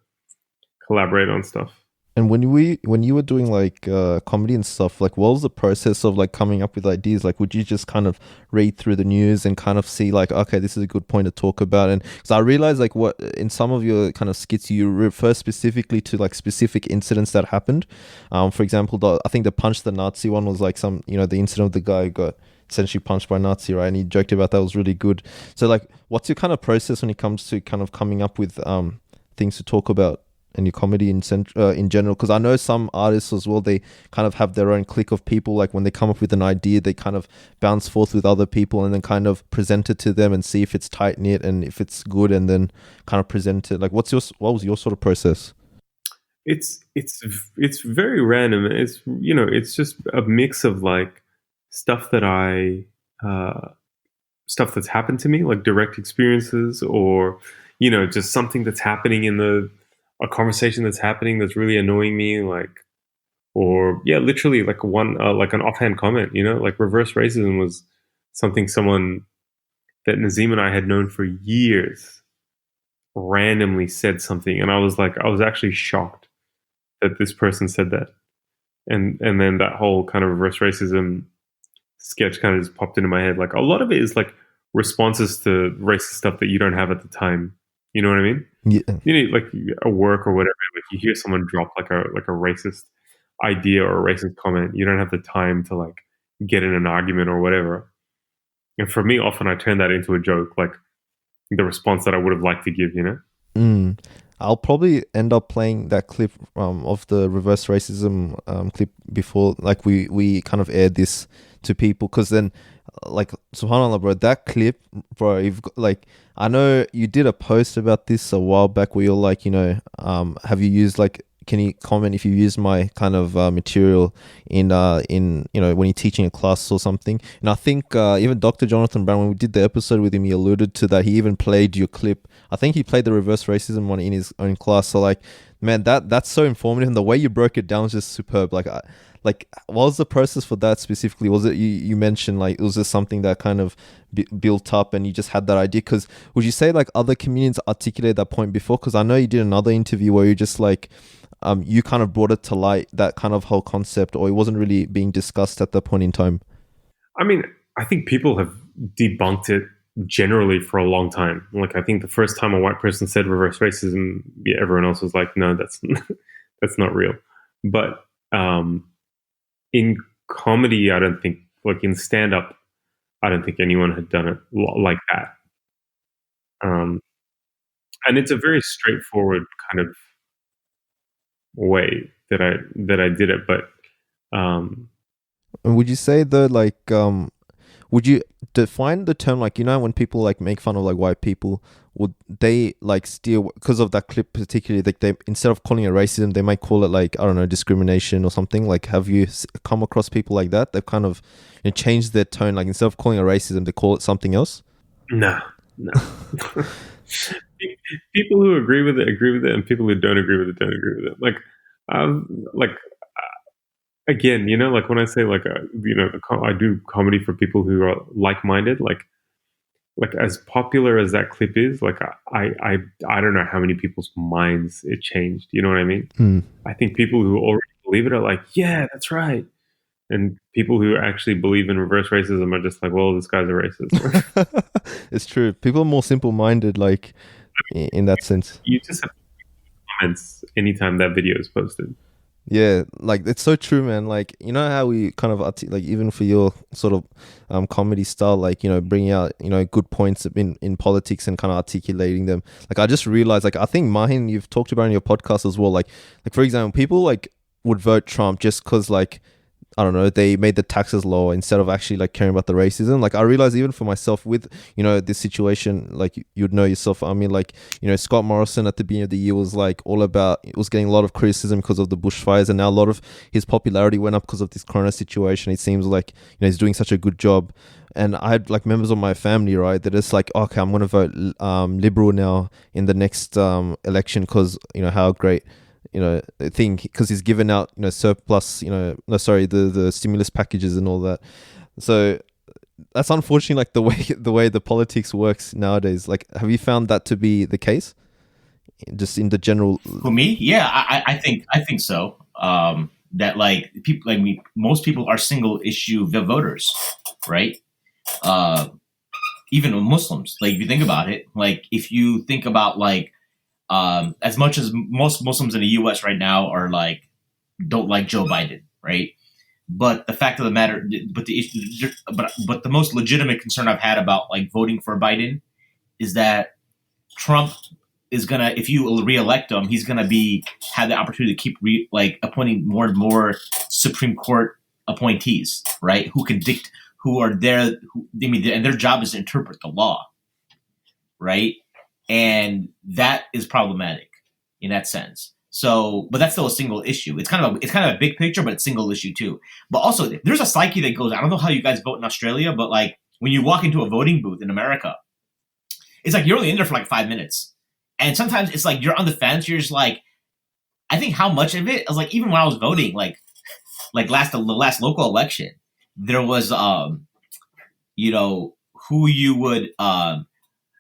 C: collaborate on stuff.
A: And when you were doing like comedy and stuff, like what was the process of like coming up with ideas? Like, would you just kind of read through the news and kind of see like, okay, this is a good point to talk about? And because I realized like what in some of your kind of skits you refer specifically to like specific incidents that happened. For example, I think the punch the Nazi one was like some the incident of the guy who got essentially punched by a Nazi, right? And he joked about that. Was really good. So like, what's your kind of process when it comes to kind of coming up with things to talk about in your comedy in general? Because I know some artists as well, they kind of have their own clique of people. Like when they come up with an idea, they kind of bounce forth with other people and then kind of present it to them and see if it's tight knit and if it's good, and then kind of present it. Like what was your sort of process?
C: It's very random. It's just a mix of like stuff that stuff that's happened to me, like direct experiences, or just something that's happening in a conversation that's happening that's really annoying me, like, or yeah, literally like one like an offhand comment, like reverse racism was someone that Nazim and I had known for years randomly said something, and I was actually shocked that this person said that, and then that whole kind of reverse racism sketch kind of just popped into my head. Like a lot of it is like responses to racist stuff that you don't have at the time. You know what I mean?
A: Yeah.
C: Like at work or whatever, like you hear someone drop like a racist idea or a racist comment. You don't have the time to like get in an argument or whatever. And for me, often I turn that into a joke, like the response that I would have liked to give,
A: I'll probably end up playing that clip of the reverse racism clip before, like we kind of aired this to people, because then like subhanallah, bro, that clip, bro, you've got, like, I know you did a post about this a while back where you're like, have you used, like, can you comment if you use my kind of material in when you're teaching a class or something? And I think even Dr. Jonathan Brown, when we did the episode with him, he alluded to that. He even played your clip. I think he played the reverse racism one in his own class. So like, Man, that's so informative, and the way you broke it down was just superb. Like, what was the process for that specifically? Was it you mentioned like it was just something that kind of built up, and you just had that idea? Because would you say like other comedians articulated that point before? Because I know you did another interview where you just like you kind of brought it to light, that kind of whole concept, or it wasn't really being discussed at that point in time.
C: I mean, I think people have debunked it generally for a long time. Like, I think the first time a white person said reverse racism, everyone else was like, no, that's that's not real. But in comedy, I don't think, like in stand-up, I don't think anyone had done it like that. And it's a very straightforward kind of way that I did it. But
A: And would you say though, like, would you define the term, like, you know, when people like make fun of like white people, would they like steer, because of that clip particularly, like they, instead of calling it racism, they might call it like, I don't know, discrimination or something? Like, have you come across people like that that kind of, you know, change their tone, like instead of calling it racism, they call it something else?
C: no. People who agree with it, and people who don't agree with it, don't agree with it. Like again, you know, like when I say like, you know, I do comedy for people who are like-minded. Like as popular as that clip is, like I don't know how many people's minds it changed. You know what I mean? I think people who already believe it are like, yeah, that's right. And people who actually believe in reverse racism are just like, well, this guy's a racist.
A: It's true. People are more simple-minded, like, in that sense.
C: You just have comments anytime that video is posted.
A: Yeah, like it's so true, man. Like, you know how we kind of like, even for your sort of comedy style, like, you know, bringing out, you know, good points in politics and kind of articulating them. Like, I just realized, like, I think Mahin, you've talked about in your podcast as well, like for example, people like would vote Trump just because, like, I don't know, they made the taxes lower instead of actually like caring about the racism. Like, I realized even for myself with, you know, this situation, like you'd know yourself. I mean, like, you know, Scott Morrison at the beginning of the year was like all about, it was getting a lot of criticism because of the bushfires, and now a lot of his popularity went up because of this corona situation. It seems like, you know, he's doing such a good job. And I had like members of my family, right, that it's like, okay, I'm going to vote Liberal now in the next election because, you know, how great, you know, thing, because he's given out, you know, surplus, you know, no, sorry, the stimulus packages and all that. So that's unfortunately like the way the politics works nowadays. Like, have you found that to be the case, just in the general?
D: For me, yeah, I think so. That like people like me, most people are single issue voters, right? Even Muslims. Like, if you think about it, like if you think about like, as much as most Muslims in the U.S. right now are like, don't like Joe Biden, right? But the fact of the matter, but the issue, but the most legitimate concern I've had about like voting for Biden is that Trump is gonna, if you reelect him, he's gonna have the opportunity to keep appointing more and more Supreme Court appointees, right? Who are there, and their job is to interpret the law, right? And that is problematic in that sense. So, but that's still a single issue. It's kind of a big picture, but it's single issue too. But also, there's a psyche that goes, I don't know how you guys vote in Australia, but like when you walk into a voting booth in America, it's like you're only in there for like 5 minutes. And sometimes it's like you're on the fence. You're just like, I think how much of it, I was like, even when I was voting, like the last local election, there was, you know, who you would,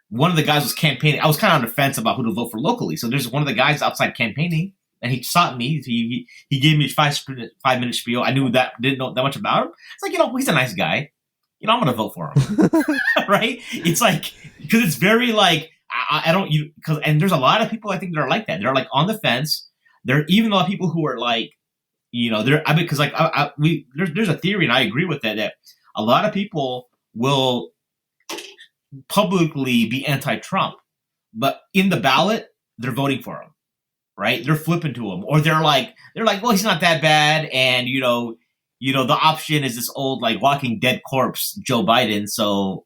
D: one of the guys was campaigning. I was kind of on the fence about who to vote for locally. So there's one of the guys outside campaigning, and he sought me. He gave me a 5-minute spiel. I didn't know that much about him. It's like, you know, he's a nice guy. You know, I'm going to vote for him. Right? It's like, because it's very like, and there's a lot of people I think that are like that. They're like on the fence. There are even a lot of people who are like, you know, because like there's a theory, and I agree with that a lot of people will publicly be anti-Trump, but in the ballot they're voting for him, right? They're flipping to him, or they're like, well, he's not that bad, and you know, the option is this old like walking dead corpse, Joe Biden. So,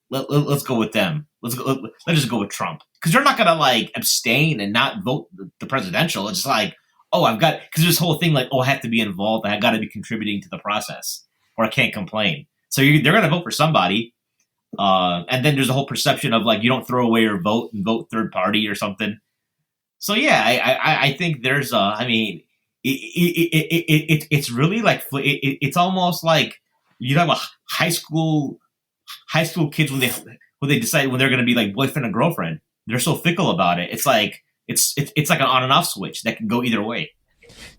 D: let's go with them. Let's just go with Trump, because they're not gonna like abstain and not vote the presidential. It's just like, oh, because there's this whole thing like, oh, I have to be involved. I got to be contributing to the process, or I can't complain. So they're gonna vote for somebody. And then there's a whole perception of like, you don't throw away your vote and vote third party or something. So yeah, I think there's I mean, it's really like it's almost like you have a high school kids when they decide when they're going to be like boyfriend and girlfriend. They're so fickle about it. It's like it's like an on and off switch that can go either way.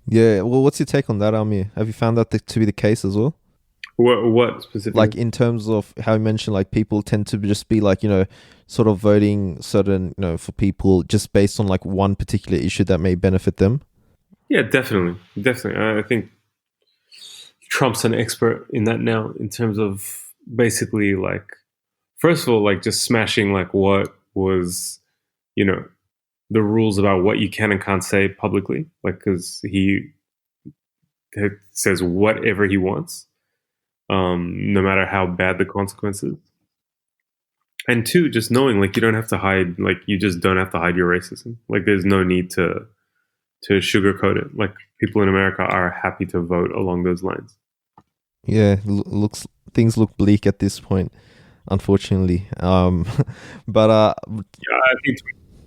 A: Yeah. Well, what's your take on that, Amir? Have you found that to be the case as well?
C: What specifically?
A: Like in terms of how you mentioned, like people tend to just be like, sort of voting certain, for people just based on like one particular issue that may benefit them.
C: Yeah, definitely. I think Trump's an expert in that now, in terms of basically like, first of all, like just smashing like what was, you know, the rules about what you can and can't say publicly, like because he says whatever he wants, no matter how bad the consequences. And two, just knowing like you don't have to hide, like you just don't have to hide your racism. Like there's no need to sugarcoat it. Like people in America are happy to vote along those lines.
A: Yeah, things look bleak at this point, unfortunately. But
C: Yeah, I think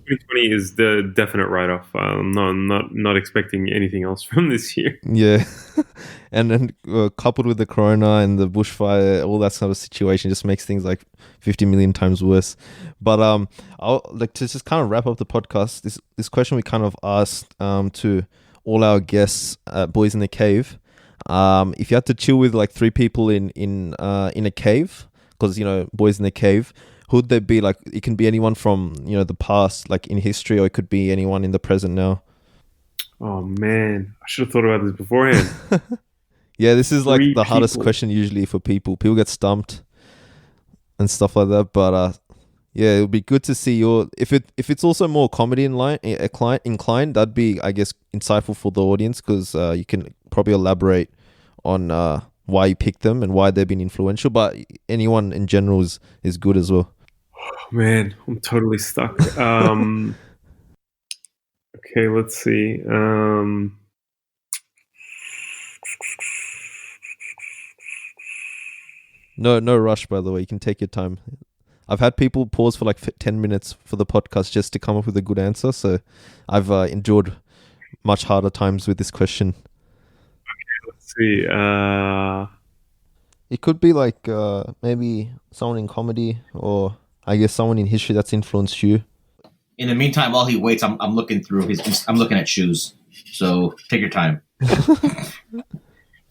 C: 2020 is the definite write-off. Not expecting anything else from this year.
A: yeah, and then coupled with the corona and the bushfire, all that sort of situation just makes things like 50 million times worse. But I'll like to just kind of wrap up the podcast. This question we kind of asked to all our guests at Boys in the Cave. If you had to chill with like three people in a cave, because Boys in the Cave, who'd they be? Like it can be anyone from the past, like in history, or it could be anyone in the present now.
C: Oh man, I should have thought about this beforehand.
A: Yeah, this is like
C: Three
A: the hardest
C: people.
A: question usually for people. People get stumped and stuff like that. But yeah, it would be good to see your if it's also more comedy inclined, that'd be, I guess, insightful for the audience, because you can probably elaborate on why you picked them and why they've been influential. But anyone in general is good as well.
C: Oh, man, I'm totally stuck. Okay, let's see.
A: No rush, by the way. You can take your time. I've had people pause for like 10 minutes for the podcast just to come up with a good answer. So I've endured much harder times with this question.
C: Let's see.
A: It could be like maybe someone in comedy, or I guess someone in history that's influenced you.
D: In the meantime, while he waits, I'm looking through I'm looking at shoes. So take your time.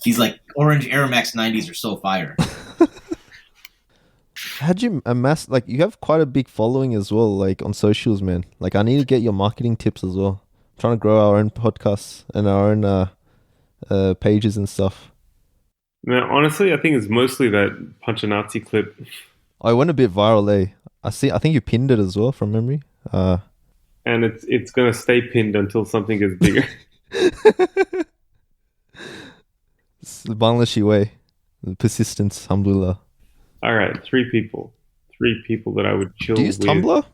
D: He's like, orange Air Max 90s are so fire.
A: How'd you amass, like, you have quite a big following as well, like on socials, man. Like, I need to get your marketing tips as well. I'm trying to grow our own podcasts and our own pages and stuff.
C: Man, honestly, I think it's mostly that Punch a Nazi clip.
A: I went a bit viral, eh? I think you pinned it as well from memory.
C: And it's gonna stay pinned until something gets bigger.
A: It's the Bangladeshi way. The persistence, alhamdulillah.
C: All right, three people that I would chill
A: Do you use
C: with.
A: Tumblr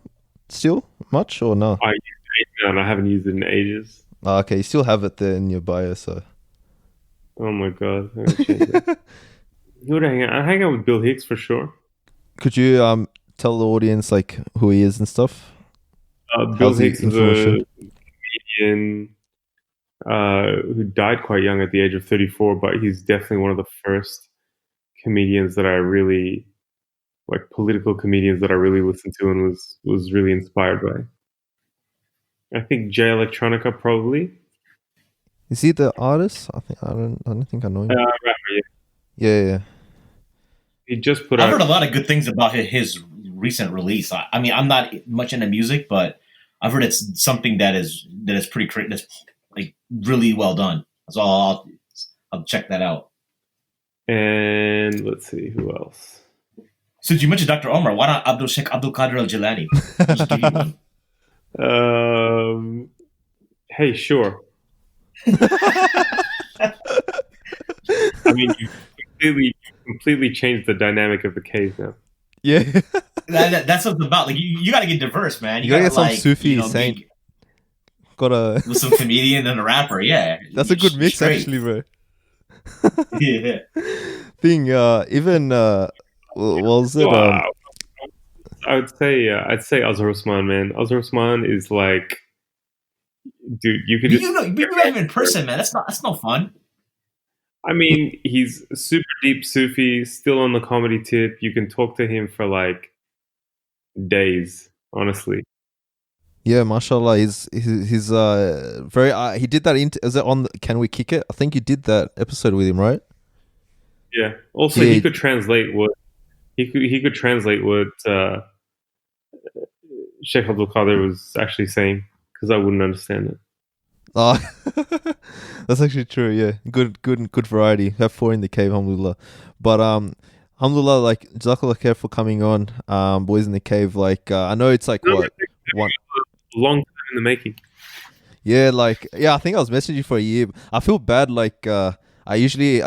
A: still much or no?
C: I use it and I haven't used it in ages.
A: Oh, okay, you still have it there in your bio, so.
C: Oh my god, I gotta change that. Who would I hang out? I hang out with Bill Hicks for sure.
A: Could you tell the audience like who he is and stuff?
C: Bill
A: How's he
C: Hicks is
A: influential?
C: a comedian who died quite young at the age of 34, but he's definitely one of the first comedians that I really like, political comedians that I really listened to and was really inspired by. I think Jay Electronica probably.
A: Is he the artist? I don't think I know him.
C: Right,
A: Yeah.
C: he just put
D: I've
C: out.
D: heard a lot of good things about his recent release. I mean, I'm not much into music, but I've heard it's something that is pretty that's like really well done. So I'll check that out.
C: And let's see who else.
D: Since you mentioned Dr. Omar, why not Sheikh Abdul Qadir Al Jilani? Just give you one.
C: Hey, sure. I mean, you completely changed the dynamic of the cave now.
A: Yeah.
D: That's what it's about. Like you got to get diverse, man.
A: You gotta get some
D: like,
A: Sufi saint. Gotta.
D: With some comedian and a rapper. Yeah,
A: That's a good mix,
D: straight.
A: actually, bro.
D: Yeah.
A: Thing, even what was it?
C: Wow. I'd say Azhar Usman, man. Azhar Usman is like dude, you could
D: But
C: just.
D: you met him in person, man. That's no fun.
C: I mean, he's super deep Sufi, still on the comedy tip. You can talk to him for like days, honestly.
A: Yeah, mashallah. He's very. He did that. Is it on? Can We Kick It? I think you did that episode with him, right?
C: Yeah. Also,
A: Yeah.
C: he could translate what he could translate what Sheikh Abdul Qadir was actually saying because I wouldn't understand it.
A: Oh, that's actually true. Yeah, good variety. Have 4 in the cave, alhamdulillah. But alhamdulillah, like jazakallah khair for coming on. Boys in the cave. Like I know it's like what one.
C: Long time in the making.
A: Yeah, like I think I was messaging you for a year. I feel bad. Like I usually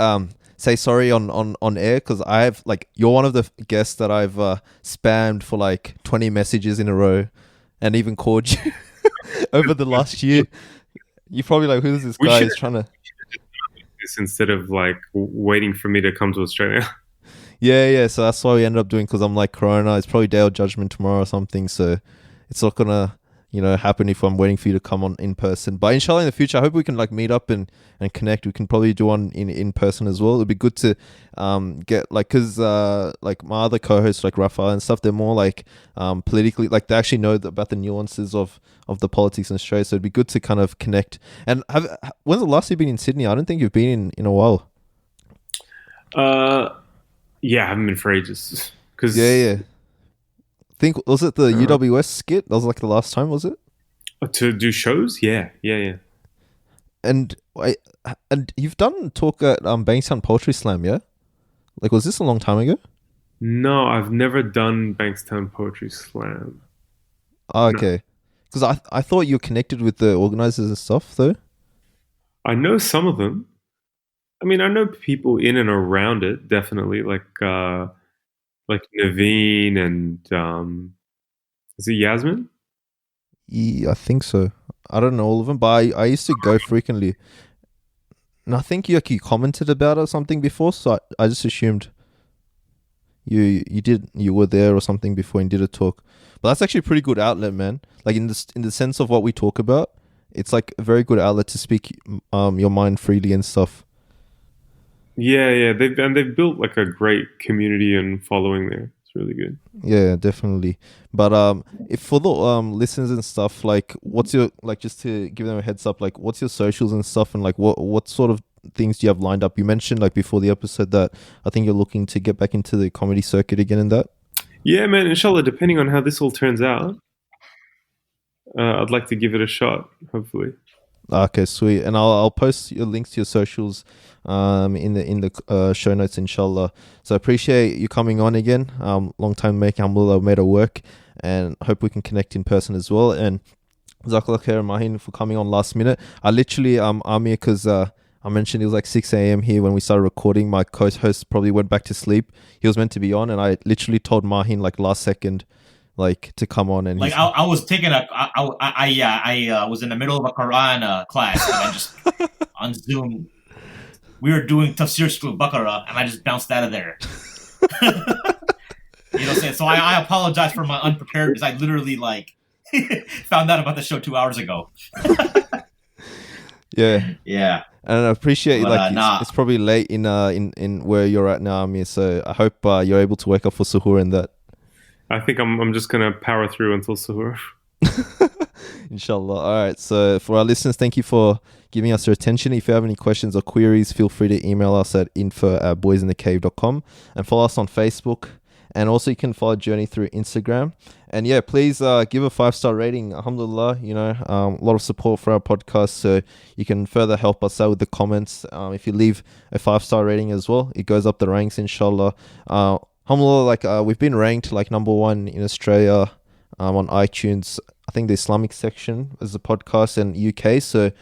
A: say sorry on air because I have like you're one of the guests that I've spammed for like 20 messages in a row, and even called you over the last year. You're probably like, who's this guy? He's trying to
C: this instead of like waiting for me to come to Australia.
A: Yeah. So that's why we ended up doing because I'm like Corona. It's probably Day of Judgment tomorrow or something. So it's not gonna happen if I'm waiting for you to come on in person. But inshallah in the future, I hope we can like meet up and connect. We can probably do one in person as well. It'd be good to get like because like my other co-hosts like Rafa and stuff, they're more like politically like they actually know about the nuances of the politics in Australia. So it'd be good to kind of connect. And when's the last you've been in Sydney? I don't think you've been in a while.
C: Yeah, I haven't been for ages. Cause
A: yeah. Think was it the UWS skit? That was like the last time, was it?
C: To do shows? Yeah.
A: And you've done talk at Bankstown Poetry Slam, yeah? Like, was this a long time ago?
C: No, I've never done Bankstown Poetry Slam.
A: Oh, okay. Because I thought you were connected with the organizers and stuff, though.
C: I know some of them. I mean, I know people in and around it, definitely. Like Naveen and is it Yasmin?
A: Yeah, I think so. I don't know all of them, but I used to go frequently. And I think you commented about it or something before, so I just assumed you were there or something before and did a talk. But that's actually a pretty good outlet, man. Like in the sense of what we talk about, it's like a very good outlet to speak your mind freely and stuff. Yeah.
C: They've built like a great community and following there. It's really good.
A: Yeah, definitely. But if for the listeners and stuff, like what's your like just to give them a heads up, like what's your socials and stuff, and like what sort of things do you have lined up? You mentioned like before the episode that I think you're looking to get back into the comedy circuit again and that.
C: Yeah, man, inshallah, depending on how this all turns out, I'd like to give it a shot, hopefully.
A: Okay, sweet. And I'll post your links to your socials in the show notes, inshallah. So I appreciate you coming on again. Long time making, alhamdulillah, made it work, and hope we can connect in person as well. And jazakallah khair, Mahin, for coming on last minute. I literally Aamer, because I mentioned it was like 6 a.m. here when we started recording. My co-host probably went back to sleep. He was meant to be on, and I literally told Mahin like last second, like to come on. And
D: like I was taking I was in the middle of a Quran class, and I just on Zoom we were doing Tafsir Surah Baqarah, and I just bounced out of there. You know what I'm saying? So I apologize for my unpreparedness. I literally like found out about the show 2 hours ago. Yeah.
A: And I appreciate it's probably late in where you're at now, Amir. So I hope you're able to wake up for suhoor and that.
C: I think I'm just gonna power through until suhoor.
A: Inshallah. All right. So for our listeners, thank you for giving us your attention. If you have any questions or queries, feel free to email us at info@boysinthecave.com and follow us on Facebook. And also you can follow Journey through Instagram. And yeah, please give a 5-star rating. Alhamdulillah, a lot of support for our podcast. So you can further help us out with the comments. If you leave a 5-star rating as well, it goes up the ranks, inshallah. Alhamdulillah, we've been ranked like number 1 in Australia on iTunes. I think the Islamic section as a podcast in UK. So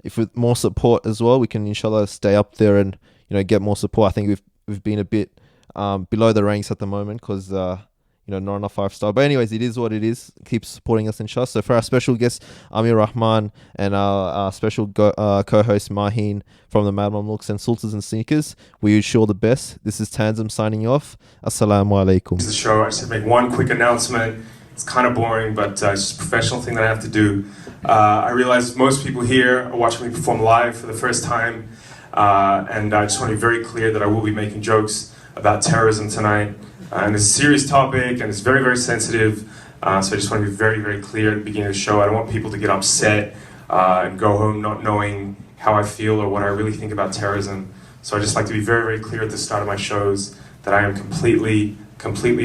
A: if with more support as well, we can inshallah stay up there and get more support. I think we've been a bit below the ranks at the moment because not enough 5-star. But anyways, it is what it is. Keep supporting us, inshallah. So for our special guest Aamer Rahman and our special co-host Mahin from the Mad Mamluks and Sultans and Sneakers, we wish you all the best. This is Tanzim signing off. Assalamu alaikum.
B: This is the show. I just have to make one quick announcement. It's kind of boring, but it's just a professional thing that I have to do. I realize most people here are watching me perform live for the first time, and I just want to be very clear that I will be making jokes about terrorism tonight. And it's a serious topic, and it's very, very sensitive, so I just want to be very, very clear at the beginning of the show. I don't want people to get upset and go home not knowing how I feel or what I really think about terrorism. So I just like to be very, very clear at the start of my shows that I am completely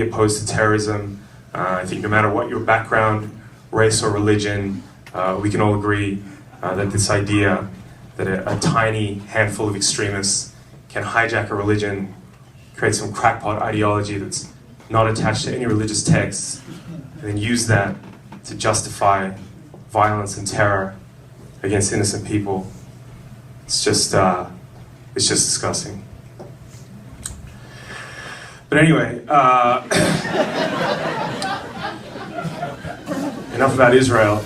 B: opposed to terrorism. I think no matter what your background, race or religion, we can all agree that this idea that a tiny handful of extremists can hijack a religion, create some crackpot ideology that's not attached to any religious texts, and then use that to justify violence and terror against innocent people. It's just disgusting. But anyway, enough about Israel.